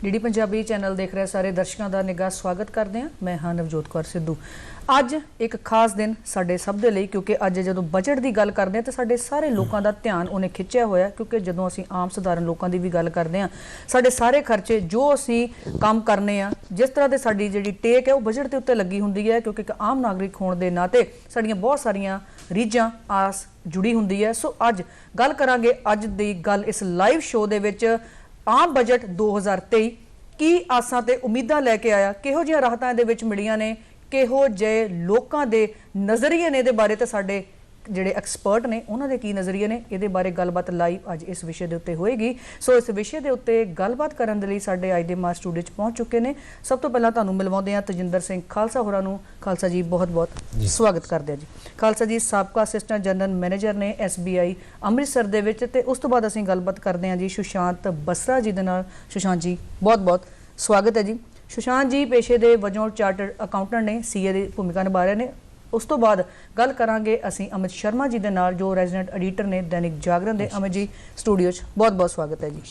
DD Punjabi channel ਦੇਖ ਰਹੇ ਸਾਰੇ ਦਰਸ਼ਕਾਂ ਦਾ ਨਿੱਘਾ ਸਵਾਗਤ ਕਰਦੇ ਹਾਂ। ਮੈਂ ਹਾਂ ਨਵਜੋਤ ਕੌਰ ਸਿੱਧੂ। ਅੱਜ ਇੱਕ ਖਾਸ ਦਿਨ ਸਾਡੇ ਸਭ ਦੇ ਲਈ, ਕਿਉਂਕਿ ਅੱਜ ਜਦੋਂ ਬਜਟ ਦੀ ਗੱਲ ਕਰਦੇ ਹਾਂ ਤਾਂ ਸਾਡੇ ਸਾਰੇ ਲੋਕਾਂ ਦਾ ਧਿਆਨ ਉਹਨੇ ਖਿੱਚਿਆ ਹੋਇਆ, ਕਿਉਂਕਿ ਜਦੋਂ ਅਸੀਂ ਆਮ ਸਧਾਰਨ ਲੋਕਾਂ ਦੀ ਵੀ ਗੱਲ ਕਰਦੇ ਹਾਂ, ਸਾਡੇ ਸਾਰੇ ਖਰਚੇ ਜੋ ਅਸੀਂ ਕੰਮ ਕਰਨੇ ਆ, ਜਿਸ ਤਰ੍ਹਾਂ ਦੇ ਸਾਡੀ ਜਿਹੜੀ ਟੇਕ ਹੈ ਉਹ ਬਜਟ ਦੇ ਉੱਤੇ ਲੱਗੀ ਹੁੰਦੀ ਹੈ, ਕਿਉਂਕਿ ਇੱਕ ਆਮ ਨਾਗਰਿਕ ਹੋਣ ਦੇ ਨਾਤੇ ਸਾਡੀਆਂ ਬਹੁਤ ਸਾਰੀਆਂ ਰੀਝਾਂ ਆਸ जुड़ी हुंदी है। सो अज गल करांगे, अज दी गल इस लाइव शो दे विच आम बजट 2023 की आसां ते उम्मीदां लैके आया, किहो जिहियां राहतां इहदे विच मिलियां ने, किहो जिहे लोकां दे नज़रिए ने इहदे बारे ते साडे ਜਿਹੜੇ ਐਕਸਪਰਟ ਨੇ ਉਹਨਾਂ ਦੇ ਕੀ ਨਜ਼ਰੀਏ ਨੇ, ਇਹਦੇ ਬਾਰੇ ਗੱਲਬਾਤ ਲਾਈਵ ਅੱਜ ਇਸ ਵਿਸ਼ੇ ਦੇ ਉੱਤੇ ਹੋਏਗੀ। ਸੋ ਇਸ ਵਿਸ਼ੇ ਦੇ ਉੱਤੇ ਗੱਲਬਾਤ ਕਰਨ ਦੇ ਲਈ ਸਾਡੇ ਅੱਜ ਦੇ ਮਾਸ ਸਟੂਡੀਓ 'ਚ ਪਹੁੰਚ ਚੁੱਕੇ ਨੇ। ਸਭ ਤੋਂ ਪਹਿਲਾਂ ਤੁਹਾਨੂੰ ਮਿਲਵਾਉਂਦੇ ਹਾਂ ਤਜਿੰਦਰ ਸਿੰਘ ਖਾਲਸਾ ਹੋਰਾਂ ਨੂੰ। ਖਾਲਸਾ ਜੀ ਬਹੁਤ-ਬਹੁਤ ਸਵਾਗਤ ਕਰਦੇ ਹਾਂ ਜੀ। ਖਾਲਸਾ ਜੀ ਸਾਬਕਾ ਅਸਿਸਟੈਂਟ ਜਨਰਲ ਮੈਨੇਜਰ ਨੇ SBI ਅੰਮ੍ਰਿਤਸਰ ਦੇ ਵਿੱਚ, ਤੇ ਉਸ ਤੋਂ ਬਾਅਦ ਅਸੀਂ ਗੱਲਬਾਤ ਕਰਦੇ ਹਾਂ ਜੀ ਸੁਸ਼ਾਂਤ ਬਸਰਾ ਜੀ ਦੇ ਨਾਲ। ਸੁਸ਼ਾਂਤ ਜੀ ਬਹੁਤ-ਬਹੁਤ ਸਵਾਗਤ ਹੈ ਜੀ। ਸੁਸ਼ਾਂਤ ਜੀ ਪੇਸ਼ੇ ਦੇ ਵਜੋਂ ਚਾਰਟਰਡ ਅਕਾਊਂਟੈਂਟ ਨੇ, CA ਦੀ ਭੂਮਿਕਾ ਨਿਭਾ ਰਹੇ ਨੇ। उस तो बाद गल करांगे असीं अमित शर्मा जी दे नाल, जो रेजिडेंट एडिटर ने दैनिक जागरण दे। अमित जी स्टूडियो च बहुत बहुत स्वागत है जी।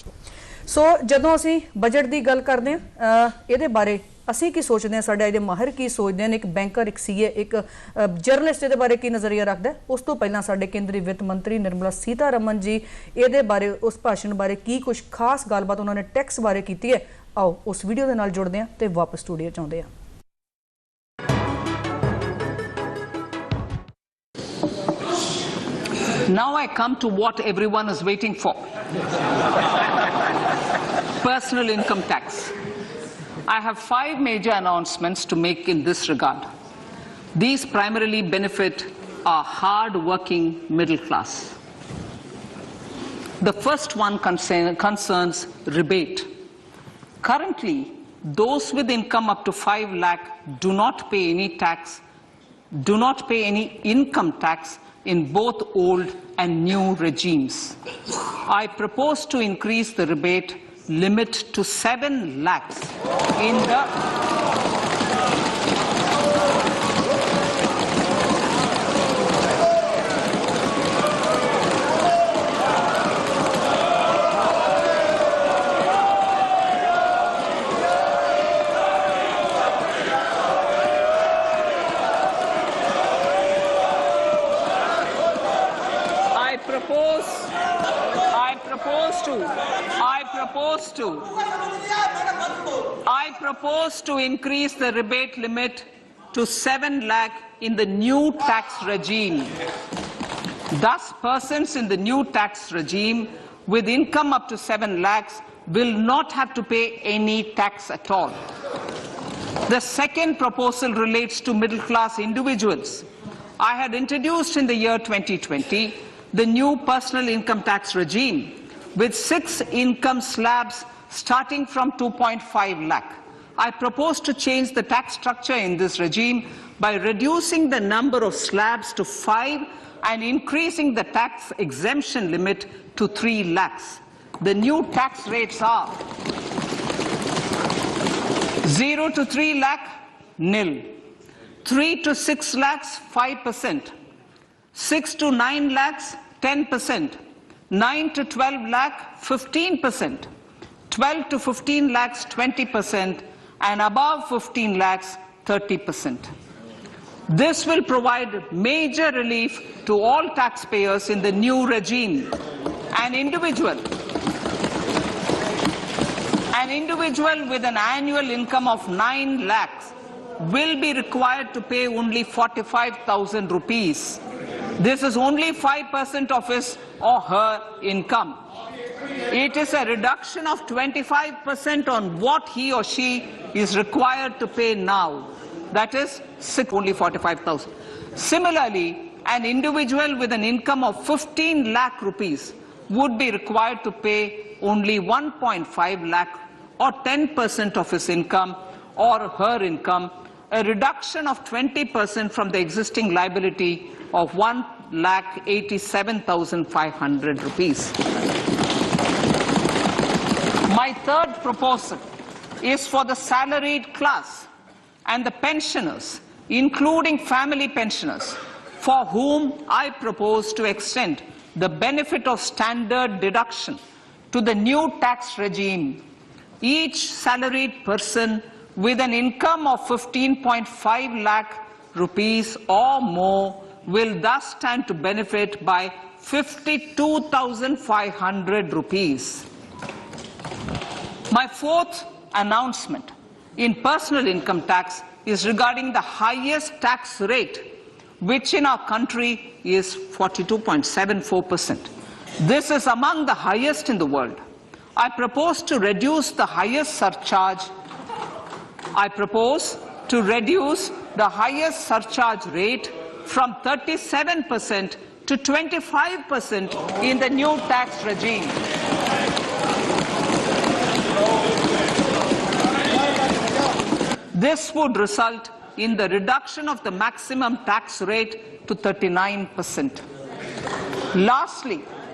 सो जदों असीं बजट की गल करते हैं, इहदे बारे असीं की सोचते हैं, साडे अज दे माहिर की सोचते हैं, एक बैंकर, एक CA, एक जर्नलिस्ट इहदे बारे की नज़रिया रखदा है। उस तो पहलां साडे केंद्रीय वित्त मंत्री निर्मला सीतारमन जी इहदे बारे, उस भाषण बारे की कुछ खास गलबात उन्होंने टैक्स बारे की है। आओ उस वीडियो दे नाल जुड़दे हैं ते वापस स्टूडियो च आउंदे हां। Now I come to what everyone is waiting for. Personal income tax. I have 5 major announcements to make in this regard. These primarily benefit our hard-working middle class. The first one concerns rebate. Currently, those with income up to 5 lakh do not pay any income tax in both old and new regimes. I propose to increase the rebate limit to 7 lakhs in the I propose to increase the rebate limit to 7 lakh in the new tax regime. Thus, persons in the new tax regime with income up to 7 lakhs will not have to pay any tax at all. The second proposal relates to middle class individuals. I had introduced in the year 2020 the new personal income tax regime with 6 income slabs starting from 2.5 lakh. I propose to change the tax structure in this regime by reducing the number of slabs to 5 and increasing the tax exemption limit to 3 lakhs. The new tax rates are 0 to 3 lakh, nil. 3 to 6 lakhs, 5%. 6 to 9 lakhs, 10%. 9 to 12 lakh, 15%. 12 to 15 lakhs, 20%, and above 15 lakhs, 30%. This will provide major relief to all taxpayers in the new regime. An individual with an annual income of 9 lakhs will be required to pay only 45,000 rupees. This is only 5% of his or her income. It is a reduction of 25% on what he or she is required to pay now. That is only 45,000. Similarly, an individual with an income of 15 lakh rupees would be required to pay only 1.5 lakh or 10% of his income or her income, a reduction of 20% from the existing liability of 1,87,500 rupees. My third proposal is for the salaried class and the pensioners, including family pensioners, for whom I propose to extend the benefit of standard deduction to the new tax regime each salaried person with an income of 15.5 lakh rupees or more will thus stand to benefit by 52,500 rupees. My fourth announcement in personal income tax is regarding the highest tax rate, which in our country is 42.74%. This is among the highest in the world. I propose to reduce the highest surcharge. I propose to reduce the highest surcharge rate from 37% to 25% in the new tax regime. This would result in the reduction of the maximum tax rate to 39%. Lastly,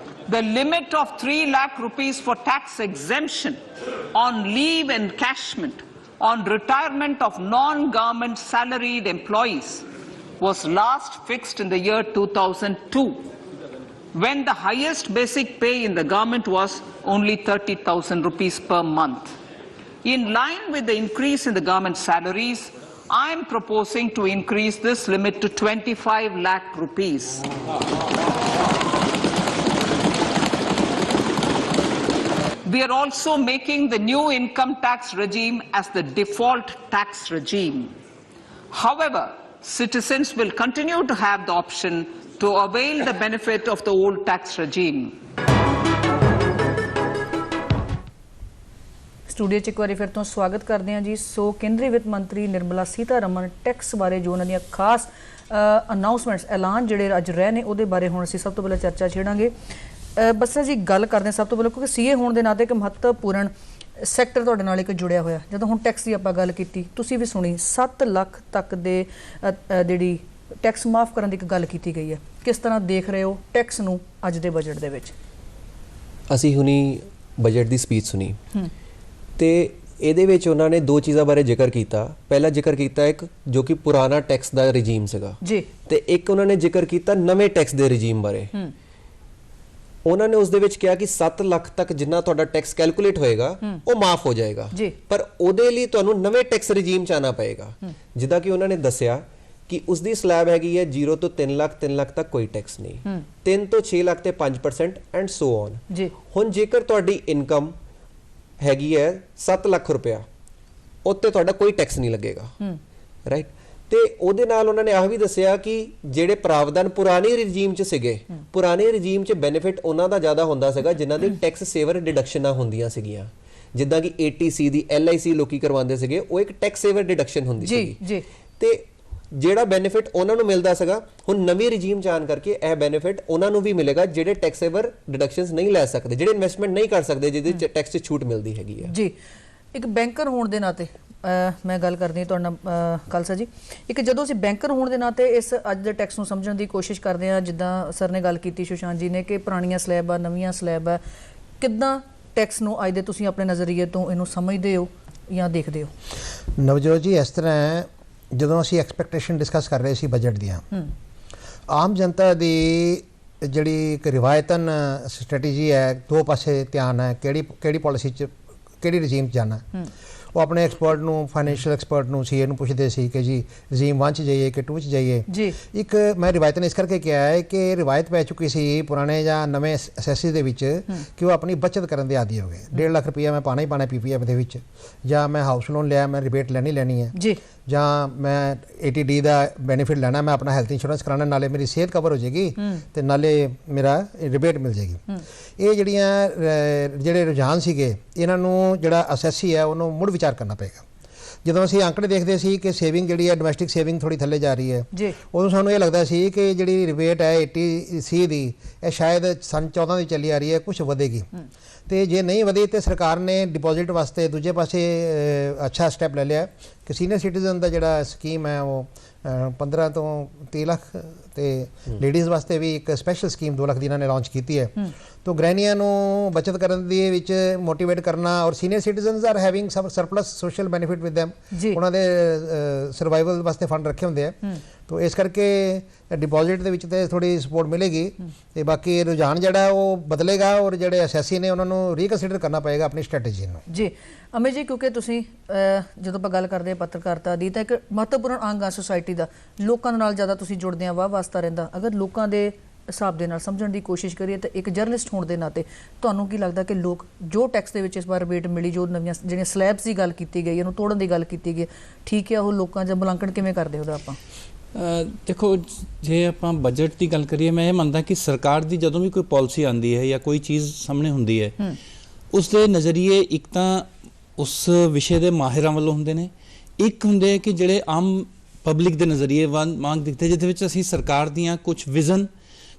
the limit of 3 lakh rupees for tax exemption on leave encashment on retirement of non-government salaried employees was last fixed in the year 2002, when the highest basic pay in the government was only 30,000 rupees per month. In line with the increase in the government salaries, I am proposing to increase this limit to 25 lakh rupees. We are also making the new income tax regime as the default tax regime. However, citizens will continue to have the option to avail the benefit of the old tax regime. Studio 'ਚ ਇੱਕ ਵਾਰੀ ਫਿਰ ਤੋਂ ਸਵਾਗਤ ਕਰਦੇ ਹਾਂ ਜੀ। ਸੋ ਕੇਂਦਰੀ ਵਿੱਤ ਮੰਤਰੀ ਨਿਰਮਲਾ ਸੀਤਾਰਮਨ ਟੈਕਸ ਬਾਰੇ ਜੋ ਉਹਨਾਂ ਦੀਆਂ ਖਾਸ ਅਨਾਉਂਸਮੈਂਟਸ ਐਲਾਨ ਜਿਹੜੇ ਅੱਜ ਰਹੇ ਨੇ ਉਹਦੇ ਬਾਰੇ ਹੁਣ ਅਸੀਂ ਸਭ ਤੋਂ ਪਹਿਲਾਂ ਚਰਚਾ ਛੇੜਾਂਗੇ। ਬੱਸਾ ਜੀ ਗੱਲ ਕਰਦੇ ਹਾਂ ਸਭ ਤੋਂ ਪਹਿਲਾਂ, ਕਿਉਂਕਿ ਸੀਏ ਹੋਣ ਦੇ ਨਾਤੇ ਇੱਕ ਮਹੱਤਵਪੂਰਨ ਸੈਕਟਰ ਤੁਹਾਡੇ ਨਾਲ ਇੱਕ ਜੁੜਿਆ ਹੋਇਆ। ਜਦੋਂ ਹੁਣ ਟੈਕਸ ਦੀ ਆਪਾਂ ਗੱਲ ਕੀਤੀ, ਤੁਸੀਂ ਵੀ ਸੁਣੀ 7 ਲੱਖ ਤੱਕ ਦੇ ਜਿਹੜੀ ਟੈਕਸ ਮਾਫ ਕਰਨ ਦੀ ਇੱਕ ਗੱਲ ਕੀਤੀ ਗਈ ਹੈ। ਕਿਸ ਤਰ੍ਹਾਂ ਦੇਖ ਰਹੇ ਹੋ ਟੈਕਸ ਨੂੰ ਅੱਜ ਦੇ ਬਜਟ ਦੇ ਵਿੱਚ? ਅਸੀਂ ਹੁਣੀ ਬਜਟ ਦੀ ਸਪੀਚ ਸੁਣੀ ਤੇ ਇਹਦੇ ਵਿੱਚ ਉਹਨਾਂ ਨੇ ਦੋ ਚੀਜ਼ਾਂ ਬਾਰੇ ਜ਼ਿਕਰ ਕੀਤਾ। ਪਹਿਲਾ ਜ਼ਿਕਰ ਕੀਤਾ ਇੱਕ ਜੋ ਕਿ ਪੁਰਾਣਾ ਟੈਕਸ ਦਾ ਰਜੀਮ ਸੀਗਾ ਜੀ, ਤੇ ਇੱਕ ਉਹਨਾਂ ਨੇ ਜ਼ਿਕਰ ਕੀਤਾ ਨਵੇਂ ਟੈਕਸ ਦੇ ਰਜੀਮ ਬਾਰੇ। ਉਹਨਾਂ ਨੇ ਉਸ ਦੇ ਵਿੱਚ ਕਿਹਾ ਕਿ 7 ਲੱਖ ਤੱਕ ਜਿੰਨਾ ਤੁਹਾਡਾ ਟੈਕਸ ਕੈਲਕੂਲੇਟ ਹੋਏਗਾ ਉਹ ਮਾਫ ਹੋ ਜਾਏਗਾ, ਪਰ ਉਹਦੇ ਲਈ ਤੁਹਾਨੂੰ ਨਵੇਂ ਟੈਕਸ ਰਜੀਮ ਚ ਆਉਣਾ ਪਏਗਾ। ਜਿੱਦਾਂ ਕਿ ਉਹਨਾਂ ਨੇ ਦੱਸਿਆ ਕਿ ਉਸ ਦੀ ਸਲੈਬ ਹੈਗੀ ਹੈ 0 ਤੋਂ 3 ਲੱਖ, 3 ਲੱਖ ਤੱਕ ਕੋਈ ਟੈਕਸ ਨਹੀਂ, 3 ਤੋਂ 6 ਲੱਖ ਤੇ 5% ਐਂਡ ਸੋ ਔਨ। ਹੁਣ ਜੇਕਰ ਤੁਹਾਡੀ ਇਨਕਮ ਹੈਗੀ ਹੈ 7 ਲੱਖ ਰੁਪਇਆ, ਉੱਤੇ ਤੁਹਾਡਾ ਕੋਈ ਟੈਕਸ ਨਹੀਂ ਲੱਗੇਗਾ, ਰਾਈਟ। ਤੇ ਉਹਦੇ ਨਾਲ ਉਹਨਾਂ ਨੇ ਆਹ ਵੀ ਦੱਸਿਆ ਕਿ ਜਿਹੜੇ ਪ੍ਰਾਵਧਾਨ ਪੁਰਾਣੇ ਰਜੀਮ 'ਚ ਸੀਗੇ, ਪੁਰਾਣੇ ਰਜੀਮ 'ਚ ਬੈਨੀਫਿਟ ਉਹਨਾਂ ਦਾ ਜ਼ਿਆਦਾ ਹੁੰਦਾ ਸੀਗਾ ਜਿਨ੍ਹਾਂ ਦੀ ਟੈਕਸ ਸੇਵਰ ਡਿਡਕਸ਼ਨਾਂ ਹੁੰਦੀਆਂ ਸੀਗੀਆਂ। ਜਿੱਦਾਂ ਕਿ ATC ਦੀ LIC ਲੋਕੀ ਕਰਵਾਉਂਦੇ ਸੀਗੇ, ਉਹ ਇੱਕ ਟੈਕਸ ਸੇਵਰ ਡਿਡਕਸ਼ਨ ਹੁੰਦੀ ਸੀਗੀ, ਤੇ ਜਿਹੜਾ ਬੈਨੀਫਿਟ ਉਹਨਾਂ ਨੂੰ ਮਿਲਦਾ ਸੀਗਾ ਹੁਣ ਨਵੀਂ ਰਜੀਮ 'ਚ ਆਉਣ ਕਰਕੇ ਇਹ ਬੈਨੀਫਿਟ ਉਹਨਾਂ ਨੂੰ ਵੀ ਮਿਲੇਗਾ ਜਿਹੜੇ ਟੈਕਸ ਸੇਵਰ ਡਿਡਕਸ਼ਨਸ ਨਹੀਂ ਲੈ ਸਕਦੇ, ਜਿਹੜੇ ਇਨਵੈਸਟਮੈਂਟ ਨਹੀਂ ਕਰ ਸਕਦੇ, ਜਿਹਦੇ 'ਚ ਟੈਕਸ 'ਚ ਛੂਟ ਮਿਲਦੀ ਹੈਗੀ ਹੈ। ਜੀ, ਇੱਕ ਬੈਂਕਰ ਹੋਣ ਦੇ ਨਾਤੇ ਮੈਂ ਗੱਲ ਕਰਦੀ ਹਾਂ ਤੁਹਾਡੇ ਨਾਲ ਖਾਲਸਾ ਜੀ, ਇੱਕ ਜਦੋਂ ਅਸੀਂ ਬੈਂਕਰ ਹੋਣ ਦੇ ਨਾਤੇ ਇਸ ਅੱਜ ਦੇ ਟੈਕਸ ਨੂੰ ਸਮਝਣ ਦੀ ਕੋਸ਼ਿਸ਼ ਕਰਦੇ ਹਾਂ, ਜਿੱਦਾਂ ਸਰ ਨੇ ਗੱਲ ਕੀਤੀ ਸੁਸ਼ਾਂਤ ਜੀ ਨੇ ਕਿ ਪੁਰਾਣੀਆਂ ਸਲੈਬ ਆ, ਨਵੀਆਂ ਸਲੈਬ ਆ, ਕਿੱਦਾਂ ਟੈਕਸ ਨੂੰ ਅੱਜ ਦੇ ਤੁਸੀਂ ਆਪਣੇ ਨਜ਼ਰੀਏ ਤੋਂ ਇਹਨੂੰ ਸਮਝਦੇ ਹੋ ਜਾਂ ਦੇਖਦੇ ਹੋ? ਨਵਜੋਤ ਜੀ, ਇਸ ਤਰ੍ਹਾਂ ਹੈ, ਜਦੋਂ ਅਸੀਂ ਐਕਸਪੈਕਟੇਸ਼ਨ ਡਿਸਕਸ ਕਰ ਰਹੇ ਸੀ ਬਜਟ ਦੀਆਂ, ਆਮ ਜਨਤਾ ਦੀ ਜਿਹੜੀ ਇੱਕ ਰਿਵਾਇਤਨ ਸਟ੍ਰੈਟੇਜੀ ਹੈ, ਦੋ ਪਾਸੇ ਧਿਆਨ ਹੈ, ਕਿਹੜੀ ਪਾਲਿਸੀ 'ਚ ਕਿਹੜੀ ਰਜੀਮ 'ਚ ਜਾਣਾ। ਉਹ ਆਪਣੇ ਐਕਸਪਰਟ ਨੂੰ, ਫਾਈਨੈਂਸ਼ੀਅਲ ਐਕਸਪਰਟ ਨੂੰ, ਸੀਏ ਨੂੰ ਪੁੱਛਦੇ ਸੀ ਕਿ ਜੀ ਰਜੀਮ 1 'ਚ ਜਾਈਏ ਕਿ 2 'ਚ ਜਾਈਏ। ਇੱਕ ਮੈਂ ਰਿਵਾਇਤ ਨੇ ਇਸ ਕਰਕੇ ਕਿਹਾ ਹੈ ਕਿ ਰਿਵਾਇਤ ਪੈ ਚੁੱਕੀ ਸੀ ਪੁਰਾਣੇ ਜਾਂ ਨਵੇਂ ਅਸੈਸਿਸ ਦੇ ਵਿੱਚ ਕਿ ਉਹ ਆਪਣੀ ਬੱਚਤ ਕਰਨ ਦੇ ਆਦੀ ਹੋ ਗਏ। 1.5 ਲੱਖ ਰੁਪਈਆ ਮੈਂ ਪਾਣਾ ਹੀ ਪਾਣਾ PPF ਦੇ ਵਿੱਚ, ਜਾਂ ਮੈਂ ਹਾਊਸ ਲੋਨ ਲਿਆ ਮੈਂ ਰਿਬੇਟ ਲੈਣੀ ਹੈ, ਜਾਂ ਮੈਂ ATD ਦਾ ਬੈਨੀਫਿਟ ਲੈਣਾ, ਮੈਂ ਆਪਣਾ ਹੈਲਥ ਇੰਸ਼ੋਰੈਂਸ ਕਰਾਉਣਾ, ਨਾਲੇ ਮੇਰੀ ਸਿਹਤ ਕਵਰ ਹੋ ਜਾਏਗੀ ਤੇ ਨਾਲੇ ਮੇਰਾ ਰਿਬੇਟ ਮਿਲ ਜਾਏਗੀ। ਇਹ ਜਿਹੜੇ ਰੁਝਾਨ ਸੀਗੇ, ਇਹਨਾਂ ਨੂੰ ਜਿਹੜਾ ਅਸੈਸੀ ਹੈ ਉਹਨੂੰ ਮੁੜ ਵਿਚਾਰ ਕਰਨਾ ਪਏਗਾ। ਜਦੋਂ ਅਸੀਂ ਅੰਕੜੇ ਦੇਖਦੇ ਸੀ ਕਿ ਸੇਵਿੰਗ ਜਿਹੜੀ ਹੈ ਡੋਮੈਸਟਿਕ ਸੇਵਿੰਗ ਥੋੜੀ ਥੱਲੇ ਜਾ ਰਹੀ ਹੈ, ਉਦੋਂ ਸਾਨੂੰ ਇਹ ਲੱਗਦਾ ਸੀ ਕਿ ਜਿਹੜੀ ਰਿਬੇਟ ਹੈ ATC ਦੀ ਇਹ ਸ਼ਾਇਦ ਸਨ 14 ਦੀ ਚੱਲੀ ਆ ਰਹੀ ਹੈ, ਕੁਝ ਵਧੇਗੀ। ਤੇ ਜੇ ਨਹੀਂ ਵਧੀ ਤੇ ਸਰਕਾਰ ਨੇ ਡਿਪੋਜ਼ਿਟ ਵਾਸਤੇ ਦੂਜੇ ਪਾਸੇ ਅੱਛਾ ਸਟੈਪ ਲੈ ਲਿਆ ਕਿ ਸੀਨੀਅਰ ਸਿਟੀਜ਼ਨ ਦਾ ਜਿਹੜਾ ਸਕੀਮ ਹੈ ਉਹ 15 ਤੋਂ 30 ਲੱਖ, ਤੇ ਲੇਡੀਜ਼ ਵਾਸਤੇ ਵੀ ਇੱਕ ਸਪੈਸ਼ਲ ਸਕੀਮ 2 ਲੱਖ ਦੀ ਇਹਨਾਂ ਨੇ ਲਾਂਚ ਕੀਤੀ ਹੈ। तो ਗ੍ਰਹਿਣੀਆਂ ਨੂੰ ਬਚਤ ਕਰਨ ਦੇ ਵਿੱਚ ਮੋਟੀਵੇਟ ਕਰਨਾ, ਔਰ senior citizens are having some surplus social benefit with them, ਉਹਨਾਂ ਦੇ ਸਰਵਾਈਵਲ ਵਾਸਤੇ ਫੰਡ ਰੱਖੇ ਹੁੰਦੇ ਆ। ਤੋ ਇਸ ਕਰਕੇ ਡਿਪੋਜ਼ਿਟ ਦੇ ਵਿੱਚ ਤੇ ਥੋੜੀ ਸਪੋਰਟ ਮਿਲੇਗੀ ਤੇ ਬਾਕੀ ਰੁਝਾਨ ਜਿਹੜਾ ਉਹ ਬਦਲੇਗਾ ਔਰ ਜਿਹੜੇ ਅਸੈਸੀ ਨੇ ਉਹਨਾਂ ਨੂੰ ਰੀਕਨਸੀਡਰ ਕਰਨਾ ਪਏਗਾ ਆਪਣੀ ਸਟ੍ਰੈਟਜੀ ਨੂੰ। ਜੀ ਅਮਿਤ ਜੀ, ਕਿਉਂਕਿ ਤੁਸੀਂ ਜਦੋਂ ਆਪਾਂ ਗੱਲ ਕਰਦੇ ਹਾਂ ਪੱਤਰਕਾਰਤਾ ਦੀ ਤਾਂ ਇੱਕ ਮਹੱਤਵਪੂਰਨ ਅੰਗ ਆ ਸੁਸਾਇਟੀ ਦਾ, ਲੋਕਾਂ ਦੇ ਨਾਲ ਜ਼ਿਆਦਾ ਤੁਸੀਂ ਜੁੜਦੇ ਆ, ਵਾਹ ਵਾਸਤਾ ਰਹਿੰਦਾ। ਅਗਰ ਲੋਕਾਂ ਦੇ ਹਿਸਾਬ ਦੇ ਨਾਲ ਸਮਝਣ ਦੀ ਕੋਸ਼ਿਸ਼ ਕਰੀਏ ਤਾਂ ਇੱਕ ਜਰਨਲਿਸਟ ਹੋਣ ਦੇ ਨਾਤੇ ਤੁਹਾਨੂੰ ਕੀ ਲੱਗਦਾ ਕਿ ਲੋਕ ਜੋ ਟੈਕਸ ਦੇ ਵਿੱਚ ਇਸ ਵਾਰ ਰਿਬੇਟ ਮਿਲੀ, ਜੋ ਨਵੀਆਂ ਜਿਹੜੀਆਂ ਸਲੈਬਸ ਦੀ ਗੱਲ ਕੀਤੀ ਗਈ, ਉਹਨੂੰ ਤੋੜਨ ਦੀ ਗੱਲ ਕੀਤੀ ਗਈ, ਠੀਕ ਹੈ ਉਹ ਲੋਕਾਂ ਦਾ ਮੁਲਾਂਕਣ ਕਿਵੇਂ ਕਰਦੇ ਉਹਦਾ ਆਪਾਂ? ਦੇਖੋ, ਜੇ ਆਪਾਂ ਬਜਟ ਦੀ ਗੱਲ ਕਰੀਏ, ਮੈਂ ਇਹ ਮੰਨਦਾ ਕਿ ਸਰਕਾਰ ਦੀ ਜਦੋਂ ਵੀ ਕੋਈ ਪਾਲਿਸੀ ਆਉਂਦੀ ਹੈ ਜਾਂ ਕੋਈ ਚੀਜ਼ ਸਾਹਮਣੇ ਹੁੰਦੀ ਹੈ, ਉਸ ਦੇ ਨਜ਼ਰੀਏ ਇੱਕ ਤਾਂ ਉਸ ਵਿਸ਼ੇ ਦੇ ਮਾਹਿਰਾਂ ਵੱਲੋਂ ਹੁੰਦੇ ਨੇ, ਇੱਕ ਹੁੰਦੇ ਕਿ ਜਿਹੜੇ ਆਮ ਪਬਲਿਕ ਦੇ ਨਜ਼ਰੀਏ ਮੰਗ ਦਿਖਦੇ, ਜਿਹਦੇ ਵਿੱਚ ਅਸੀਂ ਸਰਕਾਰ ਦੀਆਂ ਕੁਝ ਵਿਜ਼ਨ,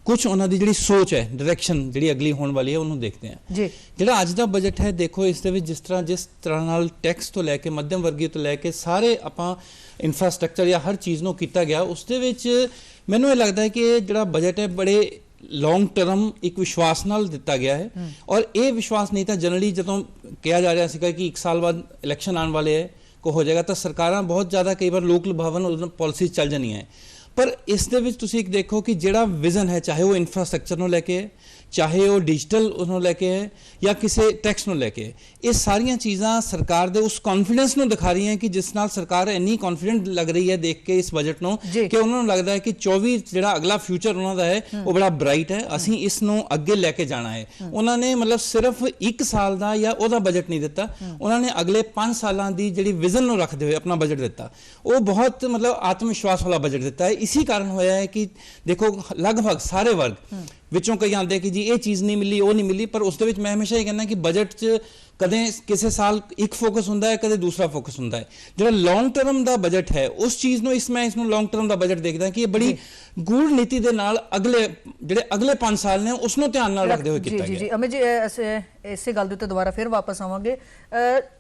ਕੁਝ ਉਹਨਾਂ ਦੀ ਜਿਹੜੀ ਸੋਚ ਹੈ, ਡਾਇਰੈਕਸ਼ਨ ਜਿਹੜੀ ਅਗਲੀ ਹੋਣ ਵਾਲੀ ਹੈ, ਉਹਨੂੰ ਦੇਖਦੇ ਹਾਂ। ਜੀ ਜਿਹੜਾ ਅੱਜ ਦਾ ਬਜਟ ਹੈ, ਦੇਖੋ ਇਸ ਦੇ ਵਿੱਚ ਜਿਸ ਤਰ੍ਹਾਂ ਨਾਲ ਟੈਕਸ ਤੋਂ ਲੈ ਕੇ ਮੱਧਮ ਵਰਗੀ ਤੋਂ ਲੈ ਕੇ ਸਾਰੇ ਆਪਾਂ ਇਨਫਰਾਸਟ੍ਰਕਚਰ ਜਾਂ ਹਰ ਚੀਜ਼ ਨੂੰ ਕੀਤਾ ਗਿਆ, ਉਸ ਦੇ ਵਿੱਚ ਮੈਨੂੰ ਇਹ ਲੱਗਦਾ ਹੈ ਕਿ ਇਹ ਜਿਹੜਾ ਬਜਟ ਹੈ ਬੜੇ ਲੌਂਗ ਟਰਮ ਇੱਕ ਵਿਸ਼ਵਾਸ ਨਾਲ ਦਿੱਤਾ ਗਿਆ ਹੈ। ਔਰ ਇਹ ਵਿਸ਼ਵਾਸ ਨਹੀਂ ਤਾਂ ਜਨਰਲੀ ਜਦੋਂ ਕਿਹਾ ਜਾ ਰਿਹਾ ਸੀਗਾ ਕਿ 1 ਸਾਲ ਬਾਅਦ ਇਲੈਕਸ਼ਨ ਆਉਣ ਵਾਲੇ ਹੈ, ਕੋ ਹੋ ਜਾਏਗਾ, ਤਾਂ ਸਰਕਾਰਾਂ ਬਹੁਤ ਜ਼ਿਆਦਾ ਕਈ ਵਾਰ ਲੋਕ ਲੁਭਾਵਨ ਪਾਲਿਸੀ ਚੱਲ ਜਾਣੀਆਂ ਹੈ। ਪਰ ਇਸ ਦੇ ਵਿੱਚ ਤੁਸੀਂ ਇੱਕ ਦੇਖੋ ਕਿ ਜਿਹੜਾ ਵਿਜ਼ਨ ਹੈ, ਚਾਹੇ ਉਹ ਇਨਫਰਾਸਟ੍ਰਕਚਰ ਨੂੰ ਲੈ ਕੇ ਹੈ, ਚਾਹੇ ਉਹ ਡਿਜੀਟਲ ਉਹਨੂੰ ਲੈ ਕੇ ਹੈ ਜਾਂ ਕਿਸੇ ਟੈਕਸ ਨੂੰ ਲੈ ਕੇ, ਇਹ ਸਾਰੀਆਂ ਚੀਜ਼ਾਂ ਸਰਕਾਰ ਦੇ ਉਸ ਕੌਨਫੀਡੈਂਸ ਨੂੰ ਦਿਖਾ ਰਹੀਆਂ ਕਿ ਜਿਸ ਨਾਲ ਸਰਕਾਰ ਇੰਨੀ ਕੌਨਫੀਡੈਂਟ ਲੱਗ ਰਹੀ ਹੈ ਦੇਖ ਕੇ ਇਸ ਬਜਟ ਨੂੰ ਕਿ ਉਹਨਾਂ ਨੂੰ ਲੱਗਦਾ ਹੈ ਕਿ 24 ਜਿਹੜਾ ਅਗਲਾ ਫਿਊਚਰ ਉਹਨਾਂ ਦਾ ਹੈ ਉਹ ਬੜਾ ਬ੍ਰਾਈਟ ਹੈ, ਅਸੀਂ ਇਸ ਨੂੰ ਅੱਗੇ ਲੈ ਕੇ ਜਾਣਾ ਹੈ। ਉਹਨਾਂ ਨੇ ਮਤਲਬ ਸਿਰਫ 1 ਸਾਲ ਦਾ ਜਾਂ ਉਹਦਾ ਬਜਟ ਨਹੀਂ ਦਿੱਤਾ, ਉਹਨਾਂ ਨੇ ਅਗਲੇ 5 ਸਾਲਾਂ ਦੀ ਜਿਹੜੀ ਵਿਜ਼ਨ ਨੂੰ ਰੱਖਦੇ ਹੋਏ ਆਪਣਾ ਬਜਟ ਦਿੱਤਾ। ਉਹ ਬਹੁਤ ਮਤਲਬ ਆਤਮ ਵਿਸ਼ਵਾਸ ਵਾਲਾ ਬਜਟ ਦਿੱਤਾ ਹੈ। ਇसी ਕਾਰਨ ਹੋਇਆ ਹੈ ਕਿ ਦੇਖੋ ਲਗਭਗ ਸਾਰੇ ਵਰਗ ਵਿੱਚੋਂ ਕਈ ਆਉਂਦੇ ਕਿ ਜੀ ਇਹ ਚੀਜ਼ ਨਹੀਂ ਮਿਲੀ, ਉਹ ਨਹੀਂ ਮਿਲੀ, ਪਰ ਉਸ ਦੇ ਵਿੱਚ ਮੈਂ ਹਮੇਸ਼ਾ ਇਹ ਕਹਿੰਦਾ ਕਿ ਬਜਟ 'ਚ ਕਦੇ ਕਿਸੇ ਸਾਲ ਇੱਕ ਫੋਕਸ ਹੁੰਦਾ ਹੈ, ਕਦੇ ਦੂਸਰਾ ਫੋਕਸ ਹੁੰਦਾ ਹੈ। ਜਿਹੜਾ ਲੌਂਗ ਟਰਮ ਦਾ ਬਜਟ ਹੈ ਉਸ ਚੀਜ਼ ਨੂੰ ਮੈਂ ਇਸ ਨੂੰ ਲੌਂਗ ਟਰਮ ਦਾ ਬਜਟ ਦੇਖਦਾ ਕਿ ਇਹ ਬੜੀ ਗੂੜ ਨੀਤੀ ਦੇ ਨਾਲ ਅਗਲੇ 5 ਸਾਲ ਨੇ ਉਸ ਨੂੰ ਧਿਆਨ ਨਾਲ ਰੱਖਦੇ ਹੋਏ ਕੀਤਾ ਗਿਆ। ਜੀ ਅਮਿਤ ਜੀ, ਇਸੇ ਗੱਲ ਦੇ ਉੱਤੇ ਦੁਬਾਰਾ ਫਿਰ ਵਾਪਸ ਆਵਾਂਗੇ।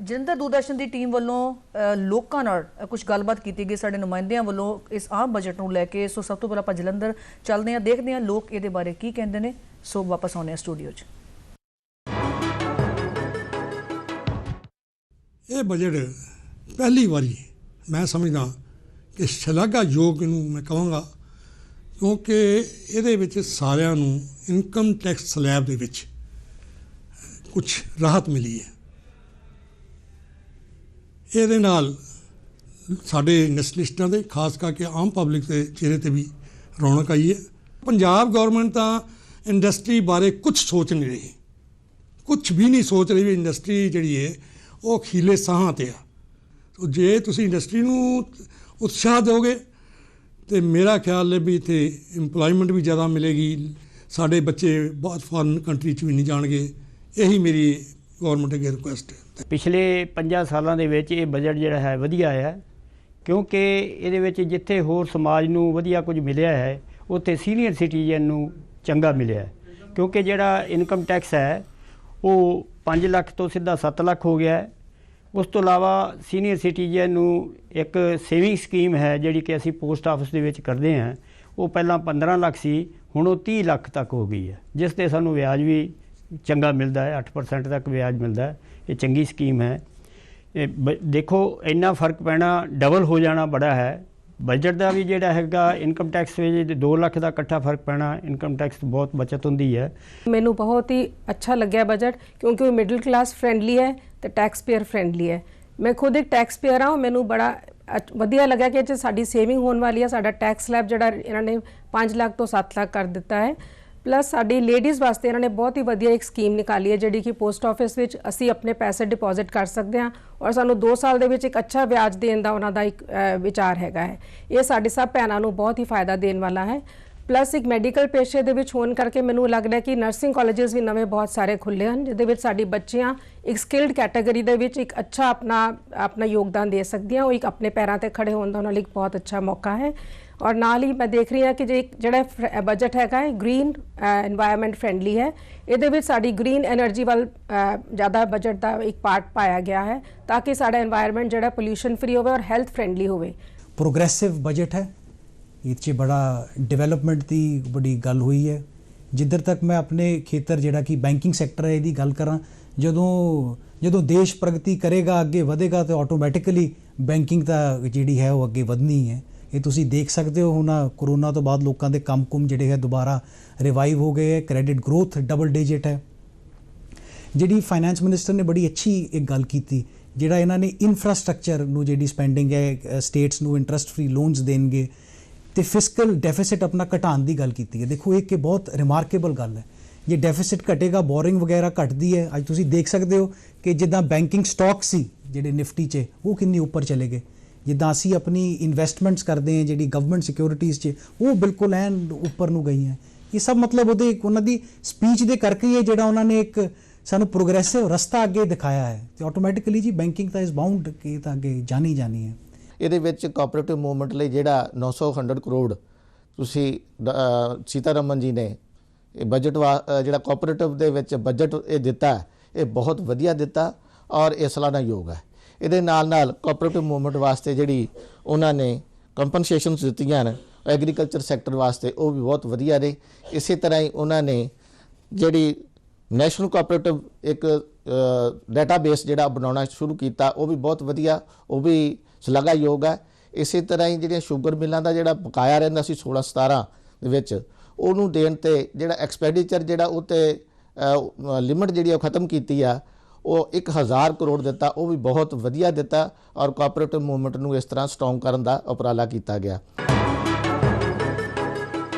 ਜਲੰਧਰ ਦੂਰਦਰਸ਼ਨ ਦੀ ਟੀਮ ਵੱਲੋਂ ਲੋਕਾਂ ਨਾਲ ਕੁਝ ਗੱਲਬਾਤ ਕੀਤੀ ਗਈ ਸਾਡੇ ਨੁਮਾਇੰਦਿਆਂ ਵੱਲੋਂ ਇਸ ਆਮ ਬਜਟ ਨੂੰ ਲੈ ਕੇ। ਸੋ ਸਭ ਤੋਂ ਪਹਿਲਾਂ ਆਪਾਂ ਜਲੰਧਰ ਚੱਲਦੇ ਹਾਂ, ਦੇਖਦੇ ਹਾਂ ਲੋਕ ਇਹਦੇ ਬਾਰੇ ਕੀ ਕਹਿੰਦੇ ਨੇ। ਸੋ ਵਾਪਸ ਆਉਂਦੇ ਹਾਂ ਸਟੂਡੀਓ 'ਚ। ਇਹ ਬਜਟ ਪਹਿਲੀ ਵਾਰੀ ਮੈਂ ਸਮਝਦਾ ਕਿ ਸ਼ਲਾਘਾਯੋਗ ਨੂੰ ਮੈਂ ਕਹਾਂਗਾ, ਕਿਉਂਕਿ ਇਹਦੇ ਵਿੱਚ ਸਾਰਿਆਂ ਨੂੰ ਇਨਕਮ ਟੈਕਸ ਸਲੈਬ ਦੇ ਵਿੱਚ ਕੁਝ ਰਾਹਤ ਮਿਲੀ ਹੈ। ਇਹਦੇ ਨਾਲ ਸਾਡੇ ਨੈਸ਼ਨਲਿਸਟਾਂ ਦੇ, ਖਾਸ ਕਰਕੇ ਆਮ ਪਬਲਿਕ ਦੇ ਚਿਹਰੇ ਤੇ ਵੀ ਰੌਣਕ ਆਈ ਹੈ। ਪੰਜਾਬ ਗੌਰਮੈਂਟ ਤਾਂ ਇੰਡਸਟਰੀ ਬਾਰੇ ਕੁਝ ਸੋਚ ਨਹੀਂ ਰਹੀ, ਕੁਝ ਵੀ ਨਹੀਂ ਸੋਚ ਰਹੀ ਵੀ ਇੰਡਸਟਰੀ ਜਿਹੜੀ ਹੈ ਉਹ ਖੀਲੇ ਸਾਹਾਂ ਤੇ ਆ। ਸੋ ਜੇ ਤੁਸੀਂ ਇੰਡਸਟਰੀ ਨੂੰ ਉਤਸ਼ਾਹ ਦਿਓਗੇ ਤੇ ਮੇਰਾ ਖਿਆਲ ਹੈ ਵੀ ਇੱਥੇ ਇੰਪਲੋਇਮੈਂਟ ਵੀ ਜ਼ਿਆਦਾ ਮਿਲੇਗੀ, ਸਾਡੇ ਬੱਚੇ ਬਹੁਤ ਫੋਰਨ ਕੰਟਰੀ 'ਚ ਵੀ ਨਹੀਂ ਜਾਣਗੇ। ਇਹੀ ਮੇਰੀ ਗੌਰਮੈਂਟ ਅੱਗੇ ਰਿਕੁਐਸਟ ਹੈ। ਪਿਛਲੇ 5 ਸਾਲਾਂ ਦੇ ਵਿੱਚ ਇਹ ਬਜਟ ਜਿਹੜਾ ਹੈ ਵਧੀਆ ਹੈ, ਕਿਉਂਕਿ ਇਹਦੇ ਵਿੱਚ ਜਿੱਥੇ ਹੋਰ ਸਮਾਜ ਨੂੰ ਵਧੀਆ ਕੁਝ ਮਿਲਿਆ ਹੈ, ਉੱਥੇ ਸੀਨੀਅਰ ਸਿਟੀਜ਼ਨ ਨੂੰ ਚੰਗਾ ਮਿਲਿਆ ਹੈ। ਕਿਉਂਕਿ ਜਿਹੜਾ ਇਨਕਮ ਟੈਕਸ ਹੈ ਉਹ 5 ਲੱਖ ਤੋਂ ਸਿੱਧਾ 7 ਲੱਖ ਹੋ ਗਿਆ ਹੈ। ਉਸ ਤੋਂ ਇਲਾਵਾ ਸੀਨੀਅਰ ਸਿਟੀਜ਼ਨ ਨੂੰ ਇੱਕ ਸੇਵਿੰਗ ਸਕੀਮ ਹੈ ਜਿਹੜੀ ਕਿ ਅਸੀਂ ਪੋਸਟ ਆਫਿਸ ਦੇ ਵਿੱਚ ਕਰਦੇ ਹਾਂ। ਉਹ ਪਹਿਲਾਂ 15 ਲੱਖ ਸੀ, ਹੁਣ ਉਹ 30 ਲੱਖ ਤੱਕ ਹੋ ਗਈ ਹੈ, ਜਿਸ 'ਤੇ ਸਾਨੂੰ ਵਿਆਜ ਵੀ ਚੰਗਾ ਮਿਲਦਾ ਹੈ, 8% ਤੱਕ ਵਿਆਜ ਮਿਲਦਾ ਹੈ। ਇਹ ਚੰਗੀ ਸਕੀਮ ਹੈ। ਦੇਖੋ ਇੰਨਾ ਫਰਕ ਪੈਣਾ, ਡਬਲ ਹੋ ਜਾਣਾ ਬੜਾ ਹੈ। ਬਜਟ ਦਾ ਵੀ ਜਿਹੜਾ ਹੈਗਾ ਇਨਕਮ ਟੈਕਸ ਵਿੱਚ 2 ਲੱਖ ਦਾ ਇਕੱਠਾ ਫਰਕ ਪੈਣਾ, ਇਨਕਮ ਟੈਕਸ ਬਹੁਤ ਬਚਤ ਹੁੰਦੀ ਹੈ। ਮੈਨੂੰ ਬਹੁਤ ਹੀ ਅੱਛਾ ਲੱਗਿਆ ਬਜਟ, ਕਿਉਂਕਿ ਉਹ ਮਿਡਲ ਕਲਾਸ ਫਰੈਂਡਲੀ ਹੈ ਤੇ ਟੈਕਸ ਪੇਅਰ ਫਰੈਂਡਲੀ ਹੈ। ਮੈਂ ਖੁਦ ਇੱਕ ਟੈਕਸ ਪੇਅਰ ਹਾਂ, ਮੈਨੂੰ ਬੜਾ ਵਧੀਆ ਲੱਗਾ ਕਿ ਜੇ ਸਾਡੀ ਸੇਵਿੰਗ ਹੋਣ ਵਾਲੀ ਹੈ। ਸਾਡਾ ਟੈਕਸ ਸਲੈਬ ਜਿਹੜਾ ਇਹਨਾਂ ਨੇ 5 ਲੱਖ ਤੋਂ 7 ਲੱਖ ਕਰ ਦਿੱਤਾ ਹੈ। ਪਲੱਸ ਸਾਡੀ ਲੇਡੀਜ਼ ਵਾਸਤੇ ਇਹਨਾਂ ਨੇ ਬਹੁਤ ਹੀ ਵਧੀਆ ਇੱਕ ਸਕੀਮ ਨਿਕਾਲੀ ਹੈ, ਜਿਹੜੀ ਕਿ ਪੋਸਟ ਆਫਿਸ ਵਿੱਚ ਅਸੀਂ ਆਪਣੇ ਪੈਸੇ ਡਿਪੋਜ਼ਿਟ ਕਰ ਸਕਦੇ ਹਾਂ ਔਰ ਸਾਨੂੰ 2 ਸਾਲ ਦੇ ਵਿੱਚ ਇੱਕ ਅੱਛਾ ਵਿਆਜ ਦੇਣ ਦਾ ਉਹਨਾਂ ਦਾ ਇੱਕ ਵਿਚਾਰ ਹੈਗਾ ਹੈ। ਇਹ ਸਾਡੇ ਸਭ ਭੈਣਾਂ ਨੂੰ ਬਹੁਤ ਹੀ ਫਾਇਦਾ ਦੇਣ ਵਾਲਾ ਹੈ। ਪਲੱਸ ਇੱਕ ਮੈਡੀਕਲ ਪੇਸ਼ੇ ਦੇ ਵਿੱਚ ਹੋਣ ਕਰਕੇ ਮੈਨੂੰ ਲੱਗਦਾ ਕਿ ਨਰਸਿੰਗ ਕਾਲਜਸ ਵੀ ਨਵੇਂ ਬਹੁਤ ਸਾਰੇ ਖੁੱਲ੍ਹੇ ਹਨ, ਜਿਹਦੇ ਵਿੱਚ ਸਾਡੀ ਬੱਚੀਆਂ ਇੱਕ ਸਕਿਲਡ ਕੈਟਾਗਰੀ ਦੇ ਵਿੱਚ ਇੱਕ ਅੱਛਾ ਆਪਣਾ ਯੋਗਦਾਨ ਦੇ ਸਕਦੀਆਂ। ਉਹ ਇੱਕ ਆਪਣੇ ਪੈਰਾਂ 'ਤੇ ਖੜੇ ਹੋਣ ਦਾ ਉਹਨਾਂ ਲਈ ਇੱਕ ਬਹੁਤ ਅੱਛਾ ਮੌਕਾ ਹੈ। ਔਰ ਨਾਲ ਹੀ ਮੈਂ ਦੇਖ ਰਹੀ ਹਾਂ ਕਿ ਜਿਹੜਾ ਬਜਟ ਹੈਗਾ ਹੈ ਗ੍ਰੀਨ এনवायरमेंट ਫਰੈਂਡਲੀ ਹੈ। ਇਹਦੇ ਵਿੱਚ ਸਾਡੀ ਗ੍ਰੀਨ એનર્ਜੀ ਵੱਲ ਜ਼ਿਆਦਾ ਬਜਟ ਦਾ ਇੱਕ ਪਾਰਟ ਪਾਇਆ ਗਿਆ ਹੈ, ਤਾਂ ਕਿ ਸਾਡਾ এনवायरमेंट ਜਿਹੜਾ ਪੋਲਿਊਸ਼ਨ ਫਰੀ ਹੋਵੇ ਔਰ ਹੈਲਥ ਫਰੈਂਡਲੀ ਹੋਵੇ। ਪ੍ਰੋਗਰੈਸਿਵ ਬਜਟ ਹੈ, ਇਹ 'ਚ ਬੜਾ ਡਿਵੈਲਪਮੈਂਟ ਦੀ ਬੜੀ ਗੱਲ ਹੋਈ ਹੈ। ਜਿੱਧਰ ਤੱਕ ਮੈਂ ਆਪਣੇ ਖੇਤਰ ਜਿਹੜਾ ਕਿ ਬੈਂਕਿੰਗ ਸੈਕਟਰ ਹੈ ਇਹਦੀ ਗੱਲ ਕਰਾਂ, ਜਦੋਂ ਦੇਸ਼ ਪ੍ਰਗਤੀ ਕਰੇਗਾ, ਅੱਗੇ ਵਧੇਗਾ, ਤਾਂ ਆਟੋਮੈਟਿਕਲੀ ਬੈਂਕਿੰਗ ਤਾਂ ਜਿਹੜੀ ਹੈ ਉਹ ਅੱਗੇ ਵਧਣੀ ਹੈ, ਇਹ ਤੁਸੀਂ ਦੇਖ ਸਕਦੇ ਹੋ। ਹੁਣ ਕੋਰੋਨਾ ਤੋਂ ਬਾਅਦ ਲੋਕਾਂ ਦੇ ਕੰਮ-ਕੁਮ ਜਿਹੜੇ ਹੈ ਦੁਬਾਰਾ ਰਿਵਾਈਵ ਹੋ ਗਏ ਹੈ, ਕ੍ਰੈਡਿਟ ਗਰੋਥ ਡਬਲ ਡਿਜਿਟ ਹੈ। ਜਿਹੜੀ ਫਾਈਨੈਂਸ ਮਿਨਿਸਟਰ ਨੇ ਬੜੀ ਅੱਛੀ ਇੱਕ ਗੱਲ ਕੀਤੀ, ਜਿਹੜਾ ਇਹਨਾਂ ਨੇ ਇਨਫਰਾਸਟ੍ਰਕਚਰ ਨੂੰ ਜਿਹੜੀ ਸਪੈਂਡਿੰਗ ਹੈ, ਸਟੇਟਸ ਨੂੰ ਇੰਟਰਸਟ ਫ੍ਰੀ ਲੋਨਸ ਦੇਣਗੇ ਤੇ ਫਿਸਕਲ ਡੈਫਿਸਿਟ ਆਪਣਾ ਘਟਾਉਣ ਦੀ ਗੱਲ ਕੀਤੀ ਹੈ। ਦੇਖੋ ਇਹ ਕਿ ਬਹੁਤ ਰਿਮਾਰਕੇਬਲ ਗੱਲ ਹੈ। ਜੇ ਡੈਫਿਸਿਟ ਘਟੇਗਾ, ਬੋਰਿੰਗ ਵਗੈਰਾ ਘਟਦੀ ਹੈ। ਅੱਜ ਤੁਸੀਂ ਦੇਖ ਸਕਦੇ ਹੋ ਕਿ ਜਿੱਦਾਂ ਬੈਂਕਿੰਗ ਸਟਾਕ ਸੀ ਜਿਹੜੇ ਨਿਫਟੀ 'ਚ, ਉਹ ਕਿੰਨੀ ਉੱਪਰ ਚਲੇ ਗਏ। ਜਿੱਦਾਂ ਅਸੀਂ ਆਪਣੀ ਇਨਵੈਸਟਮੈਂਟਸ ਕਰਦੇ ਹਾਂ ਜਿਹੜੀ ਗਵਰਨਮੈਂਟ ਸਿਕਿਉਰਿਟੀਜ਼ 'ਚ, ਉਹ ਬਿਲਕੁਲ ਐਨ ਉੱਪਰ ਨੂੰ ਗਈਆਂ। ਇਹ ਸਭ ਮਤਲਬ ਉਹਨਾਂ ਦੀ ਸਪੀਚ ਦੇ ਕਰਕੇ ਹੀ ਹੈ ਜਿਹੜਾ ਉਹਨਾਂ ਨੇ ਇੱਕ ਸਾਨੂੰ ਪ੍ਰੋਗਰੈਸਿਵ ਰਸਤਾ ਅੱਗੇ ਦਿਖਾਇਆ ਹੈ। ਤੇ ਆਟੋਮੈਟਿਕਲੀ ਜੀ ਬੈਂਕਿੰਗ ਤਾਂ ਇਸ ਬਾਉਂਡ ਕਿ ਤਾਂ ਅੱਗੇ ਜਾਣੀ ਹੈ। ਇਹਦੇ ਵਿੱਚ ਕੋਆਪਰੇਟਿਵ ਮੂਵਮੈਂਟ ਲਈ ਜਿਹੜਾ 900 ਕਰੋੜ ਤੁਸੀਂ ਸੀਤਾਰਮਨ ਜੀ ਨੇ ਇਹ ਬਜਟ ਜਿਹੜਾ ਕੋਆਪਰੇਟਿਵ ਦੇ ਵਿੱਚ ਬਜਟ ਇਹ ਦਿੱਤਾ, ਇਹ ਬਹੁਤ ਵਧੀਆ ਦਿੱਤਾ ਔਰ ਇਹ ਸਲਾਹਨਾਯੋਗ ਹੈ। ਇਹਦੇ ਨਾਲ ਕੋਆਪਰੇਟਿਵ ਮੂਵਮੈਂਟ ਵਾਸਤੇ ਜਿਹੜੀ ਉਹਨਾਂ ਨੇ ਕੰਪਨਸੇਸ਼ਨਸ ਦਿੱਤੀਆਂ ਨੇ ਐਗਰੀਕਲਚਰ ਸੈਕਟਰ ਵਾਸਤੇ, ਉਹ ਵੀ ਬਹੁਤ ਵਧੀਆ ਨੇ। ਇਸੇ ਤਰ੍ਹਾਂ ਹੀ ਉਹਨਾਂ ਨੇ ਜਿਹੜੀ ਨੈਸ਼ਨਲ ਕੋਆਪਰੇਟਿਵ ਇੱਕ ਡਾਟਾਬੇਸ ਜਿਹੜਾ ਬਣਾਉਣਾ ਸ਼ੁਰੂ ਕੀਤਾ, ਉਹ ਵੀ ਬਹੁਤ ਵਧੀਆ, ਉਹ ਵੀ ਸ਼ਲਾਘਾਯੋਗ ਹੈ। ਇਸੇ ਤਰ੍ਹਾਂ ਹੀ ਜਿਹੜੀਆਂ ਸ਼ੂਗਰ ਮਿਲਾਂ ਦਾ ਜਿਹੜਾ ਬਕਾਇਆ ਰਹਿੰਦਾ ਸੀ 16-17 ਦੇ ਵਿੱਚ, ਉਹਨੂੰ ਦੇਣ ਤੇ ਜਿਹੜਾ ਐਕਸਪੈਂਡੀਚਰ ਜਿਹੜਾ ਉਹ ਤੇ ਲਿਮਿਟ ਜਿਹੜੀ ਉਹ ਖਤਮ ਕੀਤੀ ਆ, ਉਹ 1000 ਕਰੋੜ ਦਿੱਤਾ, ਉਹ ਵੀ ਬਹੁਤ ਵਧੀਆ ਦਿੱਤਾ ਔਰ ਕੋਆਪਰੇਟਿਵ ਮੂਵਮੈਂਟ ਨੂੰ ਇਸ ਤਰ੍ਹਾਂ ਸਟਰੋਂਗ ਕਰਨ ਦਾ ਉਪਰਾਲਾ ਕੀਤਾ ਗਿਆ।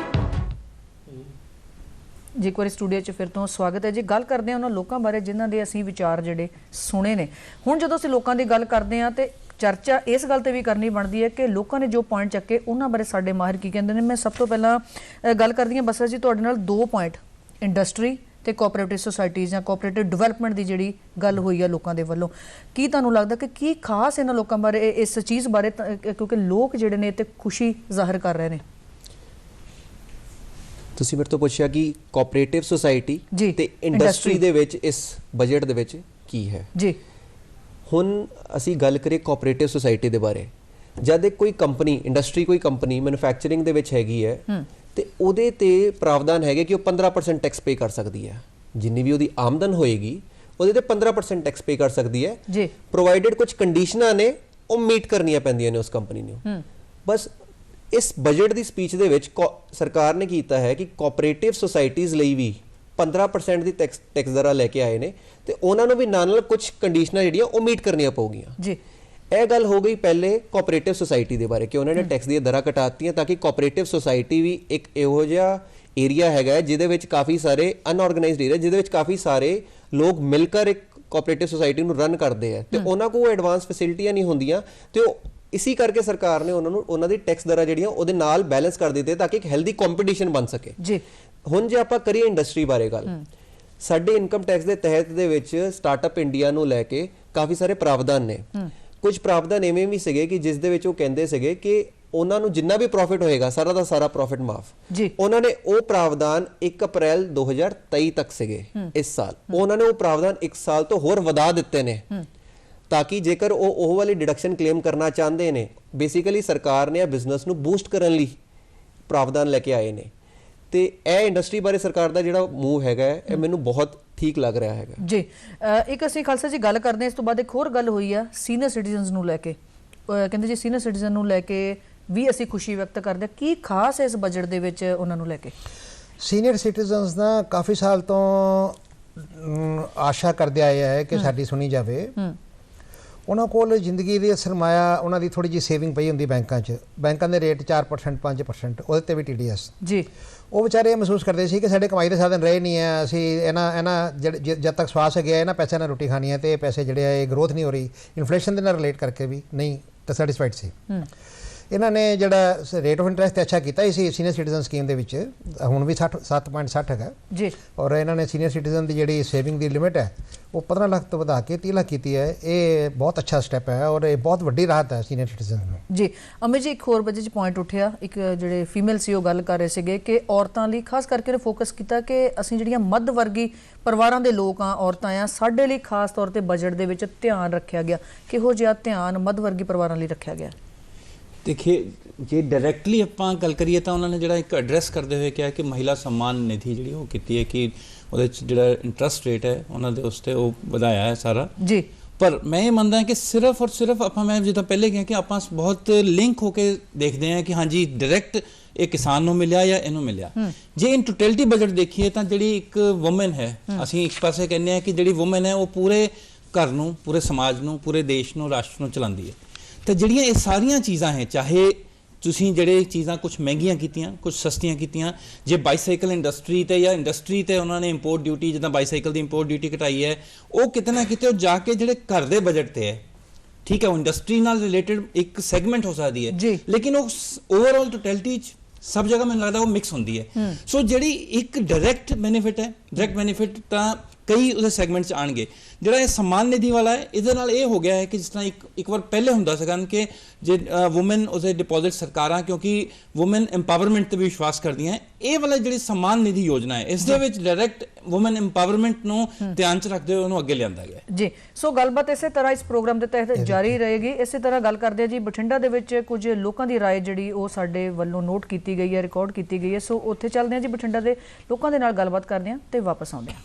ਜੀ ਇੱਕ ਵਾਰੀ ਸਟੂਡੀਓ 'ਚ ਫਿਰ ਤੋਂ ਸਵਾਗਤ ਹੈ ਜੀ। ਗੱਲ ਕਰਦੇ ਹਾਂ ਉਹਨਾਂ ਲੋਕਾਂ ਬਾਰੇ ਜਿਨ੍ਹਾਂ ਦੇ ਅਸੀਂ ਵਿਚਾਰ ਜਿਹੜੇ ਸੁਣੇ ਨੇ। ਹੁਣ ਜਦੋਂ ਅਸੀਂ ਲੋਕਾਂ ਦੀ ਗੱਲ ਕਰਦੇ ਹਾਂ ਤੇ ਚਰਚਾ ਇਸ ਗੱਲ ਤੇ ਵੀ ਕਰਨੀ ਬਣਦੀ ਹੈ ਕਿ ਲੋਕਾਂ ਨੇ ਜੋ ਪੁਆਇੰਟ ਚੱਕੇ ਉਹਨਾਂ ਬਾਰੇ ਸਾਡੇ ਮਾਹਿਰ ਕੀ ਕਹਿੰਦੇ ਨੇ। ਮੈਂ ਸਭ ਤੋਂ ਪਹਿਲਾਂ ਗੱਲ ਕਰਦੀ ਹਾਂ ਬਸਰ ਜੀ ਤੁਹਾਡੇ ਨਾਲ 2 ਪੁਆਇੰਟ, ਇੰਡਸਟਰੀ ਤੇ ਕੋਆਪਰੇਟਿਵ ਸੁਸਾਇਟੀਜ਼ ਜਾਂ ਕੋਆਪਰੇਟਿਵ ਡਿਵੈਲਪਮੈਂਟ ਦੀ ਜਿਹੜੀ ਗੱਲ ਹੋਈ ਆ ਲੋਕਾਂ ਦੇ ਵੱਲੋਂ, ਕੀ ਤੁਹਾਨੂੰ ਲੱਗਦਾ ਕਿ ਕੀ ਖਾਸ ਇਹਨਾਂ ਲੋਕਾਂ ਬਾਰੇ, ਇਸ ਚੀਜ਼ ਬਾਰੇ, ਕਿਉਂਕਿ ਲੋਕ ਜਿਹੜੇ ਨੇ ਤੇ ਖੁਸ਼ੀ ਜ਼ਾਹਰ ਕਰ ਰਹੇ ਨੇ? ਤੁਸੀਂ ਮੇਰੇ ਤੋਂ ਪੁੱਛਿਆ ਕਿ ਕੋਆਪਰੇਟਿਵ ਸੁਸਾਇਟੀ ਤੇ ਇੰਡਸਟਰੀ ਦੇ ਵਿੱਚ ਇਸ ਬਜਟ ਦੇ ਵਿੱਚ ਕੀ ਹੈ ਜੀ। ਹੁਣ ਅਸੀਂ ਗੱਲ ਕਰੀਏ ਕੋਆਪਰੇਟਿਵ ਸੁਸਾਇਟੀ ਦੇ ਬਾਰੇ। ਜਦ ਕੋਈ ਕੰਪਨੀ, ਇੰਡਸਟਰੀ ਕੋਈ ਕੰਪਨੀ ਮੈਨੂਫੈਕਚਰਿੰਗ ਦੇ ਵਿੱਚ ਹੈਗੀ ਹੈ ਤੇ ਉਹਦੇ ਤੇ ਪ੍ਰਾਵਧਾਨ ਹੈਗੇ ਕਿ ਉਹ 15% ਟੈਕਸ ਪੇ ਕਰ ਸਕਦੀ ਹੈ। ਜਿੰਨੀ ਵੀ ਉਹਦੀ ਆਮਦਨ ਹੋਏਗੀ ਉਹਦੇ ਤੇ 15% ਟੈਕਸ ਪੇ ਕਰ ਸਕਦੀ ਹੈ ਜੀ, ਪ੍ਰੋਵਾਈਡਡ ਕੁਝ ਕੰਡੀਸ਼ਨਾਂ ਨੇ ਉਹ ਮੀਟ ਕਰਨੀਆਂ ਪੈਂਦੀਆਂ ਨੇ ਉਸ ਕੰਪਨੀ ਨੂੰ। ਬਸ ਇਸ ਬਜਟ ਦੀ ਸਪੀਚ ਦੇ ਵਿੱਚ ਸਰਕਾਰ ਨੇ ਕੀਤਾ ਹੈ ਕਿ ਕੋਆਪਰੇਟਿਵ ਸੁਸਾਇਟੀਜ਼ ਲਈ ਵੀ 15% ਦੀ ਟੈਕਸ ਦਰਾਂ ਲੈ ਕੇ ਆਏ ਨੇ ਤੇ ਉਹਨਾਂ ਨੂੰ ਵੀ ਨਾਲ ਕੁਝ ਕੰਡੀਸ਼ਨਾਂ ਜਿਹੜੀਆਂ ਉਹ ਮੀਟ ਕਰਨੀਆਂ ਪਊਗੀਆਂ ਜੀ। ਇਹ ਗੱਲ ਹੋ ਗਈ ਪਹਿਲੇ ਕੋਆਪਰੇਟਿਵ ਸੁਸਾਇਟੀ ਦੇ ਬਾਰੇ ਕਿ ਉਹਨਾਂ ਨੇ ਟੈਕਸ ਦੀਆਂ ਦਰਾਂ ਘਟਾਤੀਆਂ ਤਾਂ ਕਿ ਕੋਆਪਰੇਟਿਵ ਸੁਸਾਇਟੀ ਵੀ ਇੱਕ ਇਹੋ ਜਿਹਾ ਏਰੀਆ ਹੈਗਾ ਜਿਹਦੇ ਵਿੱਚ ਕਾਫੀ ਸਾਰੇ ਅਨਆਰਗੇਨਾਈਜ਼ਡ ਏਰੀਆ, ਜਿਹਦੇ ਵਿੱਚ ਕਾਫੀ ਸਾਰੇ ਲੋਕ ਮਿਲ ਕੇ ਇੱਕ ਕੋਆਪਰੇਟਿਵ ਸੁਸਾਇਟੀ ਨੂੰ ਰਨ ਕਰਦੇ ਆ ਤੇ ਉਹਨਾਂ ਕੋਲ ਐਡਵਾਂਸ ਫੈਸਿਲਿਟੀਆਂ ਨਹੀਂ ਹੁੰਦੀਆਂ ਤੇ ਉਹ ਇਸੇ ਕਰਕੇ ਸਰਕਾਰ ਨੇ ਉਹਨਾਂ ਦੀ ਟੈਕਸ ਦਰਾਂ ਜਿਹੜੀਆਂ ਉਹਦੇ ਨਾਲ ਬੈਲੈਂਸ ਕਰ ਦਿੱਤੇ ਤਾਂ ਕਿ ਇੱਕ ਹੈਲਦੀ ਕੰਪੀਟੀਸ਼ਨ ਬਣ ਸਕੇ ਜੀ। ਹੁਣ ਜੇ ਆਪਾਂ ਕਰੀਏ ਇੰਡਸਟਰੀ ਬਾਰੇ ਗੱਲ, ਸਾਡੇ ਇਨਕਮ ਟੈਕਸ ਦੇ ਤਹਿਤ ਦੇ ਵਿੱਚ ਸਟਾਰਟਅਪ ਇੰਡੀਆ ਨੂੰ ਲੈ ਕੇ ਕਾਫੀ ਸਾਰੇ ਪ੍ਰਾਵਧਾਨ ਨੇ। ਕੁਝ ਪ੍ਰਾਵਧਾਨ ਐਵੇਂ ਵੀ ਸੀਗੇ ਕਿ ਜਿਸ ਦੇ ਵਿੱਚ ਉਹ ਕਹਿੰਦੇ ਸੀਗੇ ਕਿ ਉਹਨਾਂ ਨੂੰ ਜਿੰਨਾ ਵੀ ਪ੍ਰੋਫਿਟ ਹੋਏਗਾ ਸਾਰਾ ਦਾ ਸਾਰਾ ਪ੍ਰੋਫਿਟ ਮਾਫ ਜੀ। ਉਹਨਾਂ ਨੇ ਉਹ ਪ੍ਰਾਵਧਾਨ 1 ਅਪ੍ਰੈਲ 2023 ਤੱਕ ਸੀਗੇ ਇਸ ਸਾਲ, ਉਹਨਾਂ ਨੇ ਉਹ ਪ੍ਰਾਵਧਾਨ 1 ਸਾਲ ਤੋਂ ਹੋਰ ਵਧਾ ਦਿੱਤੇ ਨੇ ਤਾਂ ਕਿ ਜੇਕਰ ਉਹ ਵਾਲੀ ਡਿਡਕਸ਼ਨ ਕਲੇਮ ਕਰਨਾ ਚਾਹੁੰਦੇ ਨੇ, ਬੇਸਿਕਲੀ ਸਰਕਾਰ ਨੇ ਬਿਜ਼ਨਸ ਨੂੰ ਬੂਸਟ ਕਰਨ ਲਈ ਪ੍ਰਾਵਧਾਨ ਲੈ ਕੇ ਆਏ ਨੇ। ਤੇ ਇਹ ਇੰਡਸਟਰੀ ਬਾਰੇ ਸਰਕਾਰ ਦਾ ਜਿਹੜਾ ਮੂਵ ਹੈਗਾ ਇਹ ਮੈਨੂੰ ਬਹੁਤ ਠੀਕ ਲੱਗ ਰਿਹਾ ਹੈਗਾ ਜੀ। ਇੱਕ ਅਸੀਂ ਖਾਲਸਾ ਜੀ ਗੱਲ ਕਰਦੇ ਹਾਂ, ਇਸ ਤੋਂ ਬਾਅਦ ਇੱਕ ਹੋਰ ਗੱਲ ਹੋਈ ਆ ਸੀਨੀਅਰ ਸਿਟੀਜ਼ਨਸ ਨੂੰ ਲੈ ਕੇ। ਕਹਿੰਦੇ ਜੀ ਸੀਨੀਅਰ ਸਿਟੀਜ਼ਨ ਨੂੰ ਲੈ ਕੇ ਵੀ ਅਸੀਂ ਖੁਸ਼ੀ ਵਿਅਕਤ ਕਰਦੇ ਹਾਂ। ਕੀ ਖਾਸ ਹੈ ਇਸ ਬਜਟ ਦੇ ਵਿੱਚ ਉਹਨਾਂ ਨੂੰ ਲੈ ਕੇ? ਸੀਨੀਅਰ ਸਿਟੀਜ਼ਨਸ ਦਾ ਕਾਫੀ ਸਾਲ ਤੋਂ ਆਸ਼ਾ ਕਰਦੇ ਆਏ ਹੈ ਕਿ ਸਾਡੀ ਸੁਣੀ ਜਾਵੇ। ਉਹਨਾਂ ਕੋਲ ਜ਼ਿੰਦਗੀ ਦੀ ਸਰਮਾਇਆ, ਉਹਨਾਂ ਦੀ ਥੋੜੀ ਜਿਹੀ ਸੇਵਿੰਗ ਪਈ ਹੁੰਦੀ ਬੈਂਕਾਂ 'ਚ। ਬੈਂਕਾਂ ਦੇ ਰੇਟ 4% 5%, ਉਹਦੇ ਤੇ ਵੀ TDS ਜੀ। ਉਹ ਵਿਚਾਰੇ ਇਹ ਮਹਿਸੂਸ ਕਰਦੇ ਸੀ ਕਿ ਸਾਡੇ ਕਮਾਈ ਦੇ ਸਾਧਨ ਰਹੇ ਨਹੀਂ ਹੈ, ਅਸੀਂ ਇਹਨਾਂ ਜਦ ਤੱਕ ਸਵਾਸ ਗਿਆ ਇਹਨਾਂ ਪੈਸਿਆਂ ਨਾਲ ਰੋਟੀ ਖਾਣੀ ਹੈ ਤੇ ਇਹ ਪੈਸੇ ਜਿਹੜੇ ਆ ਇਹ ਗਰੋਥ ਨਹੀਂ ਹੋ ਰਹੀ, ਇਨਫਲੇਸ਼ਨ ਦੇ ਨਾਲ ਰਿਲੇਟ ਕਰਕੇ ਵੀ ਨਹੀਂ ਤਾਂ ਸੈਟੀਸਫਾਈਡ ਸੀ। ਇਹਨਾਂ ਨੇ ਜਿਹੜਾ ਰੇਟ ਆਫ ਇੰਟਰਸਟ ਅੱਛਾ ਕੀਤਾ ਸੀ ਸੀਨੀਅਰ ਸਿਟੀਜ਼ਨ ਸਕੀਮ ਦੇ ਵਿੱਚ, ਹੁਣ ਵੀ 7.60 ਹੈਗਾ ਜੀ। ਔਰ ਇਹਨਾਂ ਨੇ ਸੀਨੀਅਰ ਸਿਟੀਜ਼ਨ ਦੀ ਜਿਹੜੀ ਸੇਵਿੰਗ ਦੀ ਲਿਮਿਟ ਹੈ ਉਹ 15 ਲੱਖ ਤੋਂ ਵਧਾ ਕੇ 30 ਲੱਖ ਕੀਤੀ ਹੈ। ਇਹ ਬਹੁਤ ਅੱਛਾ ਸਟੈਪ ਹੈ ਔਰ ਇਹ ਬਹੁਤ ਵੱਡੀ ਰਾਹਤ ਹੈ ਸੀਨੀਅਰ ਸਿਟੀਜ਼ਨ ਨੂੰ ਜੀ। ਅਮਿਤ ਜੀ, ਇੱਕ ਹੋਰ ਵਜੇ 'ਚ ਪੁਆਇੰਟ ਉੱਠਿਆ, ਇੱਕ ਜਿਹੜੇ ਫੀਮੇਲ ਸੀ ਉਹ ਗੱਲ ਕਰ ਰਹੇ ਸੀਗੇ ਕਿ ਔਰਤਾਂ ਲਈ ਖਾਸ ਕਰਕੇ ਉਹਨੇ ਫੋਕਸ ਕੀਤਾ ਕਿ ਅਸੀਂ ਜਿਹੜੀਆਂ ਮੱਧ ਵਰਗੀ ਪਰਿਵਾਰਾਂ ਦੇ ਲੋਕ ਆ, ਔਰਤਾਂ ਆ, ਸਾਡੇ ਲਈ ਖਾਸ ਤੌਰ ਤੇ ਬਜਟ ਦੇ ਵਿੱਚ ਧਿਆਨ ਰੱਖਿਆ ਗਿਆ। ਕਿਹੋ ਜਿਹਾ ਧਿਆਨ ਮੱਧ ਵਰਗੀ ਪਰਿਵਾਰਾਂ ਲਈ ਰੱਖਿਆ ਗਿਆ? ਦੇਖिए ਜੇ ਡਾਇਰੈਕਟਲੀ ਆਪਾਂ ਗੱਲ ਕਰੀਏ ਤਾਂ ਉਹਨਾਂ ਨੇ ਜਿਹੜਾ ਇੱਕ ਐਡਰੈਸ ਕਰਦੇ ਹੋਏ ਕਿਹਾ ਕਿ ਮਹਿਲਾ सम्मान ਨਿਧੀ ਜਿਹੜੀ ਉਹ ਕੀਤੀ ਹੈ ਕਿ ਉਹਦੇ 'ਚ ਜਿਹੜਾ ਇੰਟਰਸਟ ਰੇਟ ਹੈ ਉਹਨਾਂ ਦੇ ਉਸ 'ਤੇ ਉਹ ਵਧਾਇਆ ਹੈ ਸਾਰਾ ਜੀ। ਪਰ ਮੈਂ ਇਹ ਮੰਨਦਾ ਕਿ ਸਿਰਫ ਔਰ ਸਿਰਫ ਆਪਾਂ, ਮੈਂ ਜਿੱਦਾਂ ਪਹਿਲੇ ਕਿਹਾ ਕਿ ਆਪਾਂ ਬਹੁਤ ਲਿੰਕ ਹੋ ਕੇ ਦੇਖਦੇ ਹਾਂ ਕਿ ਹਾਂਜੀ ਡਾਇਰੈਕਟ ਇਹ ਕਿਸਾਨ ਨੂੰ ਮਿਲਿਆ ਜਾਂ ਇਹਨੂੰ ਮਿਲਿਆ। ਜੇ ਇਨ ਟੋਟੈਲਿਟੀ ਬਜਟ ਦੇਖੀਏ ਤਾਂ ਜਿਹੜੀ ਇੱਕ ਵੂਮਨ ਹੈ, ਅਸੀਂ ਇੱਕ ਪਾਸੇ ਕਹਿੰਦੇ ਹਾਂ ਕਿ ਜਿਹੜੀ ਵੂਮਨ ਹੈ ਉਹ ਪੂਰੇ ਘਰ ਨੂੰ, ਪੂਰੇ ਸਮਾਜ ਨੂੰ, ਪੂਰੇ ਦੇਸ਼ ਨੂੰ, ਰਾਸ਼ਟਰ ਨੂੰ ਚਲਾਉਂਦੀ ਹੈ। ਤੇ ਜਿਹੜੀਆਂ ਇਹ ਸਾਰੀਆਂ ਚੀਜ਼ਾਂ ਹੈ, ਚਾਹੇ ਤੁਸੀਂ ਜਿਹੜੇ ਚੀਜ਼ਾਂ ਕੁਝ ਮਹਿੰਗੀਆਂ ਕੀਤੀਆਂ, ਕੁਝ ਸਸਤੀਆਂ ਕੀਤੀਆਂ, ਜੇ ਬਾਈਸਾਈਕਲ ਇੰਡਸਟਰੀ ਤੇ ਜਾਂ ਇੰਡਸਟਰੀ ਤੇ ਉਹਨਾਂ ਨੇ ਇੰਪੋਰਟ ਡਿਊਟੀ, ਜਿੱਦਾਂ ਬਾਈਸਾਈਕਲ ਦੀ ਇੰਪੋਰਟ ਡਿਊਟੀ ਘਟਾਈ ਹੈ, ਉਹ ਕਿਤੇ ਨਾ ਕਿਤੇ ਉਹ ਜਾ ਕੇ ਜਿਹੜੇ ਘਰ ਦੇ ਬਜਟ ਤੇ ਹੈ, ਠੀਕ ਹੈ, ਉਹ ਇੰਡਸਟਰੀ ਨਾਲ ਰਿਲੇਟਡ ਇੱਕ ਸੈਗਮੈਂਟ ਹੋ ਸਕਦੀ ਹੈ, ਲੇਕਿਨ ਉਹ ਓਵਰਆਲ ਟੋਟੈਲਿਟੀ ਸਭ ਜਗ੍ਹਾ ਮੈਨੂੰ ਲੱਗਦਾ ਉਹ ਮਿਕਸ ਹੁੰਦੀ ਹੈ। ਸੋ ਜਿਹੜੀ ਇੱਕ ਡਾਇਰੈਕਟ ਬੈਨੀਫਿਟ ਹੈ, ਡਾਇਰੈਕਟ ਬੈਨੀਫਿਟ ਤਾਂ ਕਈ ਉਹਦੇ ਸੈਗਮੈਂਟ 'ਚ ਆਉਣਗੇ। ਜਿਹੜਾ ਇਹ ਸਮਾਨ ਨਿਧੀ ਵਾਲਾ ਹੈ, ਇਹਦੇ ਨਾਲ ਇਹ ਹੋ ਗਿਆ ਹੈ ਕਿ ਜਿਸ ਤਰ੍ਹਾਂ ਇੱਕ ਵਾਰ ਪਹਿਲੇ ਹੁੰਦਾ ਸੀਗਾ ਕਿ ਜੇ ਵੂਮਨ ਉਹਦੇ ਡਿਪੋਜ਼ਿਟ ਸਰਕਾਰਾਂ, ਕਿਉਂਕਿ ਵੂਮਨ ਐਮਪਾਵਰਮੈਂਟ ਤੇ ਵੀ ਵਿਸ਼ਵਾਸ ਕਰਦੀਆਂ, ਇਹ ਵਾਲਾ ਜਿਹੜੀ ਸਮਾਨ ਨਿਧੀ ਯੋਜਨਾ ਹੈ, ਇਸ ਦੇ ਵਿੱਚ ਡਾਇਰੈਕਟ ਵੂਮਨ ਐਮਪਾਵਰਮੈਂਟ ਨੂੰ ਧਿਆਨ 'ਚ ਰੱਖਦੇ ਹੋਏ ਉਹਨੂੰ ਅੱਗੇ ਲਿਆਂਦਾ ਗਿਆ ਜੀ। ਸੋ ਗੱਲਬਾਤ ਇਸੇ ਤਰ੍ਹਾਂ ਇਸ ਪ੍ਰੋਗਰਾਮ ਦੇ ਤਹਿਤ ਜਾਰੀ ਰਹੇਗੀ। ਇਸੇ ਤਰ੍ਹਾਂ ਗੱਲ ਕਰਦੇ ਆ ਜੀ, ਬਠਿੰਡਾ ਦੇ ਵਿੱਚ ਕੁਝ ਲੋਕਾਂ ਦੀ ਰਾਏ ਜਿਹੜੀ ਉਹ ਸਾਡੇ ਵੱਲੋਂ ਨੋਟ ਕੀਤੀ ਗਈ ਹੈ, ਰਿਕਾਰਡ ਕੀਤੀ ਗਈ ਹੈ। ਸੋ ਉੱਥੇ ਚੱਲਦੇ ਆ ਜੀ, ਬਠਿੰਡਾ ਦੇ ਲੋਕਾਂ ਦੇ ਨਾਲ ਗੱਲਬਾਤ ਕਰਦੇ ਆ ਤੇ ਵਾਪਸ ਆਉਂਦੇ ਆ।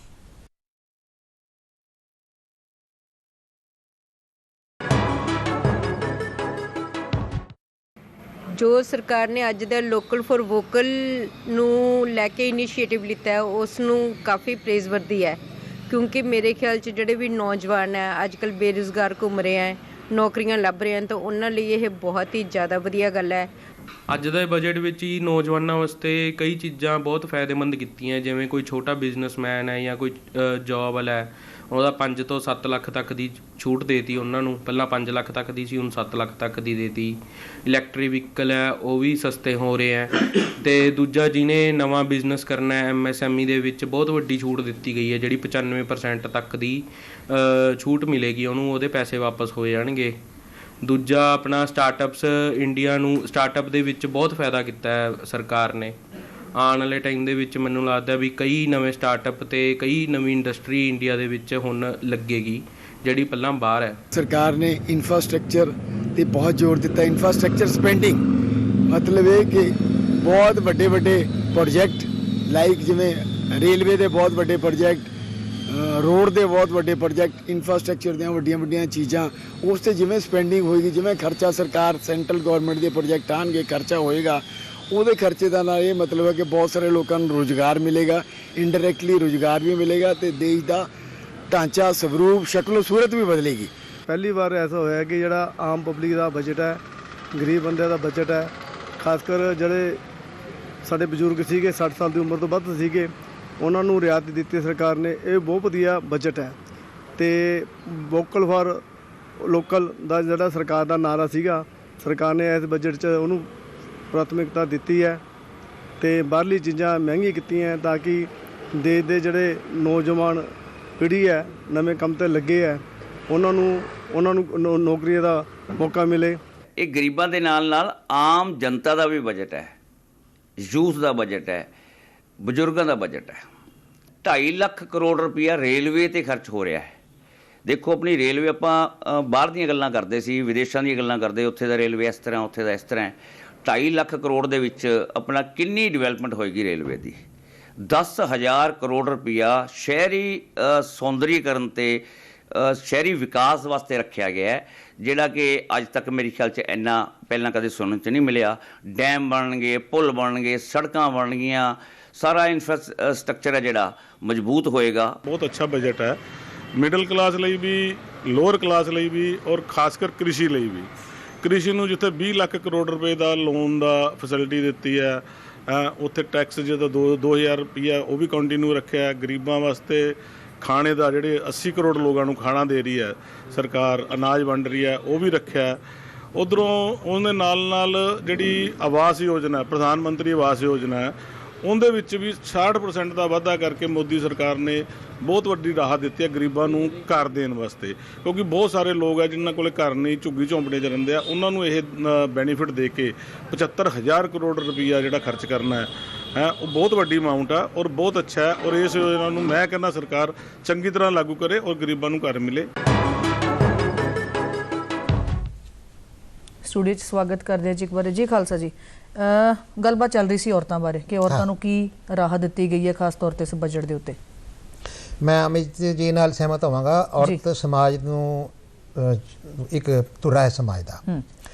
ਜੋ ਸਰਕਾਰ ਨੇ ਅੱਜ ਦਾ ਲੋਕਲ ਫॉर ਵੋਕਲ ਨੂੰ ਲੈ ਕੇ ਇਨੀਸ਼ੀਏਟਿਵ ਲਿੱਤਾ ਹੈ, ਉਸ ਨੂੰ ਕਾਫੀ ਪ੍ਰੇਜ਼ਵਰਦੀ ਹੈ, ਕਿਉਂਕਿ ਮੇਰੇ ਖਿਆਲ 'ਚ ਜਿਹੜੇ ਵੀ ਨੌਜਵਾਨ ਹੈ ਅੱਜ ਕੱਲ੍ਹ ਬੇਰੁਜ਼ਗਾਰ ਘੁੰਮ ਰਹੇ ਹੈ, ਨੌਕਰੀਆਂ ਲੱਭ ਰਹੇ ਹਨ, ਤਾਂ ਉਹਨਾਂ ਲਈ ਇਹ ਬਹੁਤ ਹੀ ਜ਼ਿਆਦਾ ਵਧੀਆ ਗੱਲ ਹੈ। ਅੱਜ ਦੇ ਬਜਟ ਵਿੱਚ ਹੀ ਨੌਜਵਾਨਾਂ ਵਾਸਤੇ ਕਈ ਚੀਜ਼ਾਂ ਬਹੁਤ ਫਾਇਦੇਮੰਦ ਕੀਤੀਆਂ, ਜਿਵੇਂ ਕੋਈ ਛੋਟਾ ਬਿਜ਼ਨਸਮੈਨ ਹੈ ਜਾਂ ਕੋਈ ਜੋਬ ਵਾਲਾ ਹੈ, ਉਹਦਾ 5 ਤੋਂ 7 ਲੱਖ ਤੱਕ ਦੀ ਛੂਟ ਦੇਤੀ ਉਹਨਾਂ ਨੂੰ। ਪਹਿਲਾਂ 5 ਲੱਖ ਤੱਕ ਦੀ ਸੀ, ਹੁਣ 7 ਲੱਖ ਤੱਕ ਦੀ ਦੇਤੀ। ਇਲੈਕਟ੍ਰਿਕ ਵਹੀਕਲ ਹੈ ਉਹ ਵੀ ਸਸਤੇ ਹੋ ਰਹੇ ਹੈ। ਅਤੇ ਦੂਜਾ ਜਿਹਨੇ ਨਵਾਂ ਬਿਜ਼ਨਸ ਕਰਨਾ ਹੈ, MSME ਦੇ ਵਿੱਚ ਬਹੁਤ ਵੱਡੀ ਛੂਟ ਦਿੱਤੀ ਗਈ ਹੈ, ਜਿਹੜੀ 95% ਤੱਕ ਦੀ ਛੂਟ ਮਿਲੇਗੀ ਉਹਨੂੰ, ਉਹਦੇ ਪੈਸੇ ਵਾਪਸ ਹੋ ਜਾਣਗੇ। ਦੂਜਾ ਆਪਣਾ ਸਟਾਰਟਅਪਸ, ਇੰਡੀਆ ਨੂੰ ਸਟਾਰਟਅਪ ਦੇ ਵਿੱਚ ਬਹੁਤ ਫਾਇਦਾ ਕੀਤਾ ਹੈ ਸਰਕਾਰ ਨੇ। ਆਉਣ ਵਾਲੇ ਟਾਈਮ ਦੇ ਵਿੱਚ ਮੈਨੂੰ ਲੱਗਦਾ ਵੀ ਕਈ ਨਵੇਂ ਸਟਾਰਟਅਪ ਅਤੇ ਕਈ ਨਵੀਂ ਇੰਡਸਟਰੀ ਇੰਡੀਆ ਦੇ ਵਿੱਚ ਹੁਣ ਲੱਗੇਗੀ, ਜਿਹੜੀ ਪਹਿਲਾਂ ਬਾਹਰ ਹੈ। ਸਰਕਾਰ ਨੇ ਇਨਫਰਾਸਟ੍ਰਕਚਰ 'ਤੇ ਬਹੁਤ ਜ਼ੋਰ ਦਿੱਤਾ। ਇਨਫਰਾਸਟ੍ਰਕਚਰ ਸਪੈਂਡਿੰਗ ਮਤਲਬ ਇਹ ਕਿ ਬਹੁਤ ਵੱਡੇ ਵੱਡੇ ਪ੍ਰੋਜੈਕਟ, ਲਾਈਕ ਜਿਵੇਂ ਰੇਲਵੇ ਦੇ ਬਹੁਤ ਵੱਡੇ ਪ੍ਰੋਜੈਕਟ, ਰੋਡ ਦੇ ਬਹੁਤ ਵੱਡੇ ਪ੍ਰੋਜੈਕਟ, ਇਨਫਰਾਸਟ੍ਰਕਚਰ ਦੀਆਂ ਵੱਡੀਆਂ ਵੱਡੀਆਂ ਚੀਜ਼ਾਂ, ਉਸ 'ਤੇ ਜਿਵੇਂ ਸਪੈਂਡਿੰਗ ਹੋਏਗੀ, ਜਿਵੇਂ ਖਰਚਾ ਸਰਕਾਰ ਸੈਂਟਰਲ ਗੌਰਮੈਂਟ ਦੇ ਪ੍ਰੋਜੈਕਟ ਆਉਣਗੇ, ਖਰਚਾ ਹੋਏਗਾ, ਉਹਦੇ ਖਰਚੇ ਦਾ ਨਾਲ ਇਹ ਮਤਲਬ ਹੈ ਕਿ ਬਹੁਤ ਸਾਰੇ ਲੋਕਾਂ ਨੂੰ ਰੁਜ਼ਗਾਰ ਮਿਲੇਗਾ, ਇਨਡਾਇਰੈਕਟਲੀ ਰੁਜ਼ਗਾਰ ਵੀ ਮਿਲੇਗਾ ਅਤੇ ਦੇਸ਼ ਦਾ ਢਾਂਚਾ, ਸਵਰੂਪ, ਸ਼ਕਲ ਸੂਰਤ ਵੀ ਬਦਲੇਗੀ। ਪਹਿਲੀ ਵਾਰ ਐਸਾ ਹੋਇਆ ਕਿ ਜਿਹੜਾ ਆਮ ਪਬਲਿਕ ਦਾ ਬਜਟ ਹੈ, ਗਰੀਬ ਬੰਦਿਆਂ ਦਾ ਬਜਟ ਹੈ, ਖਾਸ ਕਰ ਜਿਹੜੇ ਸਾਡੇ ਬਜ਼ੁਰਗ ਸੀਗੇ 60 ਸਾਲ ਦੀ ਉਮਰ ਤੋਂ ਵੱਧ ਸੀਗੇ, ਉਹਨਾਂ ਨੂੰ ਰਿਆਇਤ ਦਿੱਤੀ ਸਰਕਾਰ ਨੇ। ਇਹ ਬਹੁਤ ਵਧੀਆ ਬਜਟ ਹੈ। ਅਤੇ ਵੋਕਲ ਫਾਰ ਲੋਕਲ ਦਾ ਜਿਹੜਾ ਸਰਕਾਰ ਦਾ ਨਾਰਾ ਸੀਗਾ, ਸਰਕਾਰ ਨੇ ਇਸ ਬਜਟ 'ਚ ਉਹਨੂੰ ਪ੍ਰਾਥਮਿਕਤਾ ਦਿੱਤੀ ਹੈ ਅਤੇ ਬਾਹਰਲੀ ਚੀਜ਼ਾਂ ਮਹਿੰਗੀ ਕੀਤੀਆਂ ਤਾਂ ਕਿ ਦੇਸ਼ ਦੇ ਜਿਹੜੇ ਨੌਜਵਾਨ ਪੀੜ੍ਹੀ ਹੈ, ਨਵੇਂ ਕੰਮ 'ਤੇ ਲੱਗੇ ਹੈ, ਉਹਨਾਂ ਨੂੰ ਨੌਕਰੀਆਂ ਦਾ ਮੌਕਾ ਮਿਲੇ। ਇਹ ਗਰੀਬਾਂ ਦੇ ਨਾਲ ਨਾਲ ਆਮ ਜਨਤਾ ਦਾ ਵੀ ਬਜਟ ਹੈ, ਯੂਥ ਦਾ ਬਜਟ ਹੈ, ਬਜ਼ੁਰਗਾਂ ਦਾ ਬਜਟ ਹੈ। 2.5 ਲੱਖ ਕਰੋੜ ਰੁਪਈਆ ਰੇਲਵੇ 'ਤੇ ਖਰਚ ਹੋ ਰਿਹਾ ਹੈ। ਦੇਖੋ, ਆਪਣੀ ਰੇਲਵੇ ਆਪਾਂ ਬਾਹਰ ਦੀਆਂ ਗੱਲਾਂ ਕਰਦੇ ਸੀ, ਵਿਦੇਸ਼ਾਂ ਦੀਆਂ ਗੱਲਾਂ ਕਰਦੇ, ਉੱਥੇ ਦਾ ਰੇਲਵੇ ਇਸ ਤਰ੍ਹਾਂ, ਉੱਥੇ ਦਾ ਇਸ ਤਰ੍ਹਾਂ। 2.5 ਲੱਖ ਕਰੋੜ ਦੇ ਵਿੱਚ ਆਪਣਾ ਕਿੰਨੀ ਡਿਵੈਲਪਮੈਂਟ ਹੋਏਗੀ ਰੇਲਵੇ ਦੀ? 10,000 ਕਰੋੜ ਰੁਪਈਆ ਸ਼ਹਿਰੀ ਸੌਂਦਰੀਕਰਨ ਅਤੇ ਸ਼ਹਿਰੀ ਵਿਕਾਸ ਵਾਸਤੇ ਰੱਖਿਆ ਗਿਆ ਹੈ, ਜਿਹੜਾ ਕਿ ਅੱਜ ਤੱਕ ਮੇਰੇ ਖਿਆਲ 'ਚ ਇੰਨਾ ਪਹਿਲਾਂ ਕਦੇ ਸੁਣਨ 'ਚ ਨਹੀਂ ਮਿਲਿਆ। ਡੈਮ ਬਣਨਗੇ, ਪੁਲ ਬਣਨਗੇ, ਸੜਕਾਂ ਬਣਨਗੀਆਂ, ਸਾਰਾ ਇਨਫਰਾਸਟ੍ਰਕਚਰ ਹੈ ਜਿਹੜਾ ਮਜ਼ਬੂਤ ਹੋਏਗਾ। ਬਹੁਤ ਅੱਛਾ ਬਜਟ ਹੈ, ਮਿਡਲ ਕਲਾਸ ਲਈ ਵੀ, ਲੋਅਰ ਕਲਾਸ ਲਈ ਵੀ, ਔਰ ਖਾਸ ਕਰ ਕ੍ਰਿਸ਼ੀ ਲਈ ਵੀ। ਕ੍ਰਿਸ਼ੀ ਨੂੰ ਜਿੱਥੇ 20 ਲੱਖ ਕਰੋੜ ਰੁਪਏ ਦਾ ਲੋਨ ਦਾ ਫੈਸਿਲਿਟੀ ਦਿੱਤੀ ਹੈ, ਉੱਥੇ ਟੈਕਸ ਜਿਹਦਾ 2,000 ਰੁਪਈਆ ਉਹ ਵੀ ਕੰਟੀਨਿਊ ਰੱਖਿਆ। ਗਰੀਬਾਂ ਵਾਸਤੇ ਖਾਣੇ ਦਾ, ਜਿਹੜੇ 80 ਕਰੋੜ ਲੋਕਾਂ ਨੂੰ ਖਾਣਾ ਦੇ ਰਹੀ ਹੈ ਸਰਕਾਰ, ਅਨਾਜ ਵੰਡ ਰਹੀ ਹੈ, ਉਹ ਵੀ ਰੱਖਿਆ। ਉੱਧਰੋਂ ਉਹਦੇ ਨਾਲ ਜਿਹੜੀ ਆਵਾਸ ਯੋਜਨਾ, ਪ੍ਰਧਾਨ ਮੰਤਰੀ ਆਵਾਸ ਯੋਜਨਾ ਹੈ, ਉਹਦੇ ਵਿੱਚ ਵੀ 60% ਦਾ ਵਾਧਾ ਕਰਕੇ ਮੋਦੀ ਸਰਕਾਰ ਨੇ ਬਹੁਤ ਵੱਡੀ ਰਾਹਤ ਦਿੱਤੀ ਹੈ ਗਰੀਬਾਂ ਨੂੰ ਘਰ ਦੇਣ ਵਾਸਤੇ। ਕਿਉਂਕਿ ਬਹੁਤ ਸਾਰੇ ਲੋਕ ਹੈ ਜਿਨ੍ਹਾਂ ਕੋਲ ਘਰ ਨਹੀਂ, ਝੁੱਗੀ ਝੌਂਪੜੇ 'ਚ ਰਹਿੰਦੇ ਆ, ਉਹਨਾਂ ਨੂੰ ਇਹ ਬੈਨੀਫਿਟ ਦੇ ਕੇ 75,000 ਕਰੋੜ ਰੁਪਈਆ ਜਿਹੜਾ ਖਰਚ ਕਰਨਾ ਹੈ, ਉਹ ਬਹੁਤ ਵੱਡੀ ਅਮਾਊਂਟ ਹੈ ਔਰ ਬਹੁਤ ਅੱਛਾ ਹੈ। ਔਰ ਇਸ ਯੋਜਨਾ ਨੂੰ ਮੈਂ ਕਹਿੰਦਾ ਸਰਕਾਰ ਚੰਗੀ ਤਰ੍ਹਾਂ ਲਾਗੂ ਕਰੇ ਔਰ ਗਰੀਬਾਂ ਨੂੰ ਘਰ ਮਿਲੇ। ਸਟੂਡੀਓ 'ਚ ਸਵਾਗਤ ਕਰਦੇ ਹਾਂ ਜੀ ਇੱਕ ਵਾਰ। ਜੀ ਖਾਲਸਾ ਜੀ, ਗੱਲਬਾਤ ਚੱਲ ਰਹੀ ਸੀ ਔਰਤਾਂ ਬਾਰੇ ਕਿ ਔਰਤਾਂ ਨੂੰ ਕੀ ਰਾਹਤ ਦਿੱਤੀ ਗਈ ਹੈ ਖਾਸ ਤੌਰ 'ਤੇ ਇਸ ਬਜਟ ਦੇ ਉੱਤੇ। ਮੈਂ ਅਮਿਤ ਜੀ ਨਾਲ ਸਹਿਮਤ ਹੋਵਾਂਗਾ। ਔਰਤ ਸਮਾਜ ਨੂੰ ਇੱਕ ਧੁਰਾ ਹੈ ਸਮਾਜ ਦਾ।